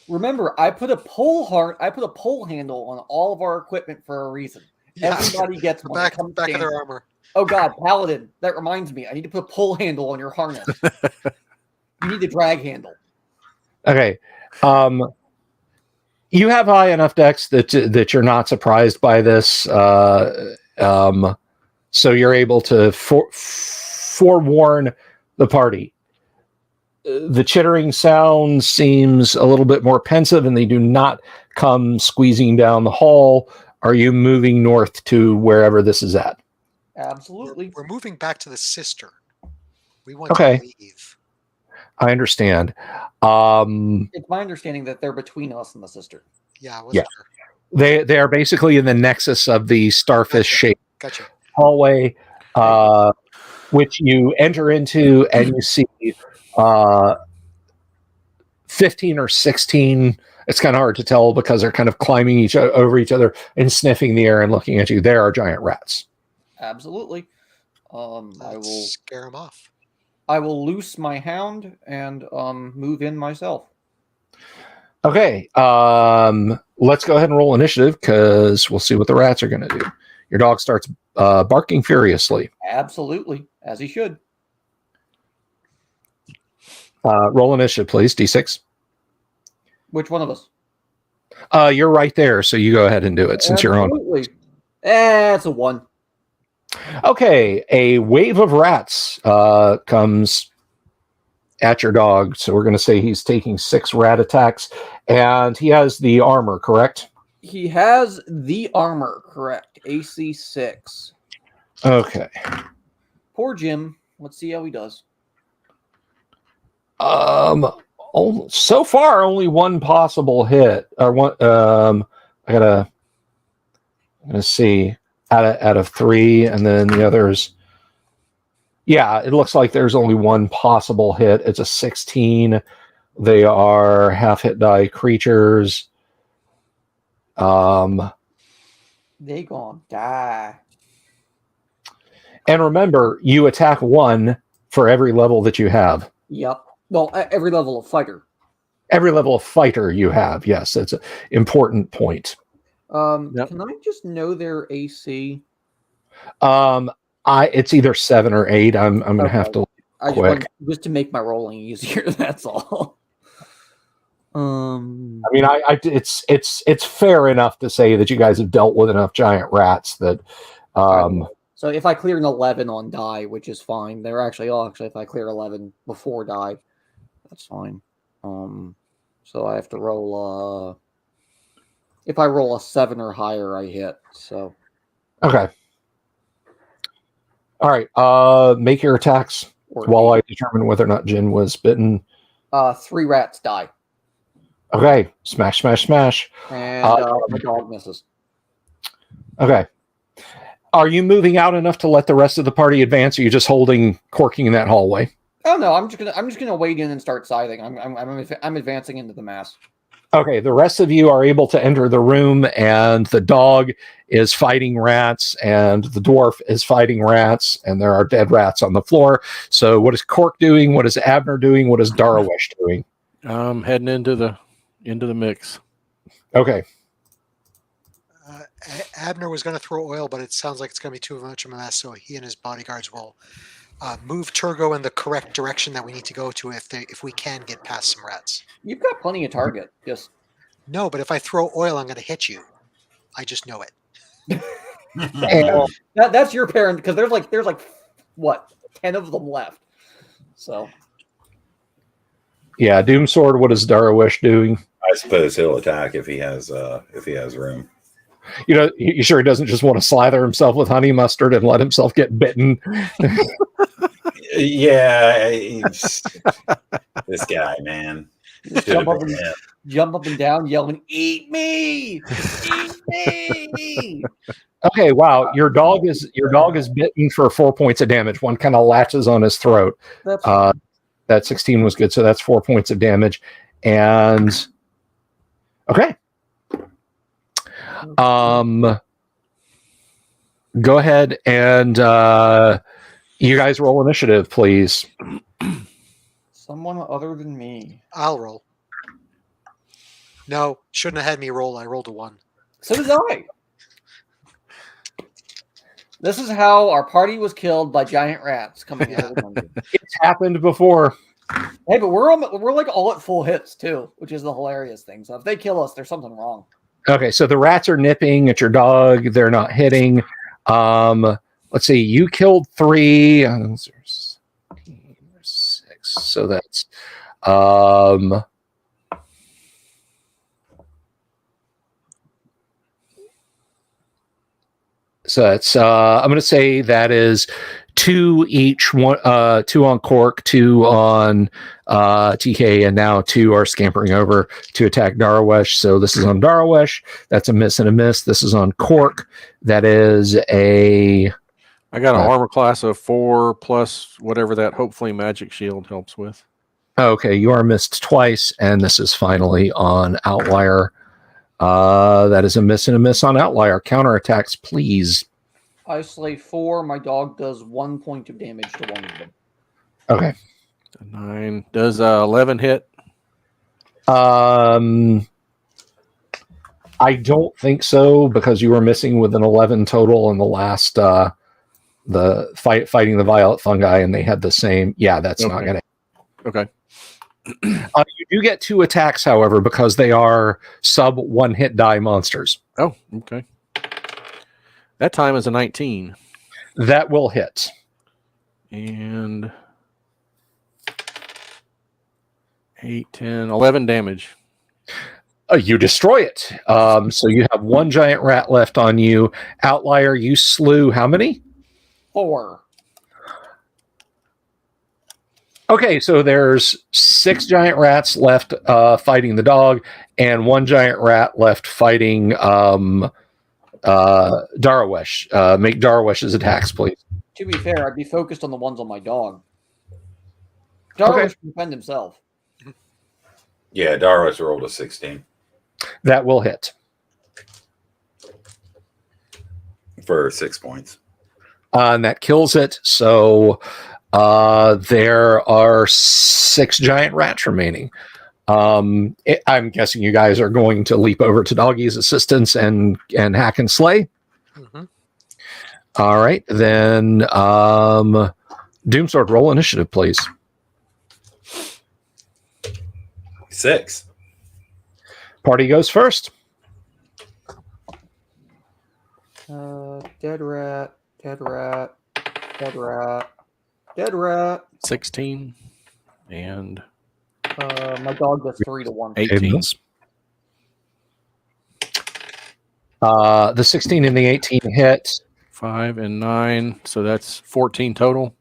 Remember, I put a pole handle on all of our equipment for a reason. Yeah. Everybody gets the one. back of their armor. Oh God, Paladin! That reminds me. I need to put a pole handle on your harness. You need the drag handle. Okay. You have high enough dex that you're not surprised by this. So you're able to forewarn the party. The chittering sound seems a little bit more pensive, and they do not come squeezing down the hall. Are you moving north to wherever this is at? Absolutely. We're moving back to the cistern. We want to leave. I understand. It's my understanding that they're between us and the cistern. Yeah, I wasn't sure. They are basically in the nexus of the starfish shaped hallway, which you enter into, and you see 15 or 16. It's kind of hard to tell because they're kind of climbing over each other and sniffing the air and looking at you. There are giant rats. Absolutely. I will scare them off. I will loose my hound and move in myself. Okay. Let's go ahead and roll initiative because we'll see what the rats are going to do. Your dog starts barking furiously. Absolutely, as he should. Roll initiative, please. D6. Which one of us? You're right there, so you go ahead and do it since you're on. Absolutely. It's a 1. Okay, a wave of rats comes at your dog. So we're going to say he's taking 6 rat attacks, and he has the armor, correct? He has the armor, correct. AC 6. Okay. Poor Jim. Let's see how he does. So far only one possible hit, or one. I'm gonna see out of 3, and then the others. Yeah, it looks like there's only one possible hit. It's a 16. They are half hit die creatures. They gonna die. And remember, you attack 1 for every level that you have. Yep. Well, every level of fighter. Every level of fighter you have. Yes, that's an important point. Yep. Can I just know their AC? It's either 7 or 8. I'm gonna have to quick. Just to make my rolling easier. That's all. I mean, it's fair enough to say that you guys have dealt with enough giant rats that. So if I clear an 11 on die, which is fine, they're actually if I clear 11 before die, that's fine. So I have to roll. If I roll a 7 or higher, I hit. So. Okay. All right. Make your attacks while I determine whether or not Jin was bitten. 3 rats die. Okay. Smash, smash, smash. And the dog misses. Okay. Are you moving out enough to let the rest of the party advance? Or are you just corking in that hallway? Oh no, I'm just gonna wade in and start scything. I'm advancing into the mass. Okay, the rest of you are able to enter the room, and the dog is fighting rats, and the dwarf is fighting rats, and there are dead rats on the floor. So, what is Cork doing? What is Abner doing? What is Darawish doing? Heading into the mix. Okay. Abner was going to throw oil, but it sounds like it's going to be too much of a mess. So he and his bodyguards will move Turgo in the correct direction that we need to go to if we can get past some rats. You've got plenty of target. Just no, but if I throw oil, I'm going to hit you. I just know it. That's your parent because there's like what 10 of them left. So yeah, Doomsword. What is Darawish doing? I suppose he'll attack if he has room. You know, you sure he doesn't just want to slather himself with honey mustard and let himself get bitten? Yeah, this guy, man. Jump up and down, yelling, "Eat me! Eat me!" Okay, wow. Your dog is bitten for 4 points of damage. One kind of latches on his throat. That 16 was good, so that's 4 points of damage. And okay. Go ahead and you guys roll initiative, please. Someone other than me. I'll roll. No, shouldn't have had me roll. I rolled a 1. So did I. This is how our party was killed by giant rats coming out of the dungeon. It's happened before. Hey, but we're like all at full hits too, which is the hilarious thing. So if they kill us, there's something wrong. Okay, so the rats are nipping at your dog. They're not hitting. Let's see. You killed 3. 6. So that's I'm going to say that is 2 each. 2 on Cork, 2 on TK, and now 2 are scampering over to attack Darawish. So this is on Darawish. That's a miss and a miss. This is on Cork. That is a. I got an armor class of 4 plus whatever that hopefully magic shield helps with. Okay, you are missed twice, and this is finally on Outlier. That is a miss and a miss on Outlier. Counterattacks, please. I slay 4. My dog does 1 point of damage to one of them. Okay. 9. Does 11 hit? I don't think so, because you were missing with an 11 total in the last the fighting the violet fungi, and they had the same. Yeah, that's not Okay. going to. Okay. You do get 2 attacks, however, because they are sub 1-hit die monsters. Oh, okay. That time is a 19. That will hit. And 8, 10, 11 damage. You destroy it. So you have 1 giant rat left on you. Outlier, you slew how many? 4. Okay, so there's 6 giant rats left fighting the dog, and 1 giant rat left fighting Darwash. Make Darwash's attacks, please. To be fair, I'd be focused on the ones on my dog. Darwish can defend himself. Yeah, Darwash rolled a 16 That will hit. for 6 points. And that kills it. So there are 6 giant rats remaining. I'm guessing you guys are going to leap over to Doggy's assistance and hack and slay. Mm-hmm. All right, then Doomsword, roll initiative, please. 6. Party goes first. Dead rat, dead rat, dead rat, dead rat. 16 and My dog does 3 to 1. 18. The 16 and the 18 hit. 5 and 9. So that's 14 total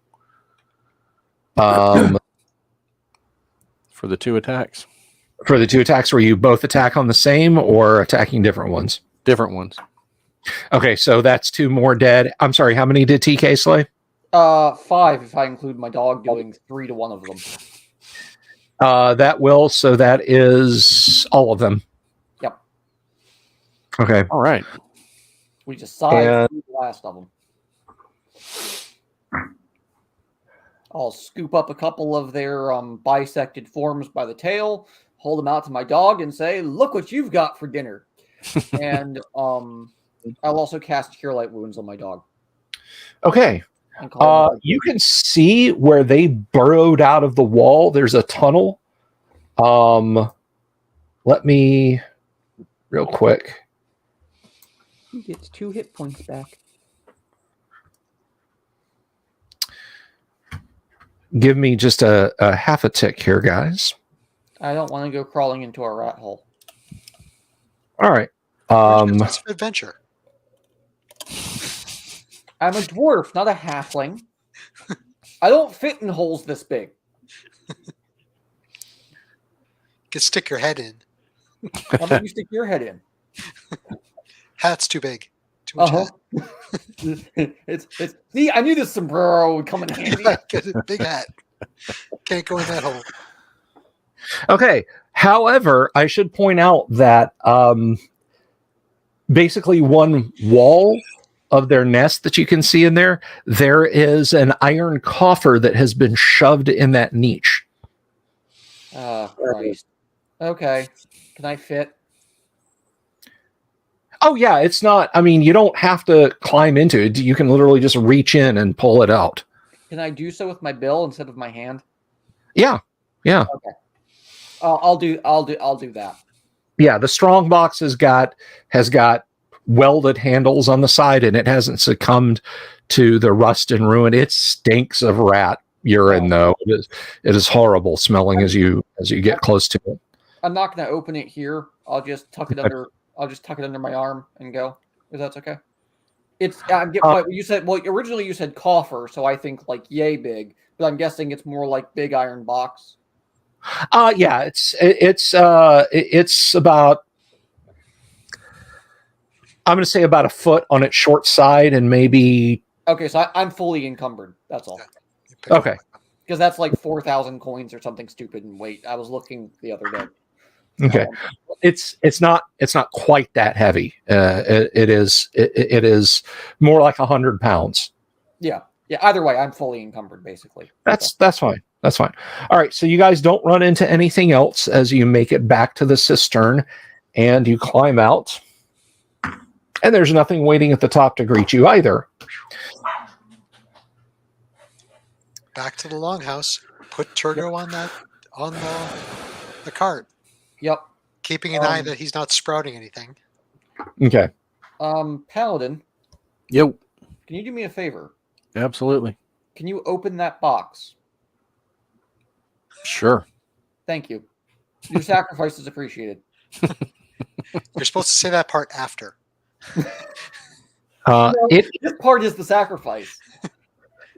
For the 2 attacks. the 2 attacks, were you both attack on the same or attacking different ones? Different ones. Okay, so that's 2 more dead. I'm sorry, how many did TK slay? 5 if I include my dog doing 3 to 1 of them. That will, so that is all of them. Yep. Okay. All right. We just sighed through the last of them. I'll scoop up a couple of their bisected forms by the tail, hold them out to my dog, and say, "Look what you've got for dinner." And I'll also cast Cure Light Wounds on my dog. Okay. And call him You can see where they burrowed out of the wall. There's a tunnel. Let me real quick. He gets 2 hit points back. Give me just a half a tick here, guys. I don't want to go crawling into a rat hole. All right. It's an adventure. I'm a dwarf, not a halfling. I don't fit in holes this big. You can stick your head in. How about you stick your head in? Hat's too big. Too much hat. it's see, I knew this sombrero would come in handy. Get a big hat. Can't go in that hole. Okay. However, I should point out that basically one wall of their nest that you can see in there is an iron coffer that has been shoved in that niche. Oh, Christ. Okay. Can I fit? Oh, yeah. It's not, I mean, you don't have to climb into it. You can literally just reach in and pull it out. Can I do so with my bill instead of my hand? Yeah. Yeah. Okay. I'll do that. Yeah. The strong box has got welded handles on the side, and it hasn't succumbed to the rust and ruin. It stinks of rat urine, though. It is horrible smelling as you get close to it. I'm not going to open it here. I'll just tuck it under. I'll just tuck it under my arm and go. If that's okay. It's you said. Well, originally you said coffer, so I think like yay big, but I'm guessing it's more like big iron box. Yeah, it's about. I'm going to say about a foot on its short side, and maybe. Okay, so I'm fully encumbered. That's all. Okay. Because that's like 4,000 coins or something stupid in weight. I was looking the other day. Okay. It's not quite that heavy. It is more like 100 pounds. Yeah. Either way, I'm fully encumbered basically. That's fine. That's fine. All right, so you guys don't run into anything else as you make it back to the cistern, and you climb out. And there's nothing waiting at the top to greet you either. Back to the longhouse. Put Turgo on the cart. Yep. Keeping an eye that he's not sprouting anything. Okay. Paladin, Yo, can you do me a favor? absolutely. Can you open that box? Sure. Thank you. Your sacrifice is appreciated. You're supposed to say that part after. This part is the sacrifice.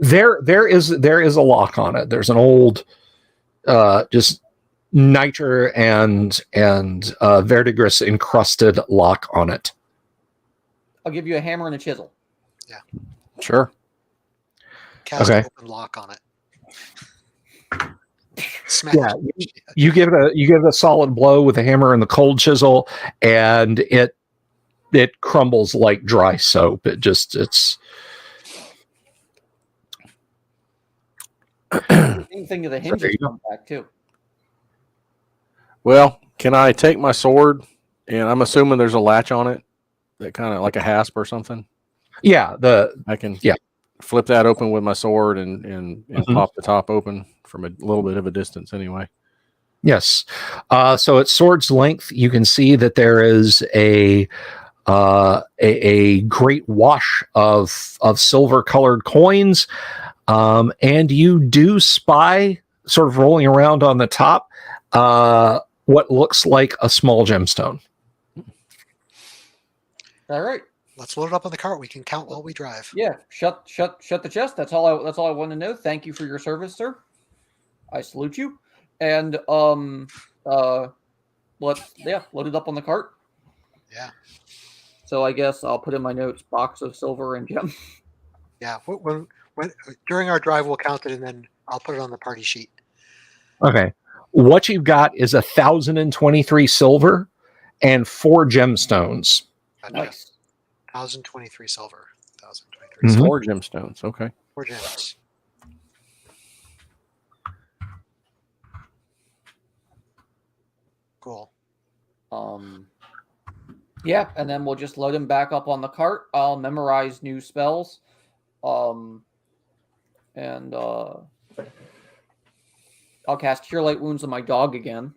There is a lock on it. There's an old, just niter and verdigris encrusted lock on it. I'll give you a hammer and a chisel. Yeah. Sure. Cast Okay. an open lock on it. Smash. Yeah, you give it a solid blow with a hammer and the cold chisel, and it crumbles like dry soap. It's Same thing to the hinges There you go. come back too. Well, can I take my sword? And I'm assuming there's a latch on it, that kind of like a hasp or something. yeah. I can Yeah. flip that open with my sword and Mhm. pop the top open from a little bit of a distance anyway. Yes. So at sword's length, you can see that there is a great wash of silver colored coins, and you do spy, sort of rolling around on the top, what looks like a small gemstone. All right. Let's load it up on the cart. We can count while we drive. Yeah. Shut the chest. That's all I want to know. Thank you for your service, sir. I salute you. And let's load it up on the cart. Yeah. So I guess I'll put in my notes box of silver and gem. Yeah. When during our drive, we'll count it, and then I'll put it on the party sheet. Okay. What you've got is 1,023 silver and 4 gemstones. Gotcha. Nice. 1,023 silver. 1,023 Mhm. silver. 4 gemstones. Okay. 4 gems. Cool. Yeah, and then we'll just load him back up on the cart. I'll memorize new spells. And I'll cast Cure Light Wounds on my dog again.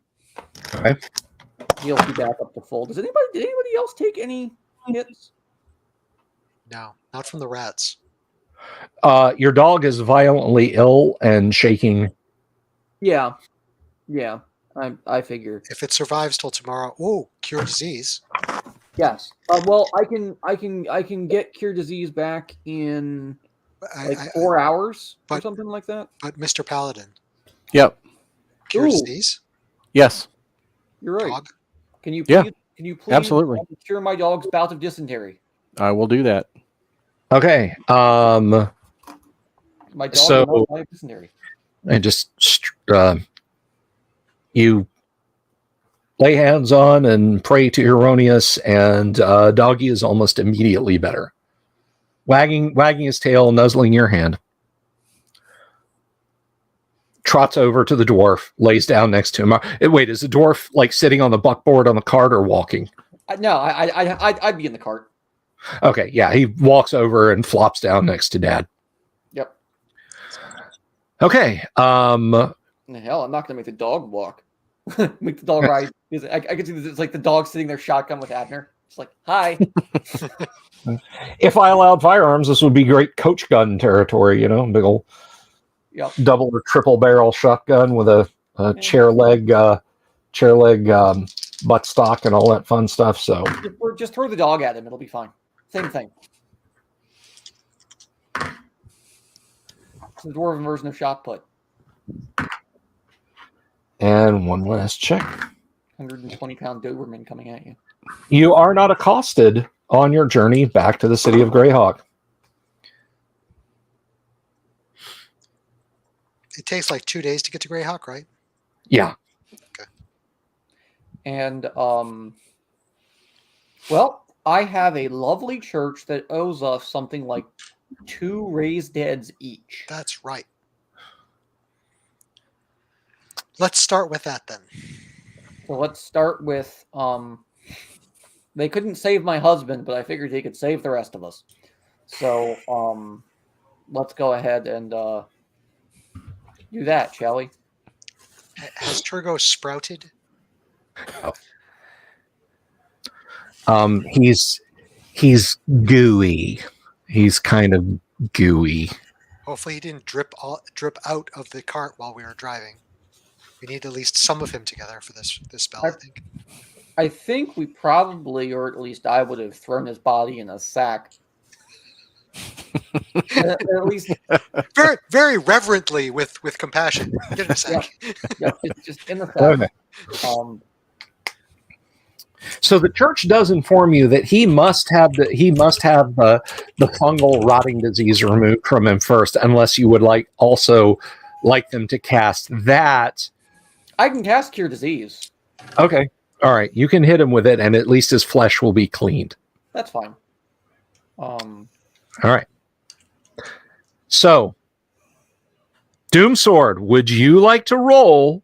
Okay. He'll be back up to full. Did anybody else take any hits? No, not from the rats. Your dog is violently ill and shaking. Yeah. I figured. If it survives till tomorrow, cure disease. Yes. Well, I can get Cure Disease back in like 4 hours or but- something like that. But Mr. Paladin, Yep. cure Ooh. disease. Yes. You're right. Dog. Can you Yeah. please Absolutely. cure my dog's bout of dysentery? I will do that. Okay. My dog So- will die of dysentery. And just you lay hands on and pray to Erroneous, and Doggy is almost immediately better. Wagging his tail, nuzzling your hand. Trots over to the dwarf, lays down next to him. Wait, is the dwarf like sitting on the buckboard on the cart or walking? No, I'd be in the cart. Okay, yeah, he walks over and flops down next to Dad. Yep. Okay, Hell, I'm not gonna make the dog walk. Make the dog ride. I can see this. It's like the dog sitting there shotgun with Abner. It's like, hi. if I allowed firearms, this would be great coach gun territory. Big old Yep. double or triple barrel shotgun with a chair leg buttstock and all that fun stuff. So Just throw the dog at him. It'll be fine. Same thing. It's the dwarven version of shot put. and one last check. 120-pound Doberman coming at you. You are not accosted on your journey back to the city of Greyhawk. It takes like 2 days to get to Greyhawk, right? Yeah. And well, I have a lovely church that owes us something like 2 raised deads each. That's right. Let's start with that then. So let's start with they couldn't save my husband, but I figured they could save the rest of us. So let's go ahead and do that, shall we? Has Turgo sprouted? He's gooey. He's kind of gooey. Hopefully he didn't drip out of the cart while we were driving. We need at least some of him together for this spell, I think. I think we probably, or at least I would have thrown his body in a sack. At least very, very reverently with compassion. Get in a sack. Yeah, just in the sack. Okay. So the church does inform you that he must have the fungal rotting disease removed from him first, unless you would like them to cast that. I can cast Cure Disease. Okay. All right. You can hit him with it, and at least his flesh will be cleaned. That's fine. All right. So, Doomsword, would you like to roll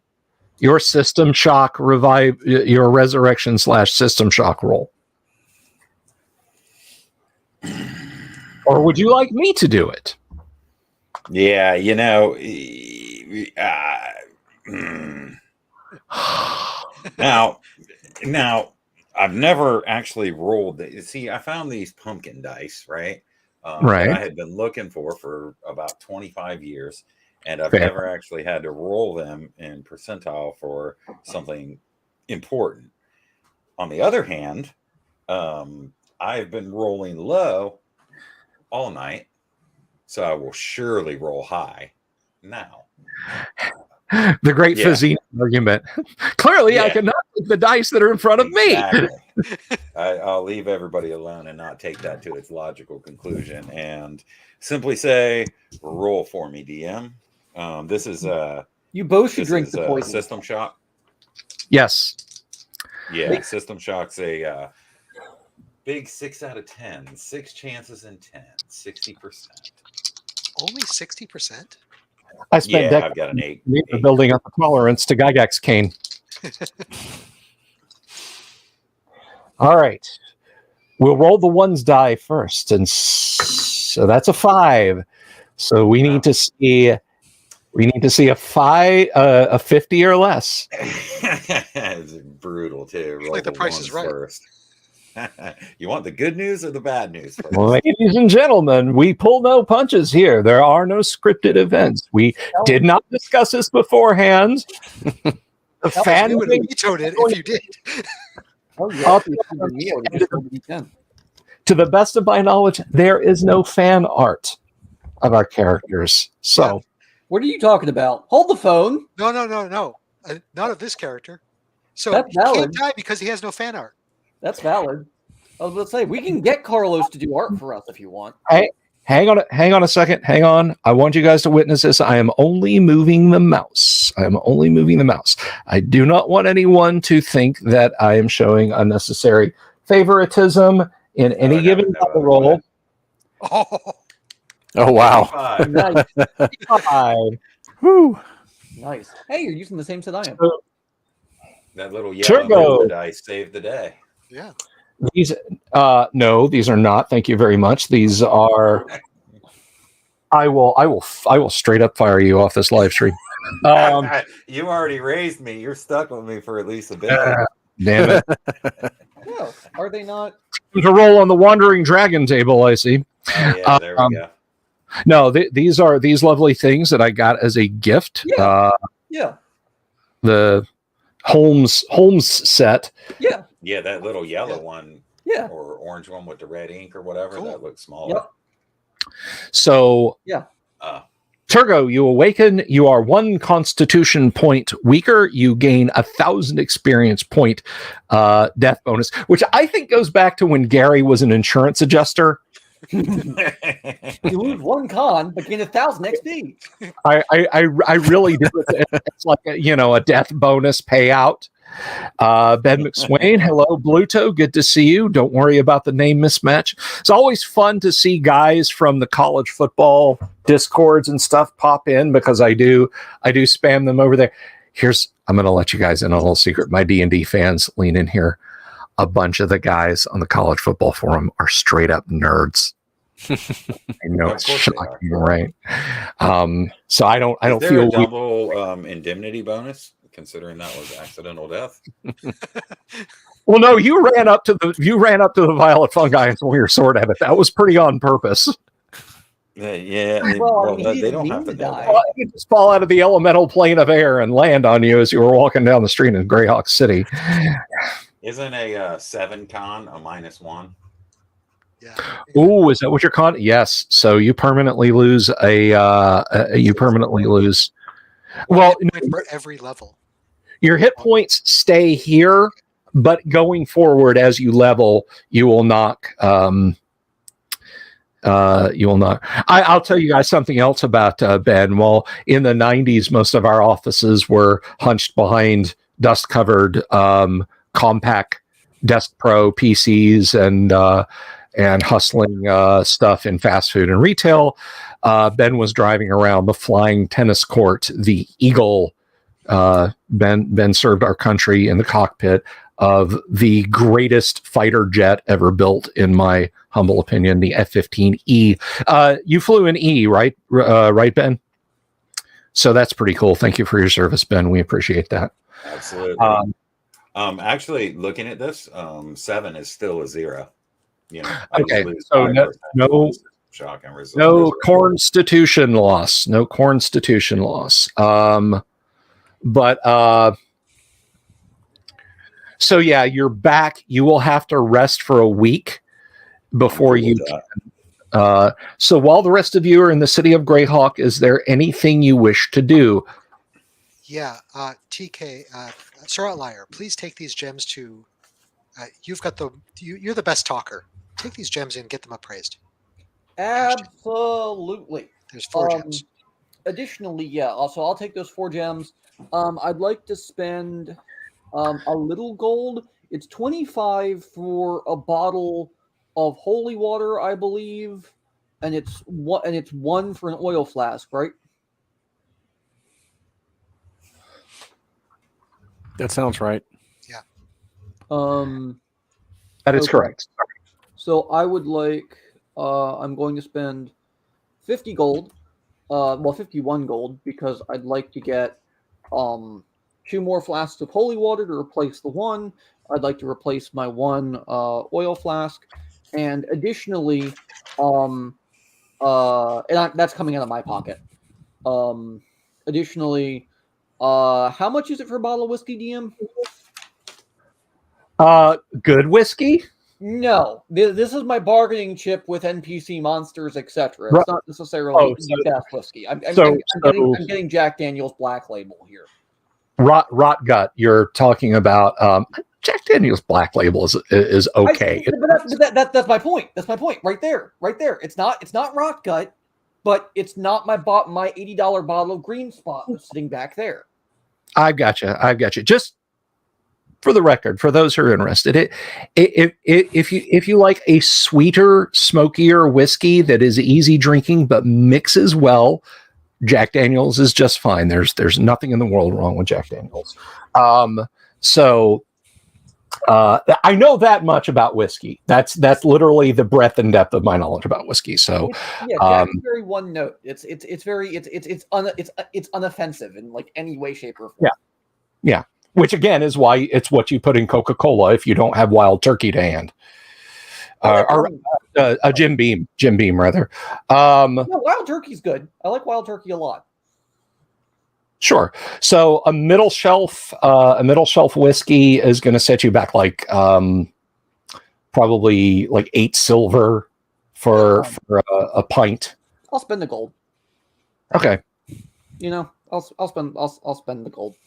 your System Shock your Resurrection / System Shock roll? Or would you like me to do it? Yeah, Now, I've never actually rolled. See, I found these pumpkin dice, right? Right. That I had been looking for about 25 years, and I've never actually had to roll them in percentile for something important. On the other hand, I've been rolling low all night, so I will surely roll high now. The great physique argument. Clearly, I cannot take the dice that are in front of me. I'll leave everybody alone and not take that to its logical conclusion, and simply say, "Roll for me, DM." This is you both should drink the poison. System Shock. Yes. Yeah, System Shock's a big 6 out of 10. 6 chances in 10. 60%. Only 60%? I spent decades I've got an 8. building up a tolerance to Gygax cane. All right. We'll roll the ones die first. And so that's a 5. So we need to see a 50 or less. It's brutal too. Roll like the Price is Right. First. You want the good news or the bad news first? Ladies and gentlemen, we pull no punches here. There are no scripted events. We did not discuss this beforehand. The fan we would have vetoed it if you did. Oh, yeah. To the best of my knowledge, there is no fan art of our characters. So, what are you talking about? Hold the phone. No. Not of this character. So That's he can't valid. die because he has no fan art. That's valid. I was going to say, we can get Carlos to do art for us if you want. hey, hang on a second. Hang on. I want you guys to witness this. I am only moving the mouse. I do not want anyone to think that I am showing unnecessary favoritism in any given roll. Oh, wow. Nice. 5. Whew. Nice. Hey, you're using the same set I am. That little yellow dice saved the day. Yeah. These no, these are not. Thank you very much. These are. I will straight up fire you off this live stream. You already raised me. You're stuck with me for at least a bit. Damn it! No, are they not? To roll on the Wandering Dragon table, I see. Oh, yeah, there we go. No, these are these lovely things that I got as a gift. Yeah. The Holmes set. Yeah. Yeah, that little yellow one. Yeah. Or orange one with the red ink or whatever. Cool. That looks smaller. Yep. So Turgo, you awaken. You are 1 constitution point weaker. You gain 1,000 experience point death bonus, which I think goes back to when Gary was an insurance adjuster. You lose 1 con, but gain 1,000 XP. I really do. It's like a death bonus payout. Ben McSwain, hello, Bluto. Good to see you. Don't worry about the name mismatch. It's always fun to see guys from the college football discords and stuff pop in because I do spam them over there. I'm going to let you guys in on a little secret. My D&D fans lean in here. A bunch of the guys on the college football forum are straight up nerds. I know it's shocking, right? So I don't Is there feel a double indemnity bonus considering that was accidental death? Well, no, you ran up to the violet fungi and swung your sword at it. That was pretty on purpose. Yeah. Well, They don't have to die. Well, you just fall out of the elemental plane of air and land on you as you were walking down the street in Greyhawk City. Isn't a 7 con a -1? Yeah. Oh, is that what your con? Yes. So you permanently lose you permanently lose. Well, for every level, your hit points stay here, but going forward as you level, you will knock. You will not. I'll tell you guys something else about Ben. Well, in the 90s, most of our offices were hunched behind dust-covered compact Desk Pro PCs and hustling stuff in fast food and retail. Ben was driving around the flying tennis court, the Eagle. Ben served our country in the cockpit of the greatest fighter jet ever built, in my humble opinion, the F-15E. You flew an E, right? Right, Ben? So that's pretty cool. Thank you for your service, Ben. We appreciate that. Absolutely. Actually, looking at this, 7 is still a 0. You know, okay. So no shock and result. No constitution loss. No constitution loss. But so yeah, you're back. You will have to rest for a week before you can. So while the rest of you are in the city of Greyhawk, is there anything you wish to do? Yeah, TK, Sir Outlier, please take these gems to. You've got you're the best talker. Take these gems and get them appraised. Absolutely. There's 4 gems. Additionally, yeah. Also, I'll take those 4 gems. I'd like to spend a little gold. It's 25 for a bottle of holy water, I believe, and it's 1 for an oil flask, right? That sounds right. Yeah. That is correct. So I would like. I'm going to spend 50 gold. 51 gold, because I'd like to get 2 more flasks of holy water to replace the 1. I'd like to replace my 1 oil flask, and additionally, and that's coming out of my pocket. Additionally, how much is it for a bottle of whiskey, DM? Good whiskey? No, this is my bargaining chip with NPC monsters, etc. It's not necessarily best whiskey. I'm getting Jack Daniel's Black Label here. Rot gut. You're talking about Jack Daniel's Black Label is okay. But that's my point. That's my point right there. Right there. It's not rot gut, but it's not my $80 bottle of Green Spot that's sitting back there. I've got you. Just for the record, for those who are interested, if you like a sweeter, smokier whiskey that is easy drinking but mixes well, Jack Daniel's is just fine. There's nothing in the world wrong with Jack Daniel's. So I know that much about whiskey. That's literally the breadth and depth of my knowledge about whiskey. So Jack's very one note. It's unoffensive in like any way, shape, or form. Yeah. Which again is why it's what you put in Coca-Cola if you don't have Wild Turkey to hand, or a Jim Beam rather. No, Wild Turkey's good. I like Wild Turkey a lot. Sure. So a middle shelf whiskey is going to set you back like probably like 8 silver for a pint. I'll spend the gold. Okay. I'll spend the gold.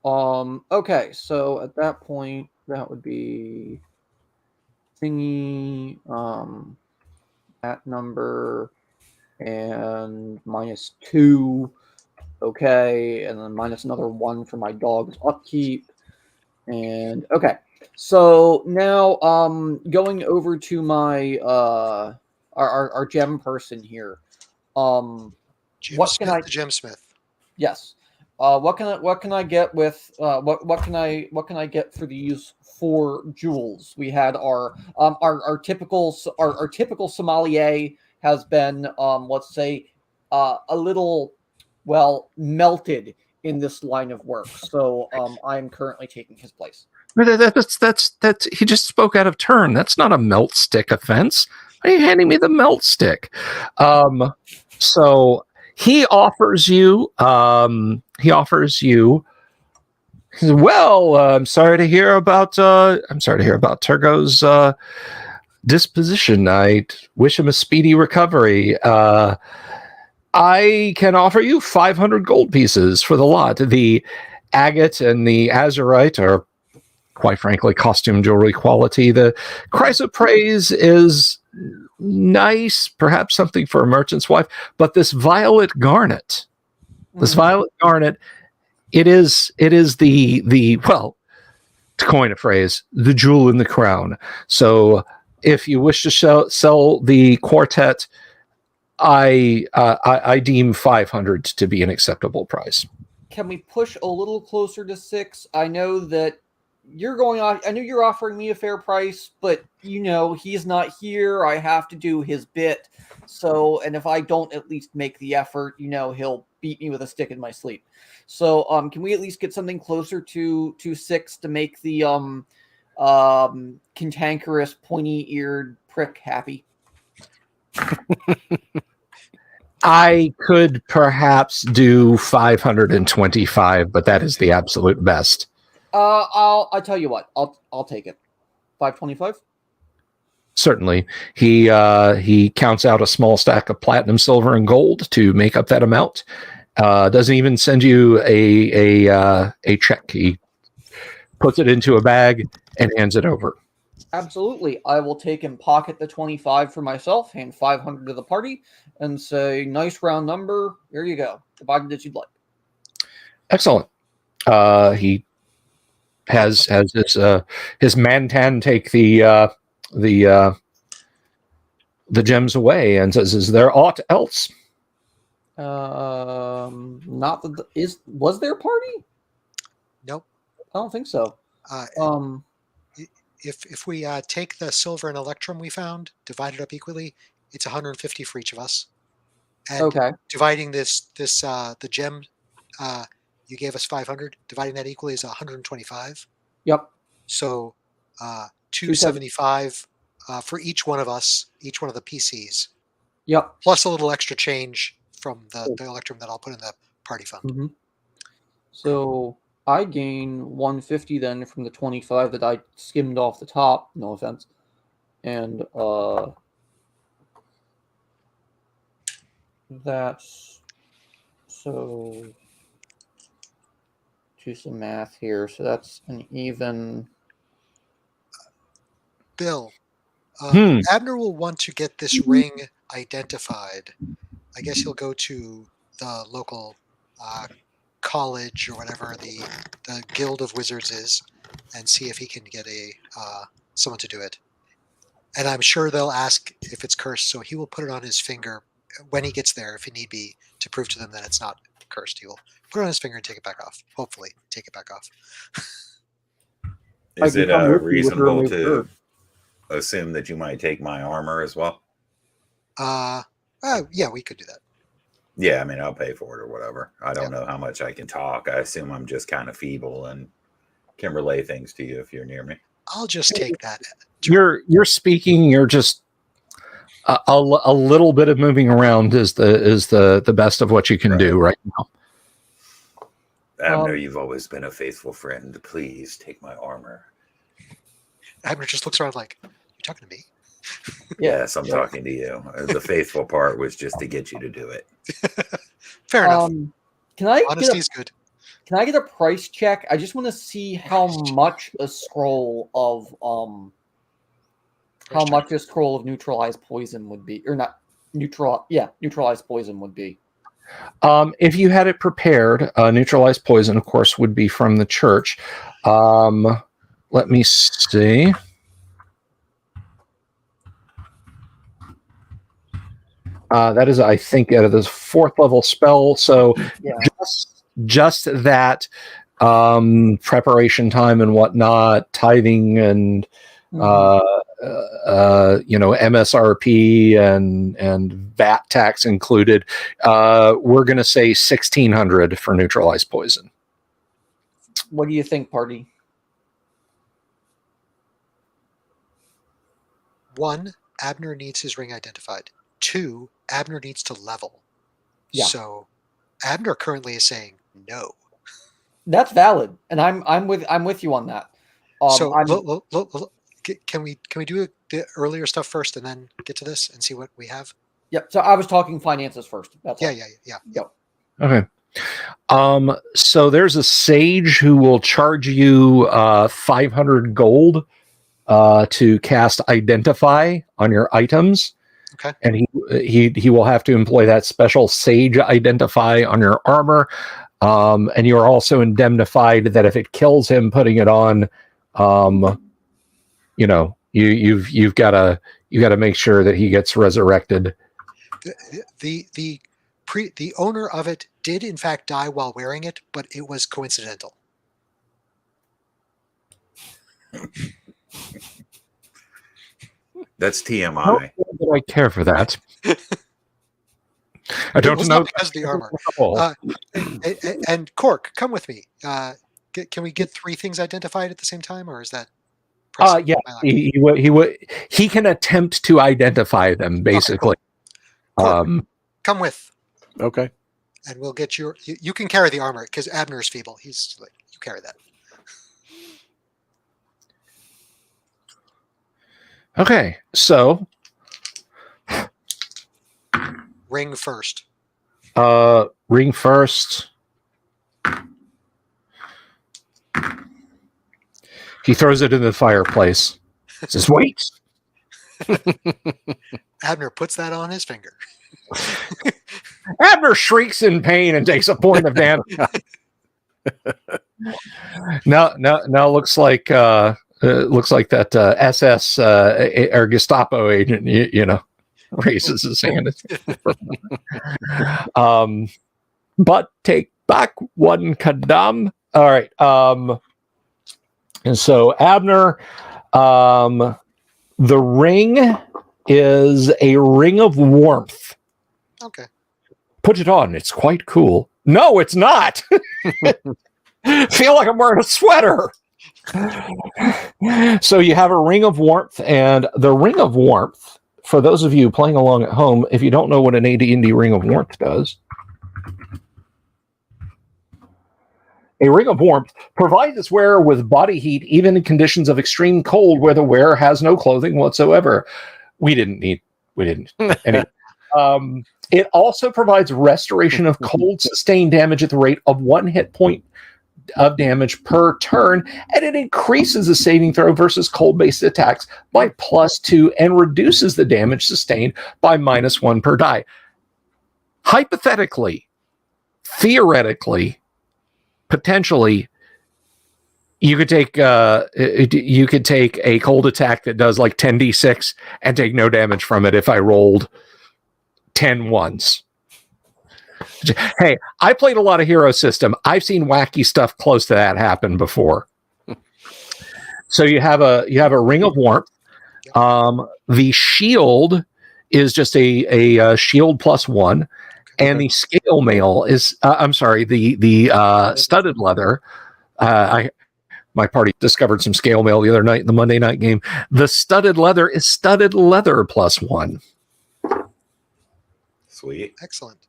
Okay, so at that point, that would be thingy, that number, and -2. Okay, and then minus another 1 for my dog's upkeep. And okay, so now going over to my our gem person here. The gemsmith. Yes. What can I get with what can I get for these 4 jewels? We had our typical sommelier has been let's say a little melted in this line of work. So I'm currently taking his place. That's he just spoke out of turn. That's not a melt stick offense. Why are you handing me the melt stick? So he offers you. He says, well, I'm sorry to hear about Turgo's disposition. I wish him a speedy recovery. I can offer you 500 gold pieces for the lot. The agate and the azurite are, quite frankly, costume jewelry quality. The chrysoprase is nice, perhaps something for a merchant's wife, but this violet garnet, it is the well, to coin a phrase, the jewel in the crown. So if you wish to sell the quartet, I deem 500 to be an acceptable price. Can we push a little closer to 6? I know that you're going on. I know you're offering me a fair price, but he's not here. I have to do his bit. So, and if I don't at least make the effort, he'll beat me with a stick in my sleep. So, can we at least get something closer to 6 to make the cantankerous, pointy-eared prick happy? I could perhaps do 525, but that is the absolute best. I'll tell you what. I'll take it. 525. Certainly, he counts out a small stack of platinum, silver, and gold to make up that amount. Doesn't even send you a check. He puts it into a bag and hands it over. Absolutely. I will take and pocket the 25 for myself, hand 500 to the party, and say, nice round number. Here you go. The bargain that you'd like. Excellent. He has his mantan take the gems away and says, "Is there aught else?" Not that was there a party? Nope. I don't think so. If we take the silver and electrum we found, divide it up equally, it's 150 for each of us. And okay. Dividing the gem, you gave us 500. Dividing that equally is 125. Yep. So 275 for each one of us, each one of the PCs. Yep. Plus a little extra change from the electrum that I'll put in the party fund. Mm-hmm. So I gain 150 then from the 25 that I skimmed off the top. No offense. And that's so. Do some math here. So that's an even. Bill, Abner will want to get this ring identified. I guess he'll go to the local college or whatever the Guild of Wizards is, and see if he can get someone to do it. And I'm sure they'll ask if it's cursed, so he will put it on his finger when he gets there, if he need be, to prove to them that it's not cursed. He will put it on his finger and take it back off. Hopefully, take it back off. Is it reasonable to assume that you might take my armor as well? Yeah, we could do that. Yeah, I mean, I'll pay for it or whatever. I don't know how much I can talk. I assume I'm just kind of feeble and can relay things to you if you're near me. I'll just take that. You're speaking. You're just a little bit of moving around is the best of what you can do right now. Abner, you've always been a faithful friend. Please take my armor. Abner just looks around like, "You talking to me?" Yes, I'm talking to you. The faithful part was just to get you to do it. Fair enough. Honesty is good. Can I get a price check? I just want to see how much a scroll of neutralized poison would be, or not neutralized poison would be. If you had it prepared, neutralized poison, of course, would be from the church. Let me see. That is, I think, out of this 4th level spell. So just that preparation time and whatnot, tithing and MSRP and VAT tax included, we're going to say 1,600 for neutralized poison. What do you think, party? 1, Abner needs his ring identified. 2, Abner needs to level. Yeah. So Abner currently is saying no. That's valid, and I'm with you on that. Can we do the earlier stuff first and then get to this and see what we have? Yep. So I was talking finances first. That's all. Yeah. Yep. Okay. So there's a sage who will charge you 500 gold to cast Identify on your items. Okay. And he will have to employ that special Sage Identify on your armor. And you are also indemnified that if it kills him putting it on, you've got to make sure that he gets resurrected. The owner of it did in fact die while wearing it, but it was coincidental. That's TMI. Do I care for that? I don't know because of the armor. And Cork, come with me. Can we get 3 things identified at the same time, or is that? Yeah, he can attempt to identify them basically. Okay, cool. Cork, come with. Okay. And we'll get you can carry the armor because Abner is feeble. He's like, you carry that. Okay, so ring first. Ring first. He throws it in the fireplace. Says, "Wait." Abner puts that on his finger. Abner shrieks in pain and takes a point of damage. Now looks like that SS or Gestapo agent, raises his hand. But take back one kadam. All right. And so Abner, the ring is a ring of warmth. Okay. Put it on. It's quite cool. No, it's not. Feel like I'm wearing a sweater. So you have a ring of warmth, and the ring of warmth, for those of you playing along at home, if you don't know what an AD&D ring of warmth does, a ring of warmth provides its wearer with body heat even in conditions of extreme cold where the wearer has no clothing whatsoever. We didn't. Anyway. It also provides restoration of cold sustained damage at the rate of 1 hit point of damage per turn, and it increases the saving throw versus cold-based attacks by +2 and reduces the damage sustained by -1 per die. Hypothetically, theoretically, potentially, you could take a cold attack that does like 10d6 and take no damage from it if I rolled 10 ones. Hey, I played a lot of Hero System. I've seen wacky stuff close to that happen before. So you have a ring of warmth. The shield is just a shield +1, and the scale mail is the studded leather. My party discovered some scale mail the other night in the Monday night game. The studded leather is studded leather +1. Sweet. Excellent.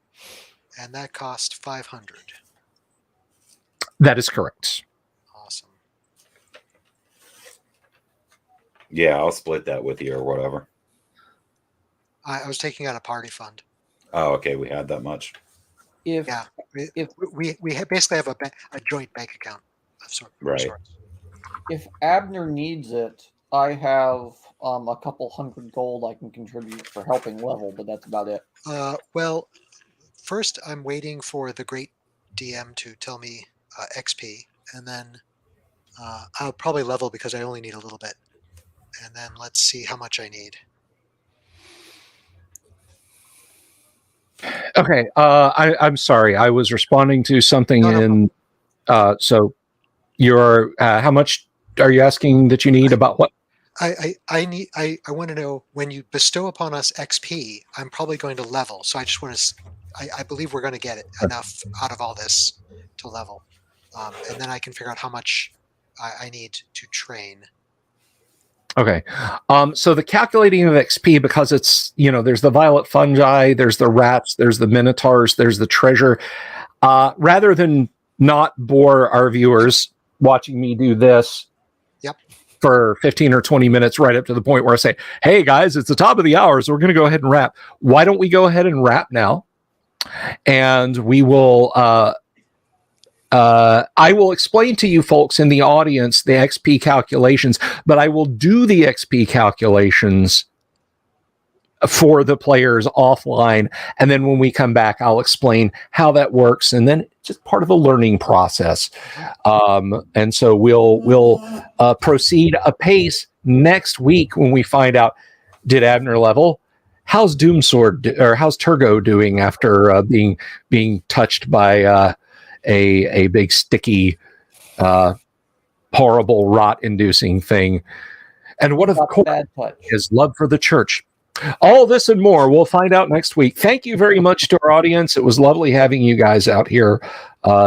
And that cost 500. That is correct. Awesome. Yeah, I'll split that with you or whatever. I was taking out a party fund. Oh, okay. We had that much. We basically have a joint bank account of sorts. Right. If Abner needs it, I have a couple hundred gold I can contribute for helping level, but that's about it. Well, first I'm waiting for the great DM to tell me XP, and then I'll probably level because I only need a little bit. And then let's see how much I need. Okay. I'm sorry. I was responding to something No so you're how much are you asking that you need about what? I want to know, when you bestow upon us XP, I'm probably going to level. So I just want to. I believe we're going to get enough out of all this to level, and then I can figure out how much I need to train. Okay. So the calculating of XP, because it's, there's the violet fungi, there's the rats, there's the minotaurs, there's the treasure. Rather than not bore our viewers watching me do this for 15 or 20 minutes, right up to the point where I say, hey guys, it's the top of the hour, so we're going to go ahead and wrap. Why don't we go ahead and wrap now? And we will, I will explain to you folks in the audience the XP calculations, but I will do the XP calculations for the players offline. And then when we come back, I'll explain how that works. And then it's just part of the learning process. And so we'll proceed apace next week when we find out, did Abner level? How's Doomsword or how's Turgo doing after being touched by a big sticky horrible rot-inducing thing? And what, of course, is love for the church. All this and more we'll find out next week. Thank you very much to our audience. It was lovely having you guys out here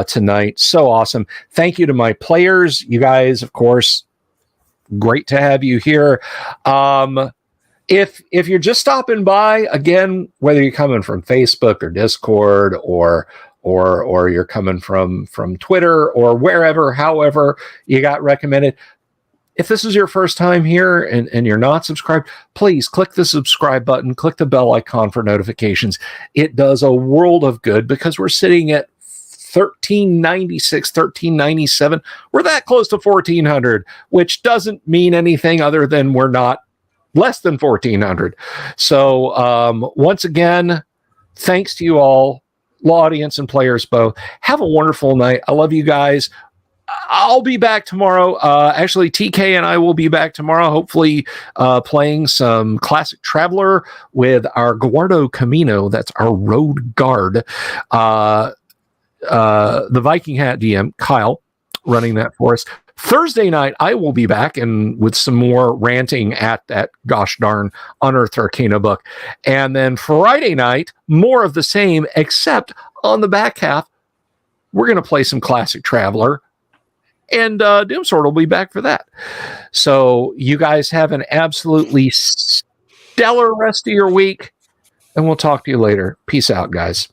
tonight. So awesome. Thank you to my players. You guys, of course, great to have you here. If you're just stopping by, again, whether you're coming from Facebook or Discord or you're coming from Twitter or wherever, however you got recommended, if this is your first time here and you're not subscribed, please click the subscribe button, click the bell icon for notifications. It does a world of good because we're sitting at 1396, 1397. We're that close to 1400, which doesn't mean anything other than we're not less than 1400. So once again, thanks to you all, audience and players both. Have a wonderful night. I love you guys. I'll be back tomorrow. Actually, TK and I will be back tomorrow, hopefully playing some Classic Traveler with our Guardo Camino. That's our road guard. The Viking Hat DM, Kyle, running that for us. Thursday night, I will be back and with some more ranting at that gosh darn Unearthed Arcana book. And then Friday night, more of the same, except on the back half, we're going to play some Classic Traveler. And Doomsword will be back for that. So you guys have an absolutely stellar rest of your week. And we'll talk to you later. Peace out, guys.